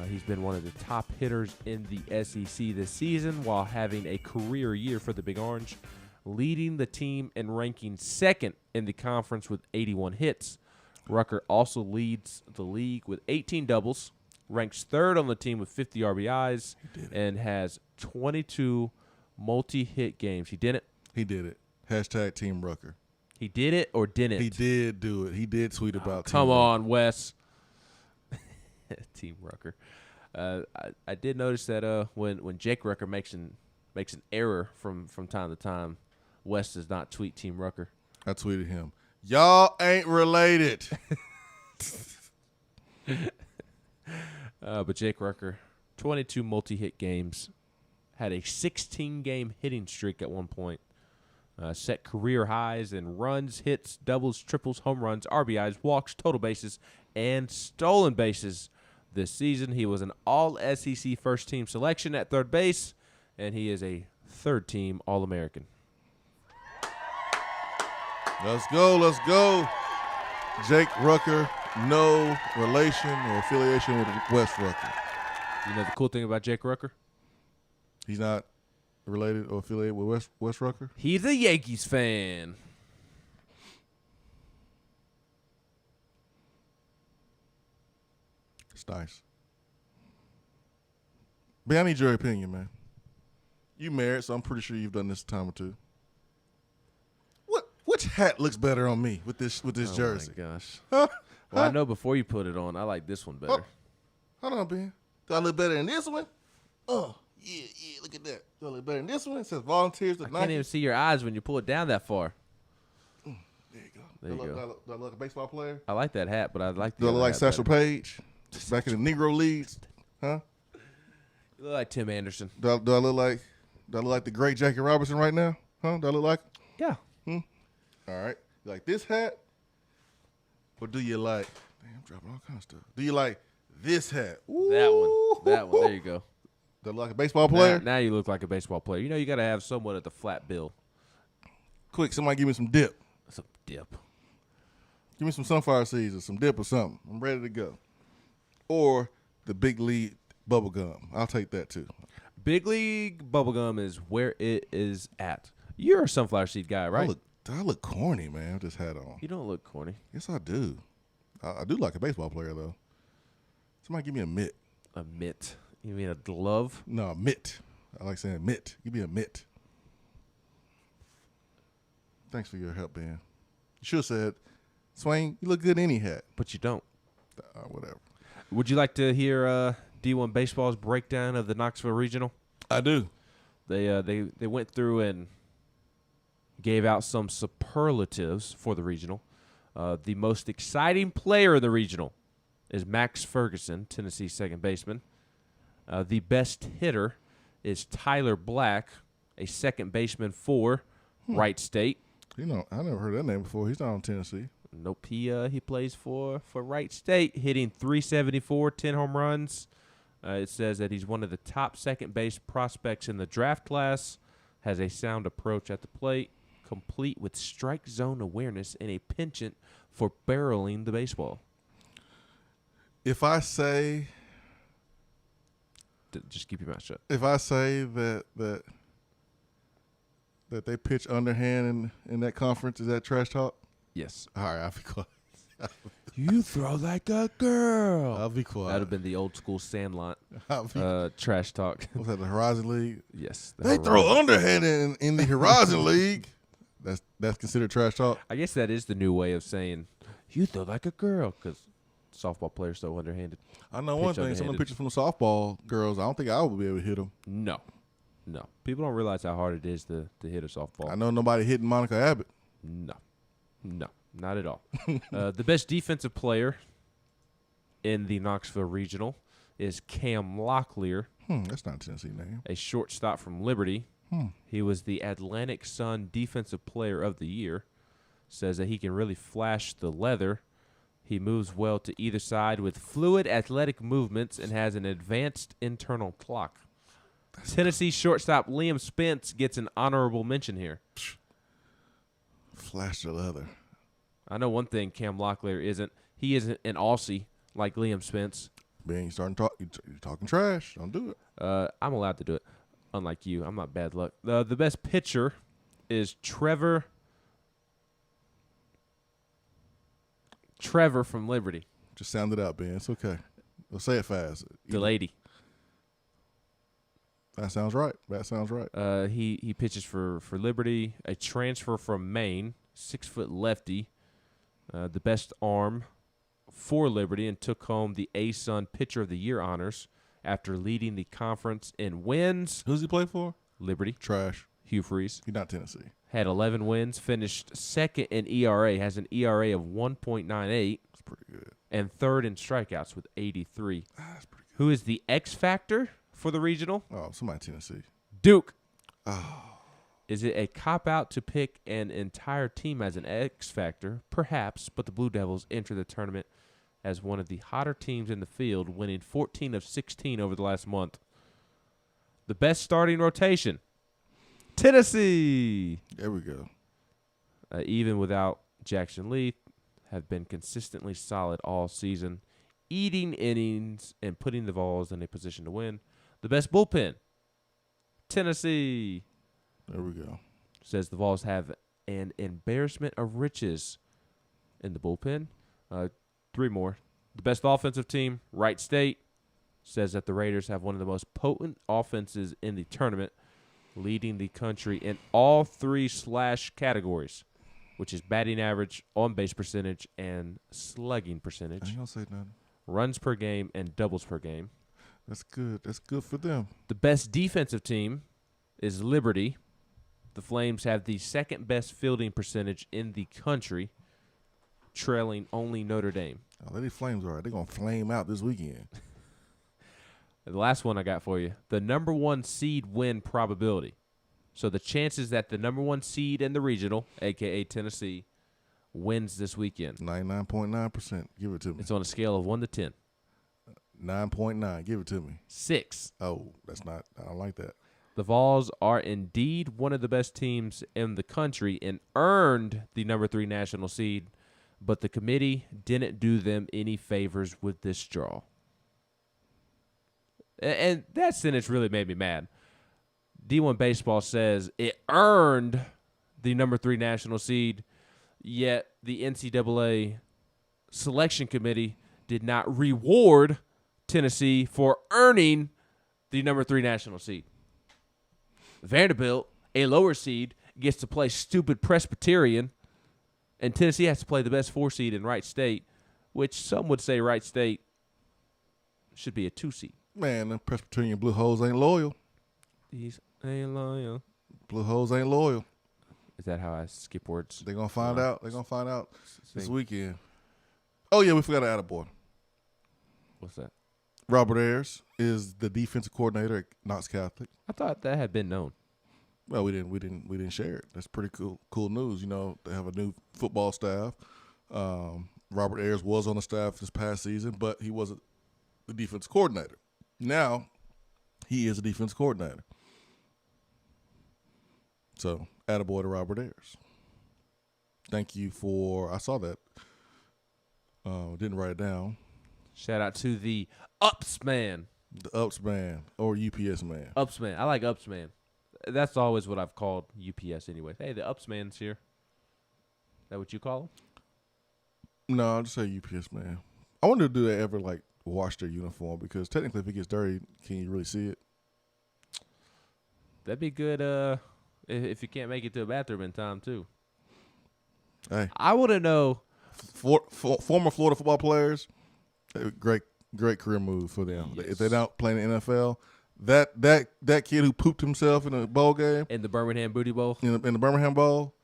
He's been one of the top hitters in the SEC this season while having a career year for the Big Orange, leading the team and ranking 2nd in the conference with 81 hits. Rucker also leads the league with 18 doubles, ranks 3rd on the team with 50 RBIs, and has 22 multi-hit games. He did it? He did it. Hashtag Team Rucker. He did it or didn't? He did do it. He did tweet about Team Come Rucker. on, Wes. Team Rucker. I did notice that when Jake Rucker makes an error from time to time, Wes does not tweet Team Rucker. I tweeted him, y'all ain't related. But Jake Rucker, 22 multi-hit games, had a 16-game hitting streak at one point, set career highs in runs, hits, doubles, triples, home runs, RBIs, walks, total bases, and stolen bases this season. He was an All-SEC first-team selection at 3rd base, and he is a 3rd-team All-American. Let's go. Let's go. Jake Rucker, no relation or affiliation with Wes Rucker. You know the cool thing about Jake Rucker? He's not related or affiliated with Wes Rucker? He's a Yankees fan. It's nice. But I need your opinion, man. You married, so I'm pretty sure you've done this a time or two. Which hat looks better on me with this jersey? Oh my gosh. Huh? Well, I know before you put it on, I like this one better. Hold on, Ben. Do I look better than this one? Oh, yeah, look at that. Do I look better than this one? It says volunteers to I can't even see your eyes when you pull it down that far. There you go. There you go. Do I look like a baseball player? I like that hat, but I like the Do I other look like hat Satchel better. Paige? Back in the Negro Leagues? Huh? You look like Tim Anderson. Do I look like the great Jackie Robinson right now? Huh? Do I look like him? Yeah. All right. You like this hat? Or do you like, damn, I'm dropping all kinds of stuff. Do you like this hat? Ooh. That one. There you go. Do I look like a baseball player? Now you look like a baseball player. You know you got to have somewhat of the flat bill. Quick, somebody give me some dip. Some dip. Give me some sunflower seeds or some dip or something. I'm ready to go. Or the Big League bubble gum. I'll take that too. Big League bubblegum is where it is at. You're a sunflower seed guy, right? I look corny, man, with this hat on. You don't look corny. Yes, I do. I do like a baseball player, though. Somebody give me a mitt. A mitt? You mean a glove? No, a mitt. I like saying mitt. Give me a mitt. Thanks for your help, Ben. You should have said, Swain, you look good in any hat. But you don't. Whatever. Would you like to hear D1 Baseball's breakdown of the Knoxville Regional? I do. They went through and gave out some superlatives for the regional. The most exciting player in the regional is Max Ferguson, Tennessee's second baseman. The best hitter is Tyler Black, a second baseman for Wright State. You know, I never heard that name before. He's not on Tennessee. Nope, he plays for Wright State, hitting .374, 10 home runs. It says that he's one of the top second base prospects in the draft class, has a sound approach at the plate, complete with strike zone awareness and a penchant for barreling the baseball. If I say, just keep your mouth shut. If I say that they pitch underhand in that conference, is that trash talk? Yes. All right, I'll be quiet. You throw like a girl. I'll be quiet. That would have been the old school Sandlot trash talk. Was that the Horizon League? Yes. They throw underhanded in the Horizon League. That's considered trash talk? I guess that is the new way of saying you throw like a girl because softball players throw underhanded. I know one thing. Some of the pictures from the softball girls, I don't think I would be able to hit them. No. People don't realize how hard it is to hit a softball. I know nobody hitting Monica Abbott. No, not at all. The best defensive player in the Knoxville Regional is Cam Locklear. That's not a Tennessee name. A shortstop from Liberty. He was the Atlantic Sun Defensive Player of the Year. Says that he can really flash the leather. He moves well to either side with fluid athletic movements and has an advanced internal clock. Tennessee shortstop Liam Spence gets an honorable mention here. Flash the leather. I know one thing Cam Locklear isn't. He isn't an Aussie like Liam Spence. Man, you're talking trash. Don't do it. I'm allowed to do it. Unlike you, I'm not bad luck. The best pitcher is Trevor from Liberty. Just sound it out, Ben. It's okay. Well, say it fast. Delady. That sounds right. He pitches for Liberty, a transfer from Maine, 6-foot lefty, the best arm for Liberty, and took home the A-Sun Pitcher of the Year honors after leading the conference in wins. Who's he play for? Liberty. Trash. Hugh Freeze. He's not Tennessee. Had 11 wins, finished second in ERA, has an ERA of 1.98. That's pretty good. And third in strikeouts with 83. That's pretty good. Who is the X factor for the regional? Oh, somebody Tennessee. Duke. Oh. Is it a cop-out to pick an entire team as an X factor? Perhaps, but the Blue Devils enter the tournament as one of the hotter teams in the field, winning 14 of 16 over the last month. The best starting rotation, Tennessee. There we go. Even without Jackson Lee, have been consistently solid all season, eating innings and putting the Vols in a position to win. The best bullpen, Tennessee. There we go. Says the Vols have an embarrassment of riches in the bullpen. 3 more. The best offensive team, Wright State. Says that the Raiders have one of the most potent offenses in the tournament, leading the country in all 3 slash categories, which is batting average, on-base percentage, and slugging percentage. I ain't gonna say nothing. Runs per game and doubles per game. That's good. That's good for them. The best defensive team is Liberty. The Flames have the second best fielding percentage in the country, trailing only Notre Dame. Oh, let these Flames are. They're going to flame out this weekend. The last one I got for you, the number 1 seed win probability. So the chances that the number 1 seed in the regional, a.k.a. Tennessee, wins this weekend. 99.9%. Give it to me. It's on a scale of 1 to 10. 9.9. Give it to me. 6. Oh, that's not. I don't like that. The Vols are indeed one of the best teams in the country and earned the number 3 national seed, but the committee didn't do them any favors with this draw. And that sentence really made me mad. D1 Baseball says it earned the number 3 national seed, yet the NCAA selection committee did not reward Tennessee for earning the number 3 national seed. Vanderbilt, a lower seed, gets to play stupid Presbyterian, and Tennessee has to play the best 4 seed in Wright State, which some would say Wright State should be a 2 seed. Man, them Presbyterian Blue Holes ain't loyal. These ain't loyal. Blue Holes ain't loyal. Is that how I skip words? They're going to find out. They're going to find out this weekend. Oh, yeah, we forgot an attaboy. What's that? Robert Ayers is the defensive coordinator at Knox Catholic. I thought that had been known. Well, we didn't share it. That's pretty cool news. You know, they have a new football staff. Robert Ayers was on the staff this past season, but he wasn't the defense coordinator. Now, he is a defense coordinator. So, attaboy to Robert Ayers. Thank you for, I saw that. Didn't write it down. Shout out to the Ups man. The Ups man or UPS man. Ups man. I like Ups man. That's always what I've called UPS anyway. Hey, the Ups man's here. Is that what you call him? No, I'll just say UPS man. I wonder, do they ever like wash their uniform? Because technically, if it gets dirty, can you really see it? That'd be good. If you can't make it to a bathroom in time too. Hey, I want to know. Former Florida football players, great career move for them. Yes. If they're not playing in the NFL, that kid who pooped himself in a bowl game In the Birmingham Booty Bowl. in the Birmingham Bowl,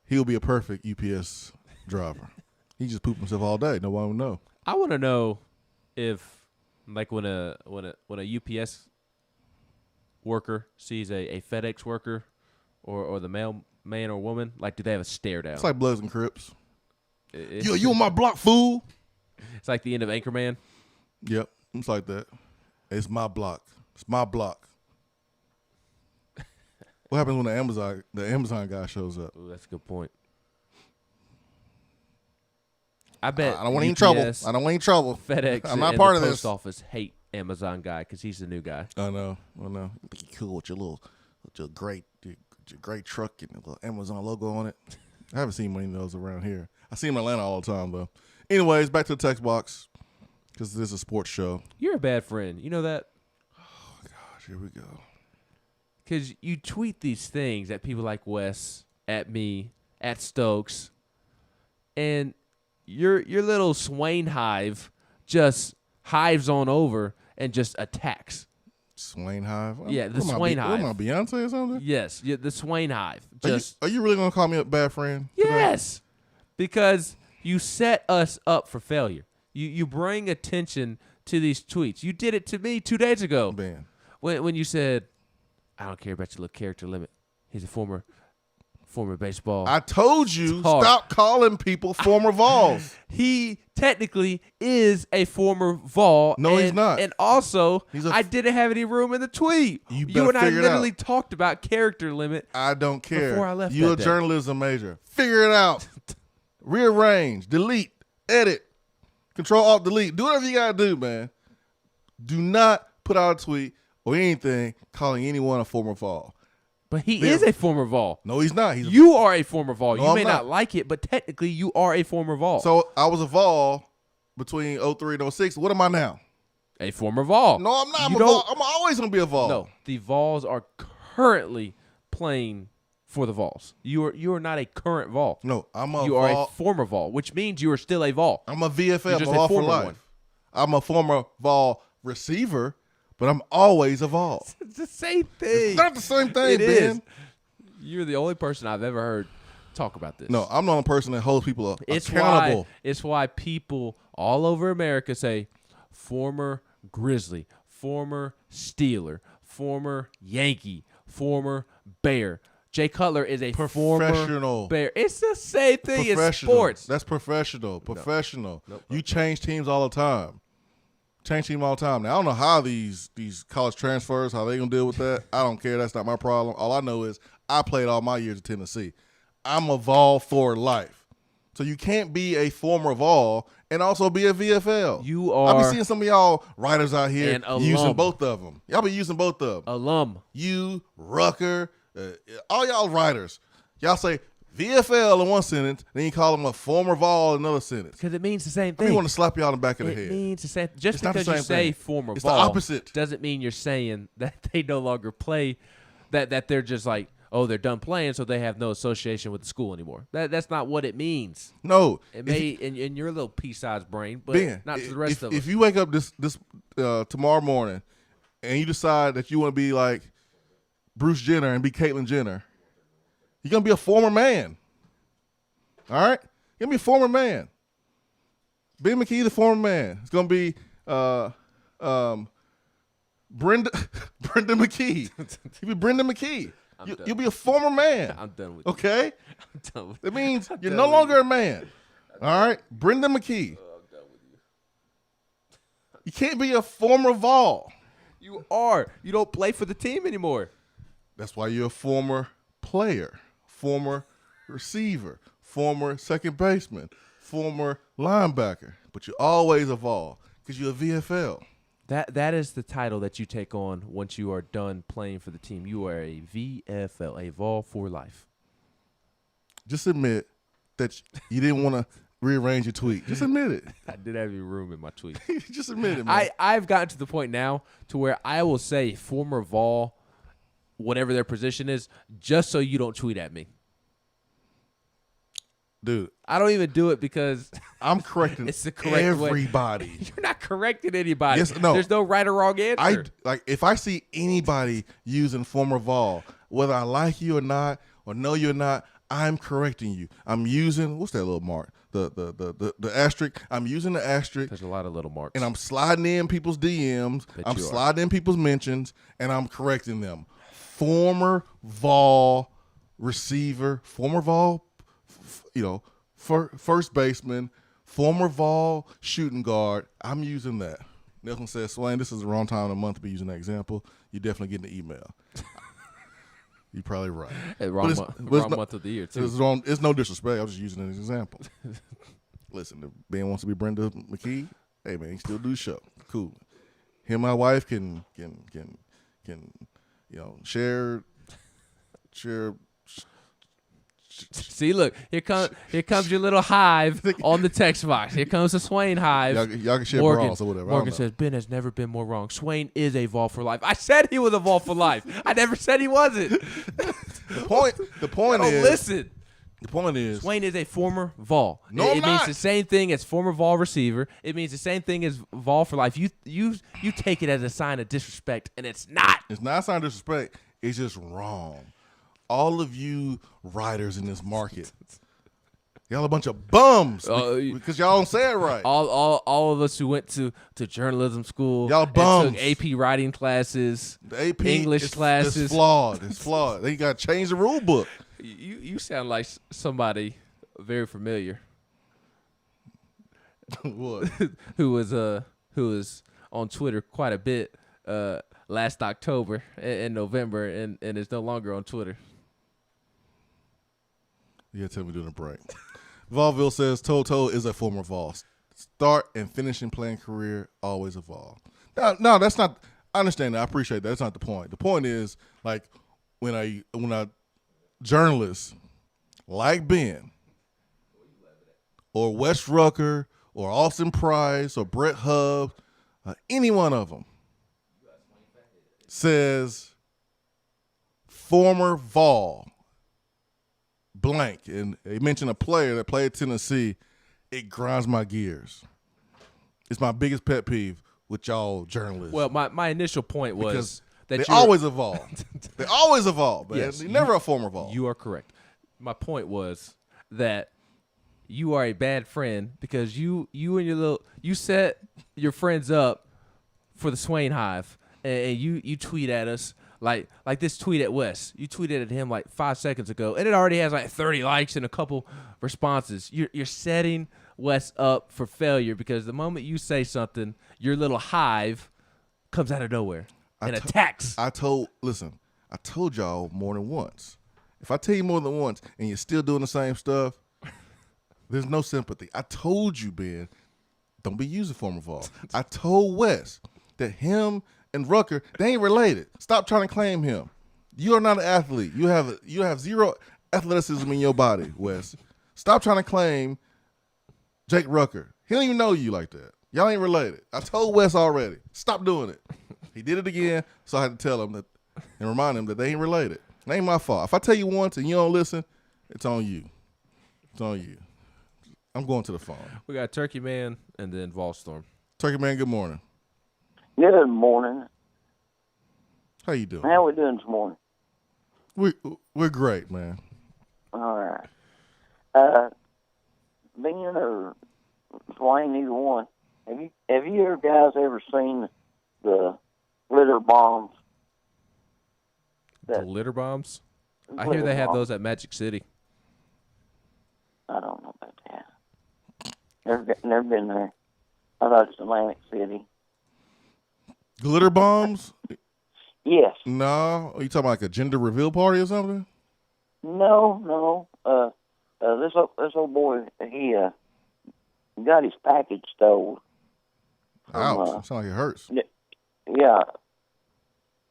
he'll be a perfect UPS driver. He just pooped himself all day. No one would know. I want to know if, like, when a UPS worker sees a FedEx worker or the man or woman, like, do they have a stare down? It's like Bloods and Crips. You on my block, fool? It's like the end of Anchorman. Yep, it's like that. It's my block. It's my block. What happens when the Amazon guy shows up? Ooh, that's a good point. I bet I don't want any UPS, trouble. I don't want any trouble. FedEx I'm not and part the of post this. office hate Amazon guy because he's the new guy. I know. Think you cool with your great truck and the little Amazon logo on it. I haven't seen many of those around here. I see them in Atlanta all the time, though. Anyways, back to the text box, because this is a sports show. You're a bad friend. You know that? Oh, gosh, here we go. Because you tweet these things at people like Wes, at me, at Stokes, and your little Swain hive just hives on over and just attacks. Swain hive? Yeah, the Swain hive. What am I, Beyonce or something? Yes, the Swain hive. Are you really going to call me a bad friend? Yes, because you set us up for failure. You bring attention to these tweets. You did it to me 2 days ago. Man. When you said, I don't care about your little character limit. He's a former baseball. I told you, stop calling people former Vols. He technically is a former Vol. No, he's not. And also, I didn't have any room in the tweet. You and I literally talked about character limit. I don't care. Before I left You're that a day. journalism major. Figure it out. Rearrange, delete, edit, Control, Alt, delete. Do whatever you got to do, man. Do not put out a tweet or anything calling anyone a former Vol. But he is a former Vol. No, he's not. You are a former Vol. No, You I'm may not. not like it, but technically you are a former Vol. So I was a Vol between 03 and 06. What am I now? A former Vol. No, I'm not. I'm a Vol. I'm always going to be a Vol. No, the Vols are currently playing for the Vols. You are not a current Vol. No, I'm a You Vol. are a former Vol, which means you are still a Vol. I'm a VFL. You're I'm just a a Vol for former life. one. I'm a former Vol receiver, but I'm always a Vol. It's the same thing. It's not the same thing, It Ben. is. You're the only person I've ever heard talk about this. No, I'm the only person that holds people accountable. It's why people all over America say former Grizzly, former Steeler, former Yankee, former Bear. Jay Cutler is a former Bear. It's the same thing. It's sports. That's professional. Professional. Nope. You change teams all the time. Change team all the time. Now, I don't know how these college transfers, how they going to deal with that. I don't care. That's not my problem. All I know is I played all my years at Tennessee. I'm a Vol for life. So you can't be a former Vol and also be a VFL. You are. I be seeing some of y'all writers out here an alum. using both of them. Y'all be using both of them. Alum. You, Rucker, all y'all writers. Y'all say VFL in one sentence, then you call them a former Vol in another sentence. Because it means the same thing. I want to slap y'all in the back of the It head. means the same. Just It's not the because you same say thing. former It's Vol the opposite. doesn't mean you're saying that they no longer play, that they're just like, oh, they're done playing, so they have no association with the school anymore. That's not what it means. No. It may in your little pea-sized brain, but Ben, not to the rest of us. If you wake up this tomorrow morning and you decide that you want to be like Bruce Jenner and be Caitlyn Jenner, you're going to be a former man. All right? You're going to be a former man. Ben McKee, the former man. It's going to be Brenda McKee. You'll be Brenda McKee. You'll be a former man. I'm done with okay? I'm done with That means I'm you're done no with longer you. a man. All right? Brenda McKee. I'm done with you. You can't be a former Vol. You are. You don't play for the team anymore. That's why you're a former player, former receiver, former second baseman, former linebacker. But you always a Vol because you're a VFL. That is the title that you take on once you are done playing for the team. You are a VFL, a Vol for life. Just admit that you didn't want to rearrange your tweet. Just admit it. I did have your room in my tweet. Just admit it, man. I've gotten to the point now to where I will say former Vol, whatever their position is, just so you don't tweet at me. Dude, I don't even do it because I'm correcting it's the correct everybody. way. You're not correcting anybody. Yes, no. There's no right or wrong answer. If I see anybody using former Vol, whether I like you or not, or know you or not, I'm correcting you. I'm using what's that little mark? The asterisk. I'm using the asterisk. There's a lot of little marks. And I'm sliding in people's DMs. I'm sliding in people's mentions, and I'm correcting them. Former Vol receiver, former Vol, first baseman, former Vol shooting guard. I'm using that. Nelson says, Swain, this is the wrong time of the month to be using that example. You're definitely getting the email. You're probably right. Wrong month of the year, too. It's no disrespect. I was just using it as an example. Listen, if Ben wants to be Brenda McKee, hey, man, he still do the show. Cool. Him and my wife can share. See, look, here comes your little hive on the text box. Here comes the Swain hive. Y'all can share bras or whatever. Morgan says, Ben has never been more wrong. Swain is a Vol for life. I said he was a Vol for life. I never said he wasn't. The point is, listen. The point is, Swain is a former Vol. No, it means the same thing as former Vol receiver. It means the same thing as Vol for life. You take it as a sign of disrespect, and it's not. It's not a sign of disrespect. It's just wrong. All of you writers in this market, y'all a bunch of bums because y'all don't say it right. All of us who went to journalism school, y'all bums. Took AP writing classes, the AP English classes. It's flawed. It's flawed. They got to change the rule book. You sound like somebody very familiar. What? who was on Twitter quite a bit last October and November and is no longer on Twitter. Yeah, tell me during the break. Volville says Toto is a former Vol. Start and finishing playing career, always a Vol. No, that's not. I understand that. I appreciate that. That's not the point. The point is, like, when a journalist like Ben or Wes Rucker or Austin Price or Brett Hubbs, any one of them says former Vol blank, and they mention a player that played at Tennessee, it grinds my gears. It's my biggest pet peeve with y'all journalists. Well, my initial point was because that they always evolve. They always evolve, man. Yes, They're never a former Vol. You are correct. My point was that you are a bad friend because you set your friends up for the Swain Hive, and you tweet at us like this tweet at Wes. You tweeted at him like 5 seconds ago, and it already has like 30 likes and a couple responses. You're setting Wes up for failure because the moment you say something, your little hive comes out of nowhere and attacks. I told y'all more than once. If I tell you more than once and you're still doing the same stuff, there's no sympathy. I told you, Ben, don't be using former Vol. I told Wes that him and Rucker, they ain't related. Stop trying to claim him. You are not an athlete. You have zero athleticism in your body, Wes. Stop trying to claim Jake Rucker. He don't even know you like that. Y'all ain't related. I told Wes already. Stop doing it. He did it again, so I had to tell him that and remind him that they ain't related. It ain't my fault. If I tell you once and you don't listen, it's on you. It's on you. I'm going to the phone. We got Turkey Man and then Volstorm. Turkey Man, good morning. Good morning. How you doing? How we doing this morning? We're great, man. All right. Ben or Swain, either one. Have you guys ever seen the glitter bombs? The litter bombs? I hear they have those at Magic City. I don't know about that. Never been there. I thought it's Atlantic City. Glitter bombs? Yes. No. Are you talking about like a gender reveal party or something? No. This old boy, he got his package stolen. Ouch. Sounds like it hurts. Yeah.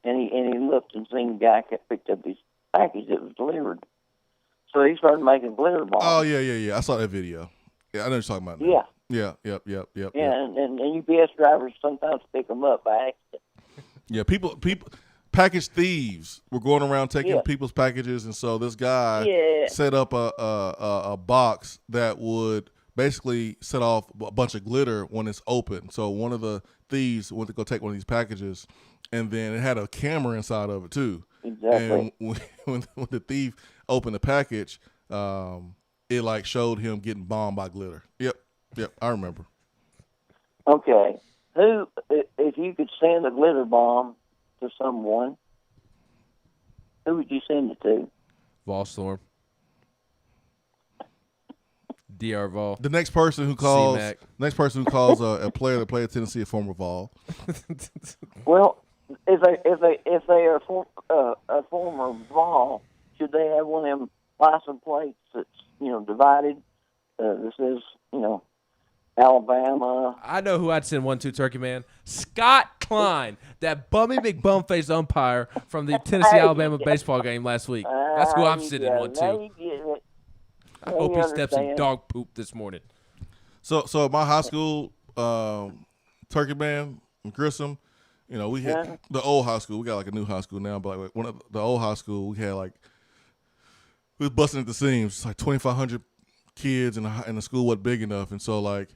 And he looked and seen the guy picked up his package that was delivered. So he started making glitter bombs. Oh, yeah. I saw that video. Yeah, I know what you're talking about. Yeah. Now. Yep. Yeah, and UPS drivers sometimes pick them up by accident. Yeah, people, package thieves were going around taking people's packages, and so this guy set up a box that would basically set off a bunch of glitter when it's open. So one of the thieves went to go take one of these packages, and then it had a camera inside of it too. Exactly. And when the thief opened the package, it like showed him getting bombed by glitter. Yep, I remember. Okay, who, if you could send a glitter bomb to someone, who would you send it to? Volstorm. DR Vol. The next person who calls, C-Mac. a player that played at Tennessee, a former Vol. Well, if they are a former Vol, should they have one of them license plates that's divided? This is Alabama. I know who I'd send one to, Turkey Man. Scott Klein, that bummy McBumface umpire from the Tennessee-Alabama baseball game last week. That's who I'm sending one to. I hope he steps in dog poop this morning. So at my high school, Turkey Man and Grissom, we had the old high school. We got like a new high school now, but like one of the old high school, we had like, we was busting at the seams. It's like 2,500 kids, and the school wasn't big enough, and so like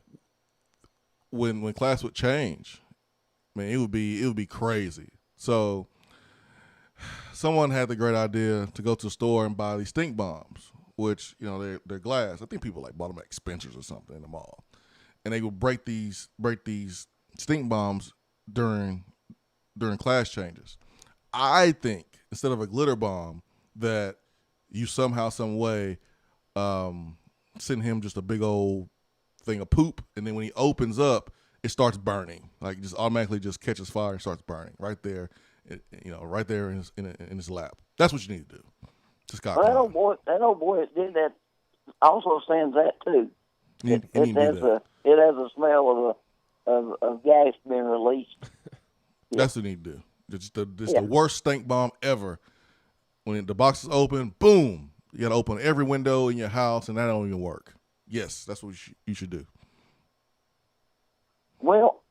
when class would change, man, it would be crazy. So someone had the great idea to go to a store and buy these stink bombs, which they're glass. I think people like bought them at Spencer's or something in the mall, and they would break these stink bombs during class changes. I think instead of a glitter bomb, that you somehow, some way, send him just a big old thing of poop, and then when he opens up, it starts burning. Like, just automatically just catches fire and starts burning right there, right there in his lap. That's what you need to do. Just got that old boy that did that also sends that too. It has a smell of gas being released. That's what you need to do. It's the worst stink bomb ever. When the box is open, boom. You got to open every window in your house, and that don't even work. Yes, that's what you should do. Well,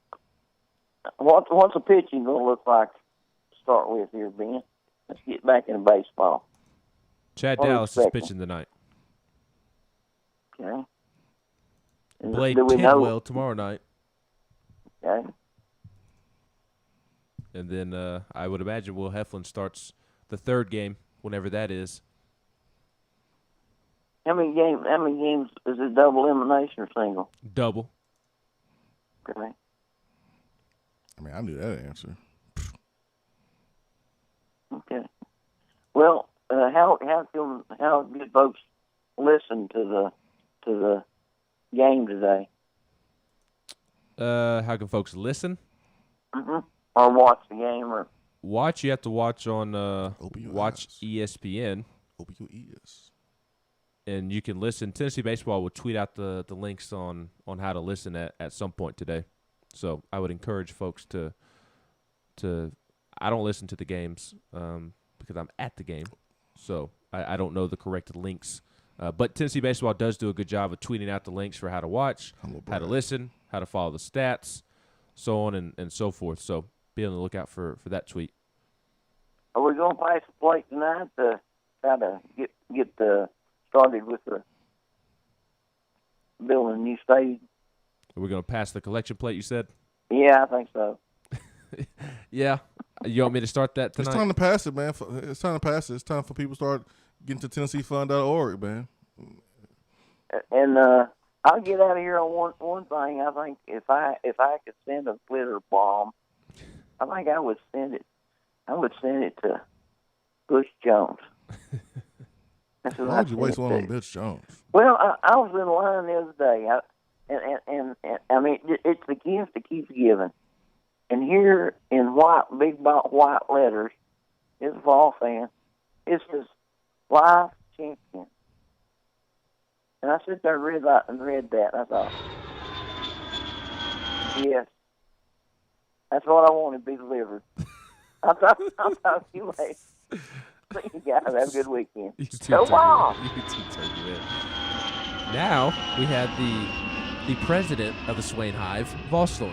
what's the pitching going to look like to start with here, Ben? Let's get back into baseball. Chad Dallas is pitching tonight. Okay. Blade Tidwell tomorrow night. Okay. And then I would imagine Will Heflin starts the third game, whenever that is. How many games is it? Double elimination or single? Double. Okay. I mean, I knew that answer. Okay. Well, how did folks listen to the game today? How can folks listen? Mm-hmm. Or watch the game, or watch? You have to watch on Watch ESPN. OBUES. And you can listen. Tennessee Baseball will tweet out the links on how to listen at some point today. So I would encourage folks to I don't listen to the games because I'm at the game. So I don't know the correct links. But Tennessee Baseball does do a good job of tweeting out the links for how to watch, how to listen, how to follow the stats, so on and so forth. So be on the lookout for that tweet. Are we going to pass the plate tonight to try to get started with the building a new stadium? Are we going to pass the collection plate, you said? Yeah, I think so. Yeah. You want me to start that tonight? It's time to pass it, man. It's time to pass it. It's time for people to start getting to TennesseeFun.org, man. And I'll get out of here on one thing. I think if I could send a glitter bomb, I think I would send it. I would send it to Bush Jones. Why would you waste one on Bush Jones? Well, I was in line the other day, and I mean, it's the gift that keeps giving. And here in big white letters, is a ball fan. It says "Life Champion," and I sit there and read that. And I thought, yes, that's what I want to be delivered. I'll talk to you later. See you guys. Have a good weekend. You too, Go Ball! You too, Turkey, man. Now we had the president of the Swain Hive, Volstorm.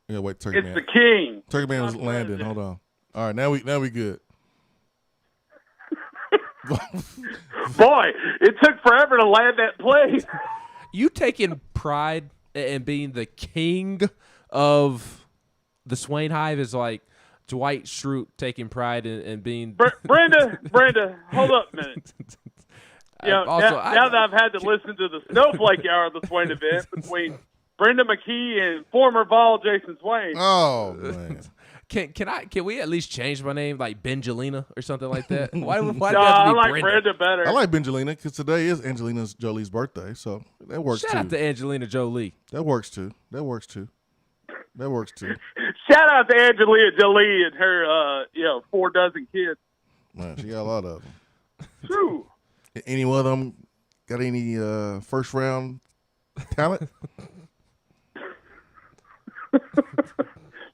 Yeah, wait, Turkey It's Man. the king. Turkey Man was landing. Hold on. All right, now we good. Boy, it took forever to land that plane. You taking pride in being the king of the Swain Hive is like Dwight Schrute taking pride in being. Brenda, hold up a minute. Now that I've had to listen to the Snowflake Hour of the Swain Event between Brenda McKee and former Vol Jason Swain. Oh man. Can we at least change my name like Benjelina or something like that? Why No, do I I like Brenda better. I like Benjelina because today is Angelina Jolie's birthday, so that works too. Shout out to Angelina Jolie. That works too. Shout out to Angelina Jolie and her 4 dozen kids. Man, she got a lot of them. True. Any one of them got any first round talent?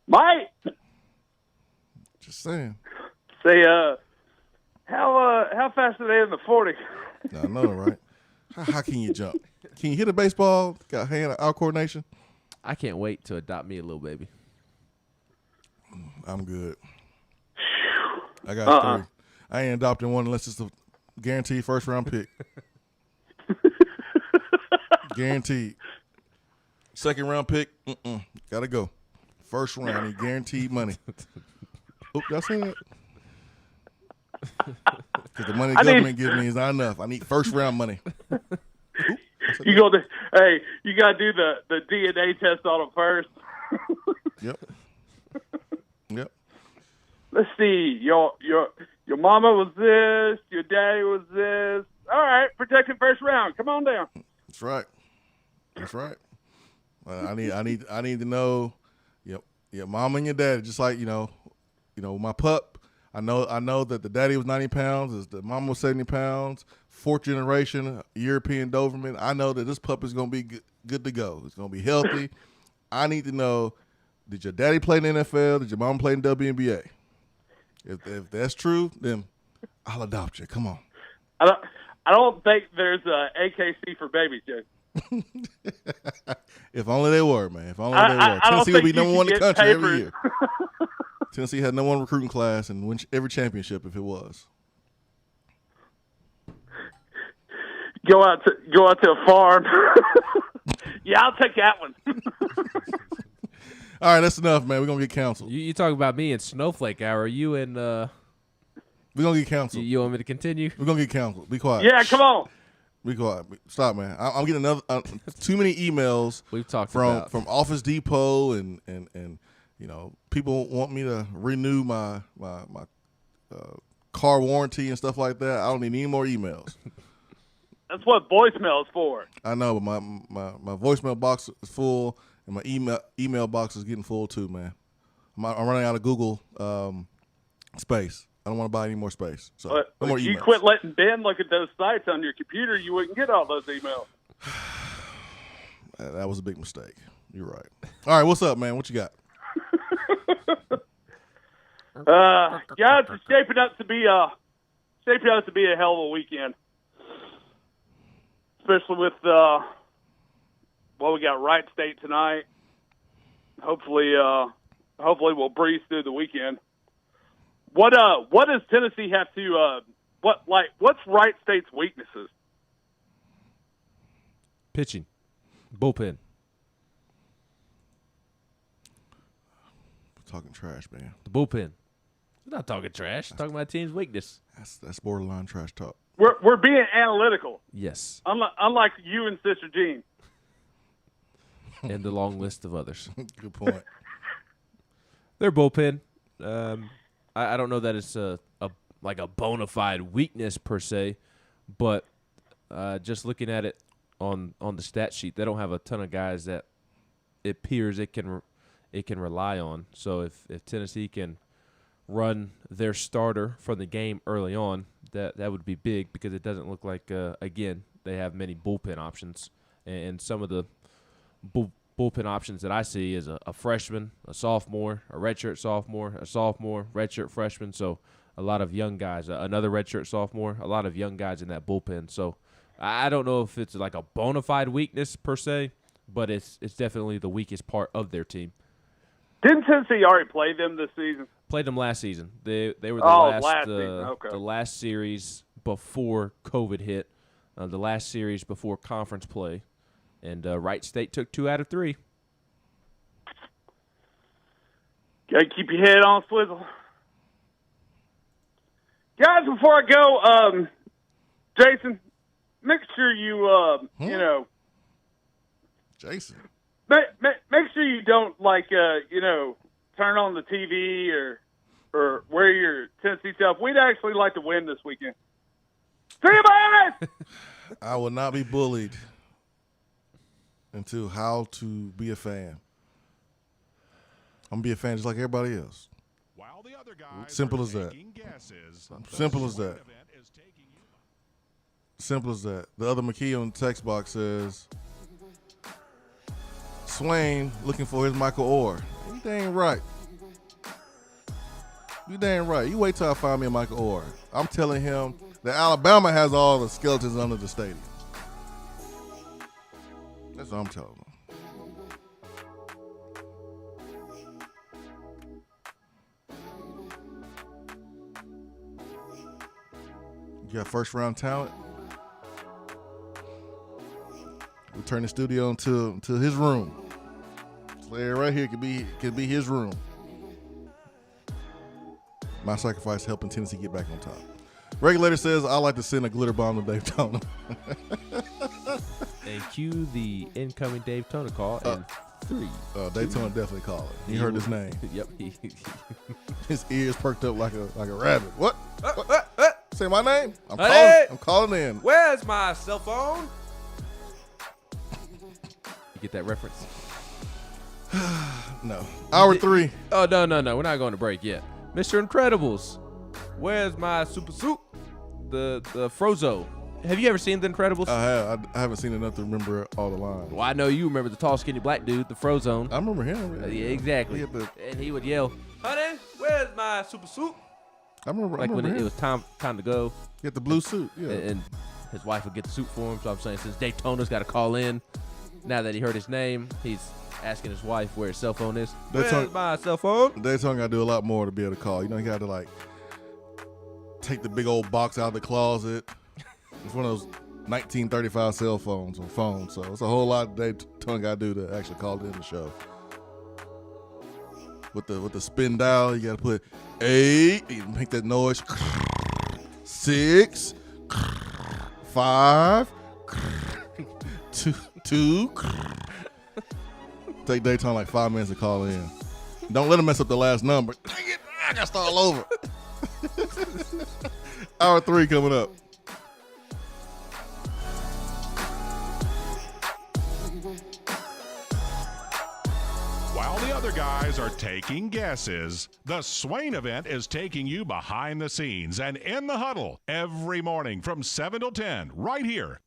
Might. Just saying. Say, how fast are they in the 40? I know, right? How can you jump? Can you hit a baseball? Got hand-eye coordination? I can't wait to adopt me a little baby. I'm good. I got 3. I ain't adopting one unless it's a guaranteed first-round pick. Guaranteed. Second-round pick, gotta go. First round, I need guaranteed money. Oop, y'all seen it? Because the money the government gives me is not enough. I need first-round money. You gotta do the DNA test on them first. Yep. Let's see. Your mama was this. Your daddy was this. All right, protected first round. Come on down. That's right. I need to know. Your mom and your daddy, just like my pup. I know that the daddy was 90 pounds, the mom was 70 pounds. 4th generation European Doberman. I know that this pup is gonna be good to go. It's gonna be healthy. I need to know: did your daddy play in the NFL? Did your mom play in WNBA? If that's true, then I'll adopt you. Come on. I don't think there's a AKC for babies, Jay. If only they were, man. If only they were. Tennessee would be number 1 in the country every year. Tennessee had number 1 recruiting class and win every championship if it was. Go out to a farm. Yeah, I'll take that one. All right, that's enough, man. We're gonna get canceled. You talk about me in Snowflake Hour. You and we're gonna get canceled. You want me to continue? We're gonna get canceled. Be quiet. Yeah, come on. Be quiet. Stop, man. I'm getting another too many emails. We've talked from Office Depot and people want me to renew my car warranty and stuff like that. I don't need any more emails. That's what voicemail is for. I know, but my voicemail box is full and my email box is getting full too, man. I'm running out of Google space. I don't want to buy any more space. So no more if you emails. quit letting Ben look at those sites on your computer, you wouldn't get all those emails. That was a big mistake. You're right. All right, what's up, man? What you got? Guys, it's shaping up to be a hell of a weekend, especially with we got Wright State tonight. Hopefully we'll breeze through the weekend. What does Tennessee have to what's Wright State's weaknesses? Pitching, bullpen. We're talking trash, man. The bullpen. We're not talking trash. We're talking about team's weakness. That's borderline trash talk. We're being analytical. Yes. Unlike you and Sister Jean. And the long list of others. Good point. Their bullpen. I don't know that it's a bona fide weakness per se, but just looking at it on the stat sheet, they don't have a ton of guys that it appears it can rely on. So if Tennessee can run their starter for the game early on, that would be big because it doesn't look like again they have many bullpen options, and some of the bullpen options that I see is a freshman, a sophomore, a redshirt sophomore, a sophomore, redshirt freshman. So a lot of young guys. Another redshirt sophomore, a lot of young guys in that bullpen. So I don't know if it's like a bona fide weakness per se, but it's definitely the weakest part of their team. Didn't Tennessee already play them this season? Played them last season. They were the last season. Okay. The last series before COVID hit, the last series before conference play, and Wright State took 2 out of 3. Gotta keep your head on swivel. Guys, before I go, Jason, make sure you, Jason. Make sure you don't, turn on the TV or wear your Tennessee stuff. We'd actually like to win this weekend. See you, boys! I will not be bullied into how to be a fan. I'm going to be a fan just like everybody else. While the other guys Simple as that. Simple as that. Simple as that. The other McKee on the text box says, Swain looking for his Michael Orr. You dang right. You dang right. You wait till I find me a Michael Orr. I'm telling him that Alabama has all the skeletons under the stadium. That's what I'm telling him. You got first round talent. We turn the studio into his room. So right here could be his room. My sacrifice helping Tennessee get back on top. Regulator says I like to send a glitter bomb to Dave Tona. And cue the incoming Dave Tona call in 3. Dave Tona definitely called it. He heard his name. Yep. His ears perked up like a rabbit. What? Say my name? I'm calling in. Where's my cell phone? You get that reference? No. Hour 3. Oh, no. We're not going to break yet. Mr. Incredibles. Where's my super suit? The Frozo. Have you ever seen The Incredibles? I have. I haven't seen enough to remember all the lines. Well, I know you remember the tall, skinny black dude, the Frozone. I remember him. Yeah, exactly. And he would yell, "Honey, where's my super suit?" I remember. Like when it was time to go. Get the blue suit. Yeah. And his wife would get the suit for him. So I'm saying, since Daytona's got to call in, now that he heard his name, he's asking his wife where his cell phone is. Where's my cell phone? Daytona got to do a lot more to be able to call. You know, he got to take the big old box out of the closet. It's one of those 1935 cell phones or phones. So it's a whole lot Daytona got to do to actually call it in the show. With the spin dial, you got to put 8. You make that noise. 6, 5, 2. Take Daytona like 5 minutes to call in. Don't let him mess up the last number. Dang it, I got to start all over. Hour 3 coming up. While the other guys are taking guesses, the Swain Event is taking you behind the scenes and in the huddle every morning from 7 till 10 right here.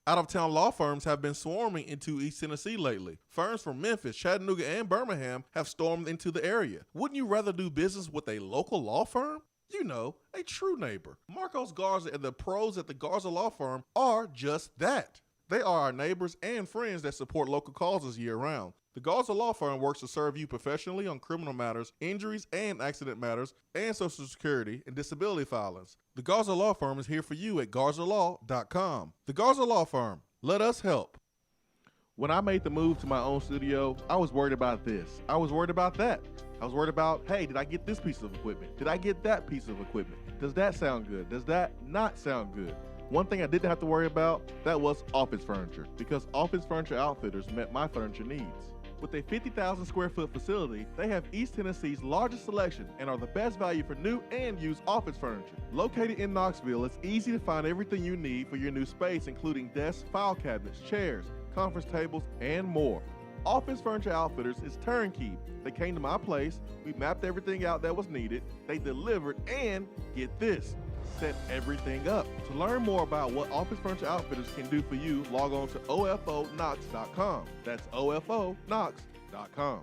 Out-of-town law firms have been swarming into East Tennessee lately. Firms from Memphis, Chattanooga, and Birmingham have stormed into the area. Wouldn't you rather do business with a local law firm? You know, a true neighbor. Marcos Garza and the pros at the Garza Law Firm are just that. They are our neighbors and friends that support local causes year-round. The Garza Law Firm works to serve you professionally on criminal matters, injuries and accident matters, and Social Security and disability filings. The Garza Law Firm is here for you at garzalaw.com. The Garza Law Firm. Let us help. When I made the move to my own studio, I was worried about this. I was worried about that. I was worried about, hey, did I get this piece of equipment? Did I get that piece of equipment? Does that sound good? Does that not sound good? One thing I didn't have to worry about, that was office furniture, because Office Furniture Outfitters met my furniture needs. With a 50,000 square foot facility, they have East Tennessee's largest selection and are the best value for new and used office furniture. Located in Knoxville, it's easy to find everything you need for your new space, including desks, file cabinets, chairs, conference tables, and more. Office Furniture Outfitters is turnkey. They came to my place, we mapped everything out that was needed, they delivered, and get this, set everything up. To learn more about what Office Furniture Outfitters can do for you, log on to ofonox.com. That's ofonox.com.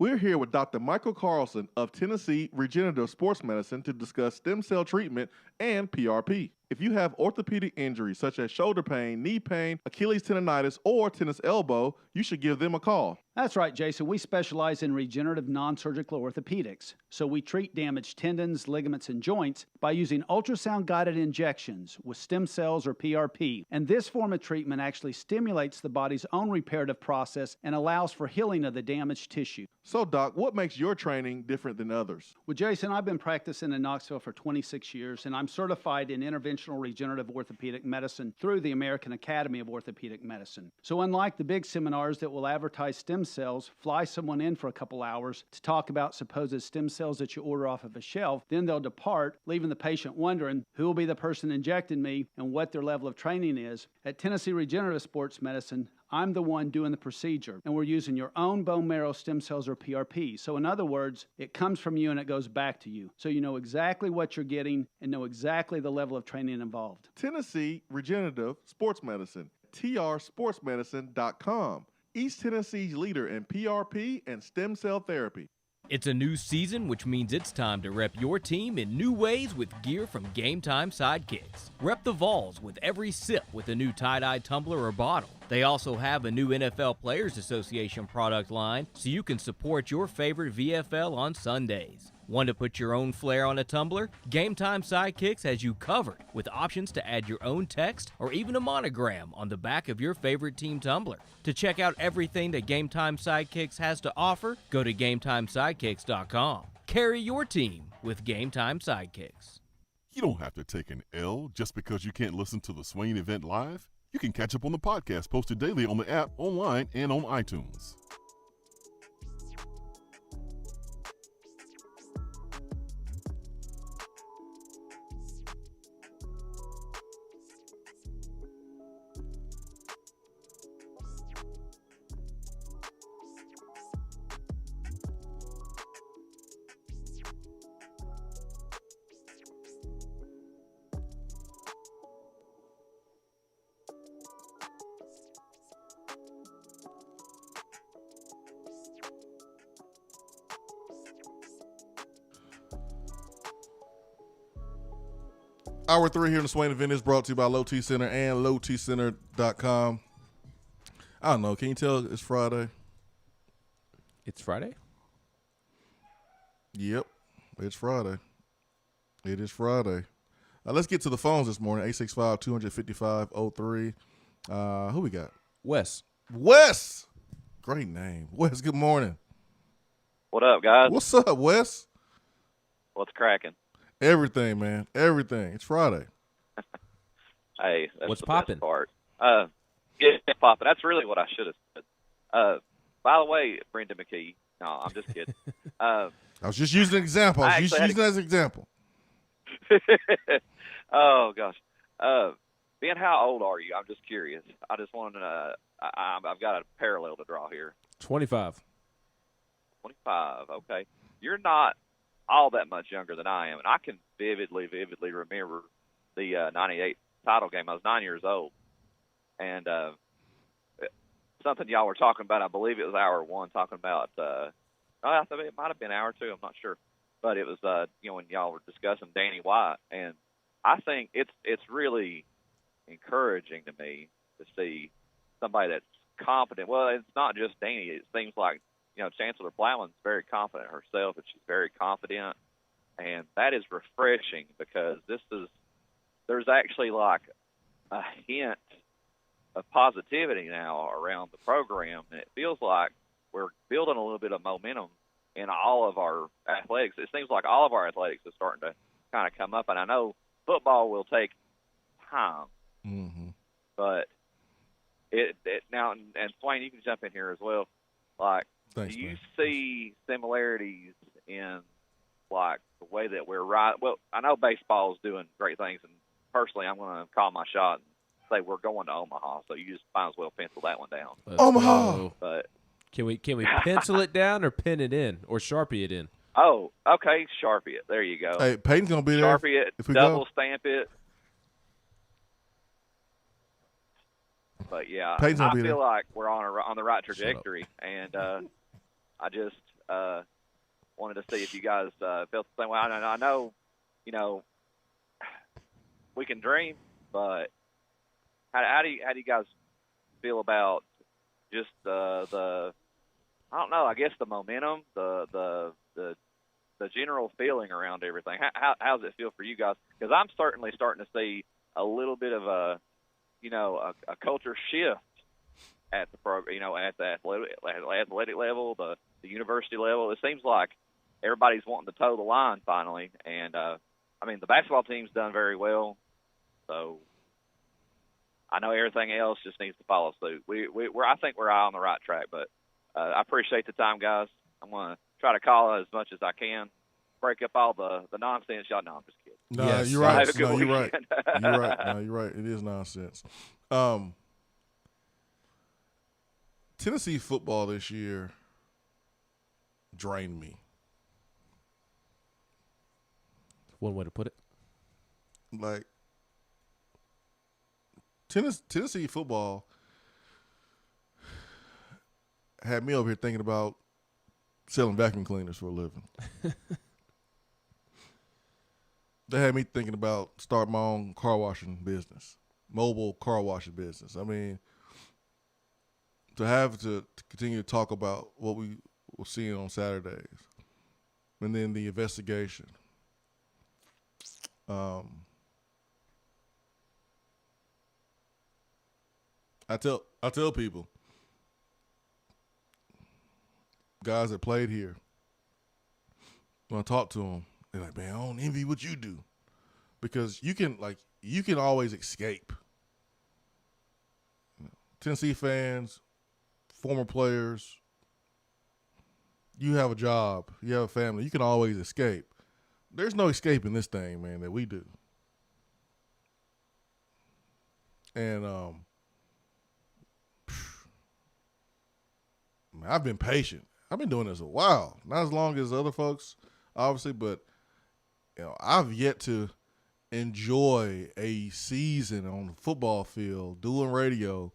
We're here with Dr. Michael Carlson of Tennessee Regenerative Sports Medicine to discuss stem cell treatment and PRP. If you have orthopedic injuries such as shoulder pain, knee pain, Achilles tendonitis, or tennis elbow, you should give them a call. That's right, Jason. We specialize in regenerative non-surgical orthopedics. So we treat damaged tendons, ligaments, and joints by using ultrasound-guided injections with stem cells or PRP. And this form of treatment actually stimulates the body's own reparative process and allows for healing of the damaged tissue. So, Doc, what makes your training different than others? Well, Jason, I've been practicing in Knoxville for 26 years, and I'm certified in interventional regenerative orthopedic medicine through the American Academy of Orthopedic Medicine. So unlike the big seminars that will advertise stem cells, fly someone in for a couple hours to talk about supposed stem cells that you order off of a shelf, then they'll depart, leaving the patient wondering who will be the person injecting me and what their level of training is. At Tennessee Regenerative Sports Medicine, I'm the one doing the procedure, and we're using your own bone marrow stem cells or PRP. So in other words, it comes from you and it goes back to you. So you know exactly what you're getting and know exactly the level of training involved. Tennessee Regenerative Sports Medicine, trsportsmedicine.com. East Tennessee's leader in PRP and stem cell therapy. It's a new season, which means it's time to rep your team in new ways with gear from Game Time Sidekicks. Rep the Vols with every sip with a new tie-dye tumbler or bottle. They also have a new NFL Players Association product line, so you can support your favorite VFL on Sundays. Want to put your own flair on a tumbler? Game Time Sidekicks has you covered with options to add your own text or even a monogram on the back of your favorite team tumbler. To check out everything that Game Time Sidekicks has to offer, go to GameTimeSidekicks.com. Carry your team with Game Time Sidekicks. You don't have to take an L just because you can't listen to the Swain Event live. You can catch up on the podcast posted daily on the app, online, and on iTunes. Hour 3 here in the Swain Event is brought to you by Low T Center and lowtcenter.com. I don't know. Can you tell it's Friday? It's Friday? Yep. It's Friday. It is Friday. Let's get to the phones this morning. 865-255-03. Who we got? Wes. Wes! Great name. Wes, good morning. What up, guys? What's up, Wes? What's cracking? Everything, man. Everything. It's Friday. Hey, that's what's the popping? best part. Yeah, popping. That's really what I should have said. By the way, Brenda McKee. No, I'm just kidding. I was just using an example. I was just using it as an example. Oh gosh, Ben, how old are you? I'm just curious. I just wanted to. I've got a parallel to draw here. 25. 25. Okay, you're not all that much younger than I am, and I can vividly remember the '98 title game. I was 9 years old, and something y'all were talking about. I believe it was hour 1, talking about. I think it might have been hour 2. I'm not sure, but it was when y'all were discussing Danny White, and I think it's really encouraging to me to see somebody that's confident. Well, it's not just Danny. It seems like Chancellor Plowman's very confident herself, and she's very confident, and that is refreshing because there's actually like a hint of positivity now around the program, and it feels like we're building a little bit of momentum in all of our athletics. It seems like all of our athletics is starting to kind of come up, and I know football will take time, but it now, and Swain, you can jump in here as well. Like, thanks, do you man. see similarities in like the way that we're right? Well, I know baseball is doing great things, and personally, I'm going to call my shot and say we're going to Omaha. So you just might as well pencil that one down. Omaha. But Can we pencil it down or pin it in or Sharpie it in? oh, okay, Sharpie it. There you go. Hey, Peyton's going to be there Sharpie it, if we double go. stamp it. But yeah, Peyton's gonna I be feel there. like we're on the right trajectory, and I wanted to see if you guys felt the same way. I know, we can dream, but how do you guys feel about just the I don't know, I guess the momentum, the general feeling around everything? How does it feel for you guys? Because I'm certainly starting to see a little bit of a culture shift at the at the athletic level, the university level. It seems like everybody's wanting to toe the line finally, and the basketball team's done very well, so I know everything else just needs to follow suit. I think we're on the right track, but I appreciate the time, guys. I'm going to try to call as much as I can, break up all the nonsense. Y'all know I'm just kidding. No, Yes. you're right. Have a good You're right. weekend. You're right. No, you're right. It is nonsense. Tennessee football this year drained me. One way to put it. Like, Tennessee football had me over here thinking about selling vacuum cleaners for a living. They had me thinking about starting my own car washing business, mobile car washing business. I mean, to have to continue to talk about what we were seeing on Saturdays and then the investigation. I tell people, guys that played here, when I talk to them, they're like, man, I don't envy what you do. Because you can always escape. Tennessee fans, former players, you have a job, you have a family, you can always escape. There's no escaping this thing, man, that we do. And I've been patient. I've been doing this a while. Not as long as other folks, obviously, but I've yet to enjoy a season on the football field doing radio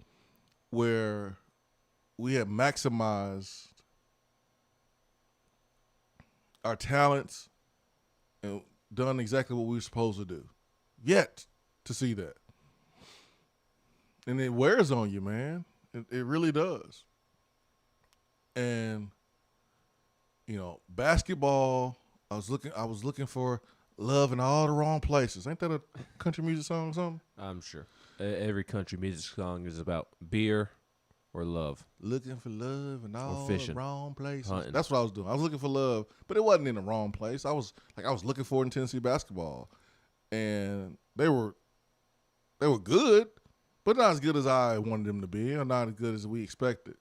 where we have maximized our talents and done exactly what we were supposed to do. Yet to see that. And it wears on you, man. It really does. And basketball, I was looking for love in all the wrong places. Ain't that a country music song or something? I'm sure. Every country music song is about beer or love. Looking for love in all fishing, the wrong places. hunting. That's what I was doing. I was looking for love, but it wasn't in the wrong place. I was looking for it in Tennessee basketball. And they were good, but not as good as I wanted them to be, or not as good as we expected.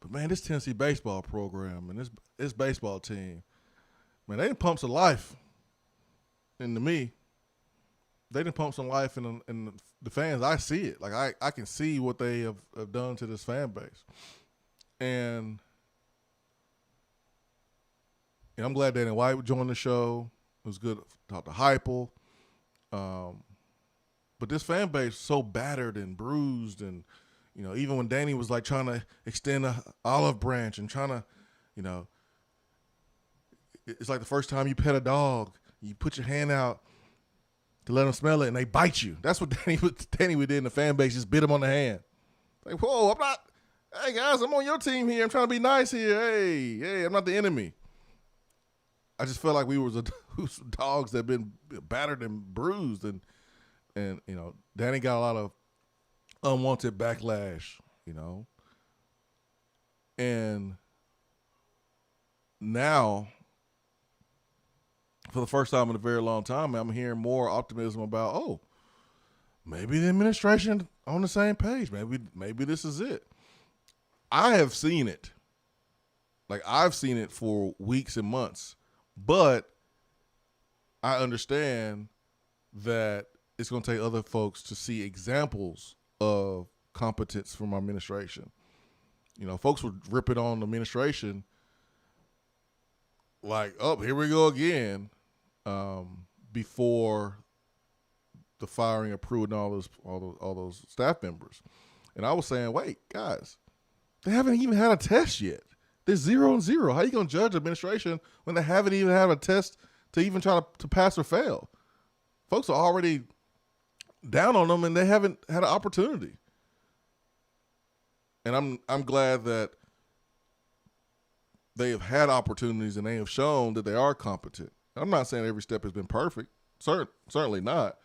But, man, this Tennessee baseball program and this baseball team, man, they done pumped some life into me. They done pumped some life in the fans. I see it. Like, I can see what they have done to this fan base. And I'm glad Danny White joined the show. It was good to talk to Heupel. But this fan base is so battered and bruised, and even when Danny was like trying to extend an olive branch and trying to, it's like the first time you pet a dog, you put your hand out to let them smell it, and they bite you. That's what Danny did in the fan base, just bit him on the hand. Like, whoa, I'm not. Hey guys, I'm on your team here. I'm trying to be nice here. Hey, I'm not the enemy. I just felt like we was dogs that had been battered and bruised, and Danny got a lot of unwanted backlash, and now, for the first time in a very long time, I'm hearing more optimism about, maybe the administration on the same page. Maybe this is it. I have seen it. Like, I've seen it for weeks and months, but I understand that it's going to take other folks to see examples of competence from our administration. Folks would rip it on the administration like, oh, here we go again, before the firing of Pruitt and all those staff members. And I was saying, wait, guys, they haven't even had a test yet. They're 0-0. How you gonna judge administration when they haven't even had a test to even try to pass or fail? Folks are already down on them, and they haven't had an opportunity. And I'm glad that they have had opportunities and they have shown that they are competent. I'm not saying every step has been perfect. Certainly not.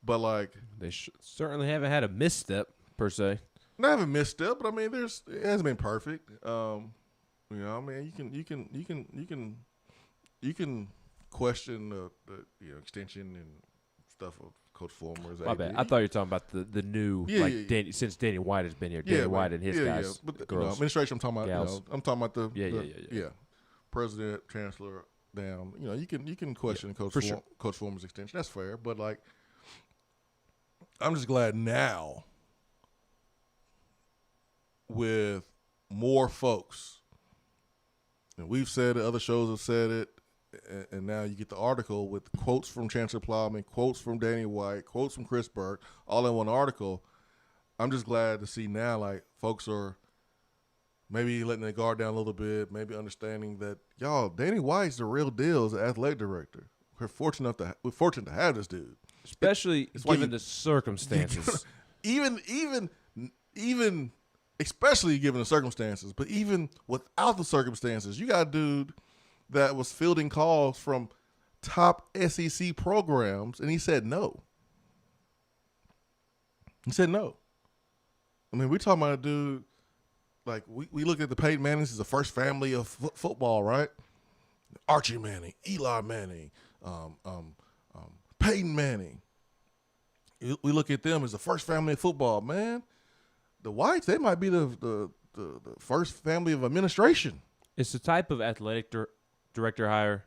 But like they certainly haven't had a misstep per se. They haven't misstep, but I mean, it hasn't been perfect. You know, I mean, you can question the extension and stuff of Coach Fulmer's. My bad. I thought you were talking about the new since Danny White has been here. Danny White and his guys. Yeah. But girls, administration. I'm talking about. I'm talking about the president, chancellor down. You know, you can question Coach Fulmer's extension. That's fair, but like, I'm just glad now with more folks. And we've said it, other shows have said it, and now you get the article with quotes from Chancellor Plowman, quotes from Danny White, quotes from Chris Burke, all in one article. I'm just glad to see now, like, folks are maybe letting their guard down a little bit, maybe understanding that, y'all, Danny White's the real deal as an athletic director. We're fortunate to have this dude. Especially given the circumstances. Even especially given the circumstances, but even without the circumstances, you got a dude that was fielding calls from top SEC programs, and he said no. He said no. I mean, we're talking about a dude, like, we look at the Peyton Mannings as the first family of football, right? Archie Manning, Eli Manning, Peyton Manning. We look at them as the first family of football, man. The Whites, they might be the first family of administration. It's the type of athletic director hire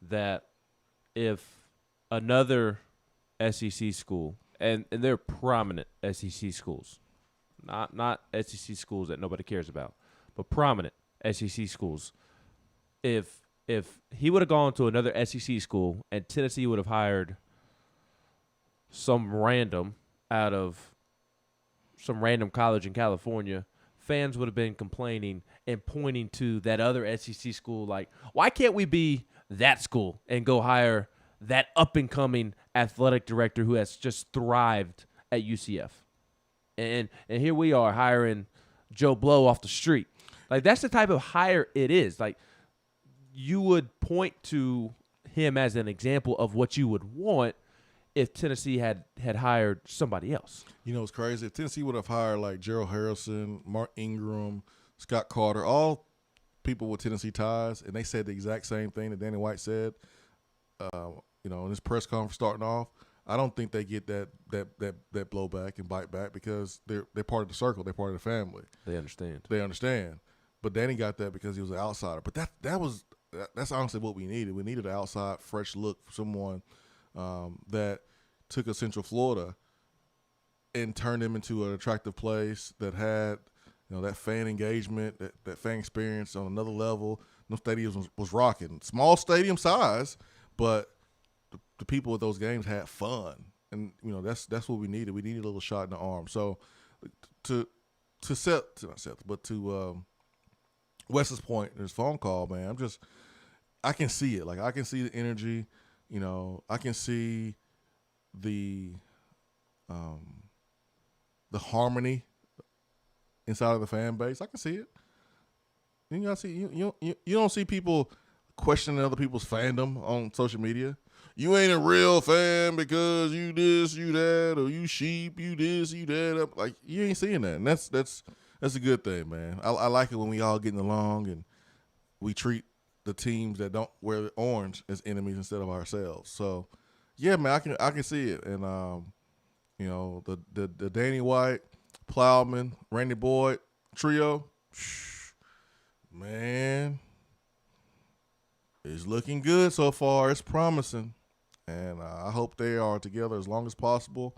that if another SEC school, and they're prominent SEC schools, not SEC schools that nobody cares about, but prominent SEC schools, if he would have gone to another SEC school and Tennessee would have hired some random out of some random college in California, fans would have been complaining and pointing to that other SEC school like, why can't we be that school and go hire that up-and-coming athletic director who has just thrived at UCF? And here we are hiring Joe Blow off the street. Like, that's the type of hire it is. Like, you would point to him as an example of what you would want if Tennessee had hired somebody else. You know, it's crazy. If Tennessee would have hired like Gerald Harrison, Mark Ingram, Scott Carter, all people with Tennessee ties, and they said the exact same thing that Danny White said, you know, in his press conference starting off, I don't think they get that blowback and bite back because they're part of the circle. They're part of the family. They understand. But Danny got that because he was an outsider. But that's honestly what we needed. We needed an outside, fresh look for someone that took a Central Florida and turned them into an attractive place that had, you know, that fan engagement, that fan experience on another level. No stadiums was rocking. Small stadium size, but the people at those games had fun. And, you know, that's what we needed. We needed a little shot in the arm. So to Wes's point, his phone call, man, I can see it. Like, I can see the energy. You know, I can see the harmony inside of the fan base. I can see it. You don't see people questioning other people's fandom on social media. You ain't a real fan because you this, you that, or you sheep, you this, you that. Like, you ain't seeing that, and that's a good thing, man. I like it when we all getting along and we treat the teams that don't wear orange as enemies instead of ourselves. So, yeah, man, I can see it. And you know, the Danny White, Plowman, Randy Boyd trio, man, it's looking good so far. It's promising, and I hope they are together as long as possible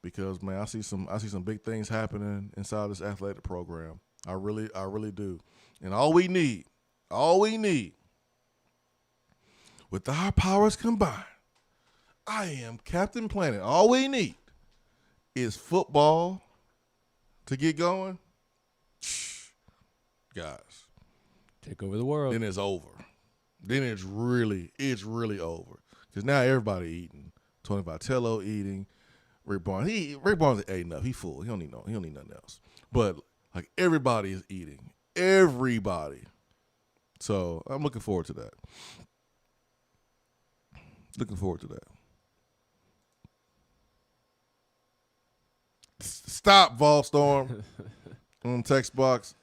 because, man, I see some big things happening inside this athletic program. I really do. And all we need, with our powers combined, I am Captain Planet. All we need is football to get going. Guys, Take over the world. then it's over. Then it's really over. Because now everybody eating. Tony Vitello eating. Rick Barnes ate enough. He full. He don't need nothing else. But like everybody is eating. Everybody. So I'm looking forward to that. Stop, Volstorm. On text box.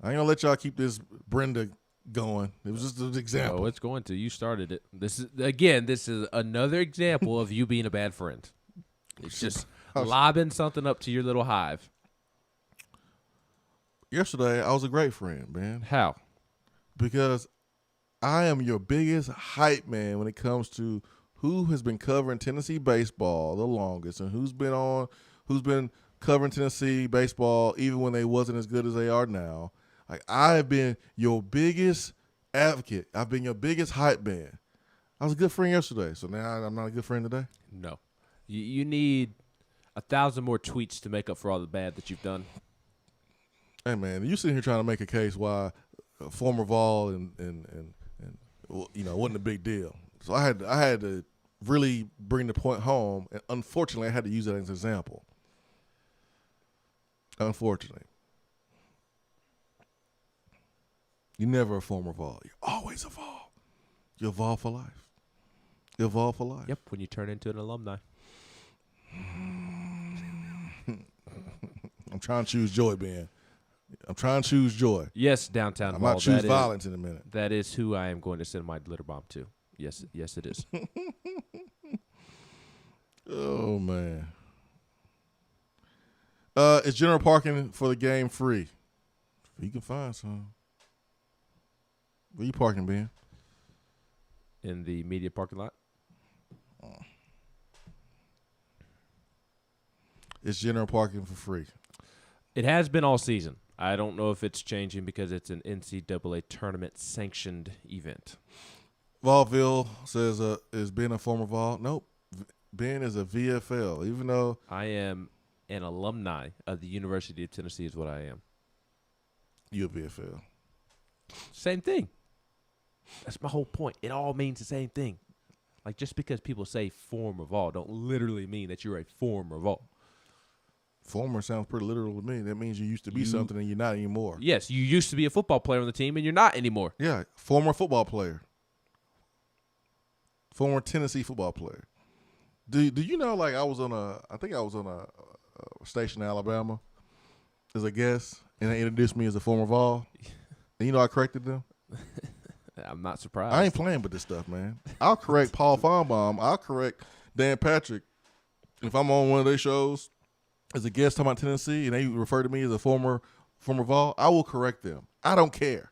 I ain't gonna let y'all keep this Brenda going. It was just an example. Oh, it's going to. You started it. This is another example of you being a bad friend. It's just lobbing something up to your little hive. Yesterday, I was a great friend, man. How? Because I am your biggest hype man when it comes to who has been covering Tennessee baseball the longest and who's been covering Tennessee baseball even when they wasn't as good as they are now. Like, I have been your biggest advocate. I've been your biggest hype man. I was a good friend yesterday, so now I'm not a good friend today? No. You need 1,000 more tweets to make up for all the bad that you've done. Hey, man, you sitting here trying to make a case why former Vol and wasn't a big deal. So I had to really bring the point home, and unfortunately, I had to use that as an example. Unfortunately. You're never a former Vol. You're always a Vol. You're a Vol for life. You're a Vol for life. Yep, when you turn into an alumni. I'm trying to choose joy, Ben. I'm trying to choose joy. Yes, downtown. I might choose violence in a minute. That is who I am going to send my glitter bomb to. Yes, it is. Oh, man. Is general parking for the game free? You can find some. Where you parking, Ben? In the media parking lot. It's general parking for free. It has been all season. I don't know if it's changing because it's an NCAA tournament sanctioned event. Volville says, is Ben a former Vol? Nope. Ben is a VFL, even though I am an alumni of the University of Tennessee is what I am. You're a VFL. Same thing. That's my whole point. It all means the same thing. Like, just because people say former Vol don't literally mean that you're a former Vol. Former sounds pretty literal to me. That means you used to be something and you're not anymore. Yes, you used to be a football player on the team and you're not anymore. Yeah, former football player. Former Tennessee football player. Do you know, like, I was on a station in Alabama as a guest, and they introduced me as a former Vol. And you know I corrected them? I'm not surprised. I ain't playing with this stuff, man. I'll correct Paul Feinbaum. I'll correct Dan Patrick. If I'm on one of their shows as a guest talking about Tennessee and they refer to me as a former Vol, I will correct them. I don't care.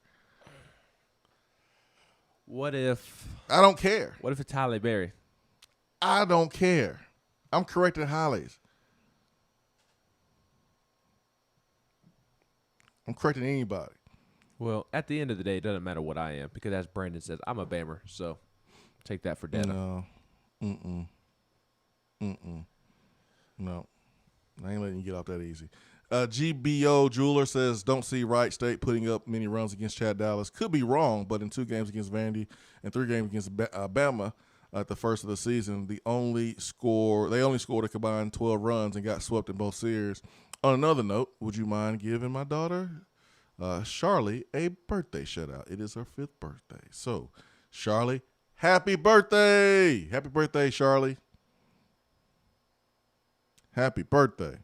What if? I don't care. What if it's Halle Berry? I don't care. I'm correcting Hollies. I'm correcting anybody. Well, at the end of the day, it doesn't matter what I am because, as Brandon says, I'm a Bammer. So take that for data. No. No. I ain't letting you get off that easy. GBO Jeweler says, don't see Wright State putting up many runs against Chad Dallas. Could be wrong, but in 2 games against Vandy and 3 games against Bama at the first of the season, they only scored a combined 12 runs and got swept in both series. On another note, would you mind giving my daughter, Charlie, a birthday shout-out? It is her 5th birthday. So, Charlie, happy birthday! Happy birthday, Charlie. Happy birthday.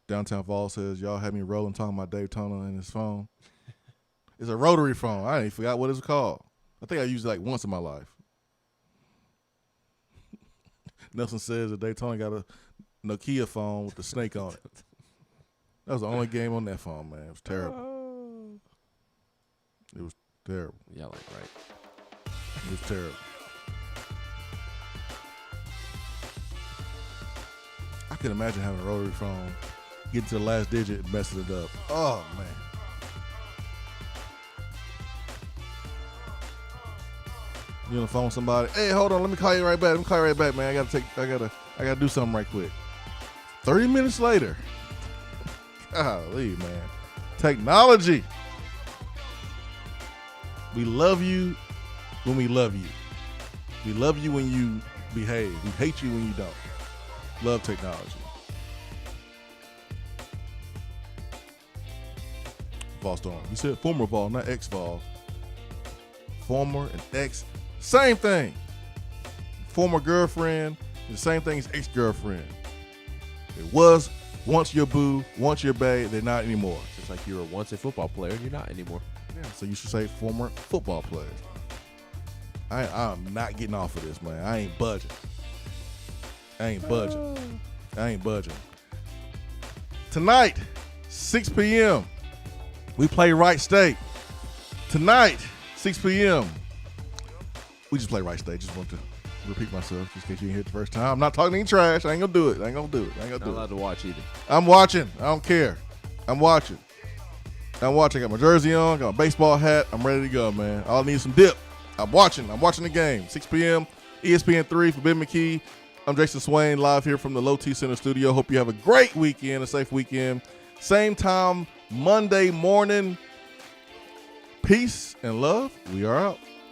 Downtown Fall says, y'all had me rolling talking about Dave Turner and his phone. It's a rotary phone. I ain't forgot what it's called. I think I used it like once in my life. Nelson says that Dave Turner got a Nokia phone with the snake on it. That was the only game on that phone, man. It was terrible. It was terrible. Yeah, like right. It was terrible. I can imagine having a rotary phone, getting to the last digit and messing it up. Oh, man. You on the phone with somebody? Hey, hold on, let me call you right back. Man. I gotta do something right quick. 30 minutes later. Golly, man. Technology. We love you when we love you. We love you when you behave. We hate you when you don't. Love technology. Vol Storm. You said former Vol, not ex-Vol. Former and ex, same thing. Former girlfriend, the same thing as ex-girlfriend. It was once your boo, once your bae, they're not anymore. Just like you were once a football player and you're not anymore. Yeah, so you should say former football player. I'm not getting off of this, man. I ain't budging. I ain't budging. Tonight, 6 p.m., we play Wright State. Tonight, 6 p.m., we just play Wright State. Just want to repeat myself just in case you didn't hear it the first time. I'm not talking any trash. I ain't going to do it. Not allowed to watch either. I'm watching. I don't care. I'm watching. I got my jersey on, got my baseball hat. I'm ready to go, man. All I need is some dip. I'm watching the game. 6 p.m., ESPN 3 for Ben McKee. I'm Jason Swain, live here from the Low T Center studio. Hope you have a great weekend, a safe weekend. Same time, Monday morning. Peace and love. We are out.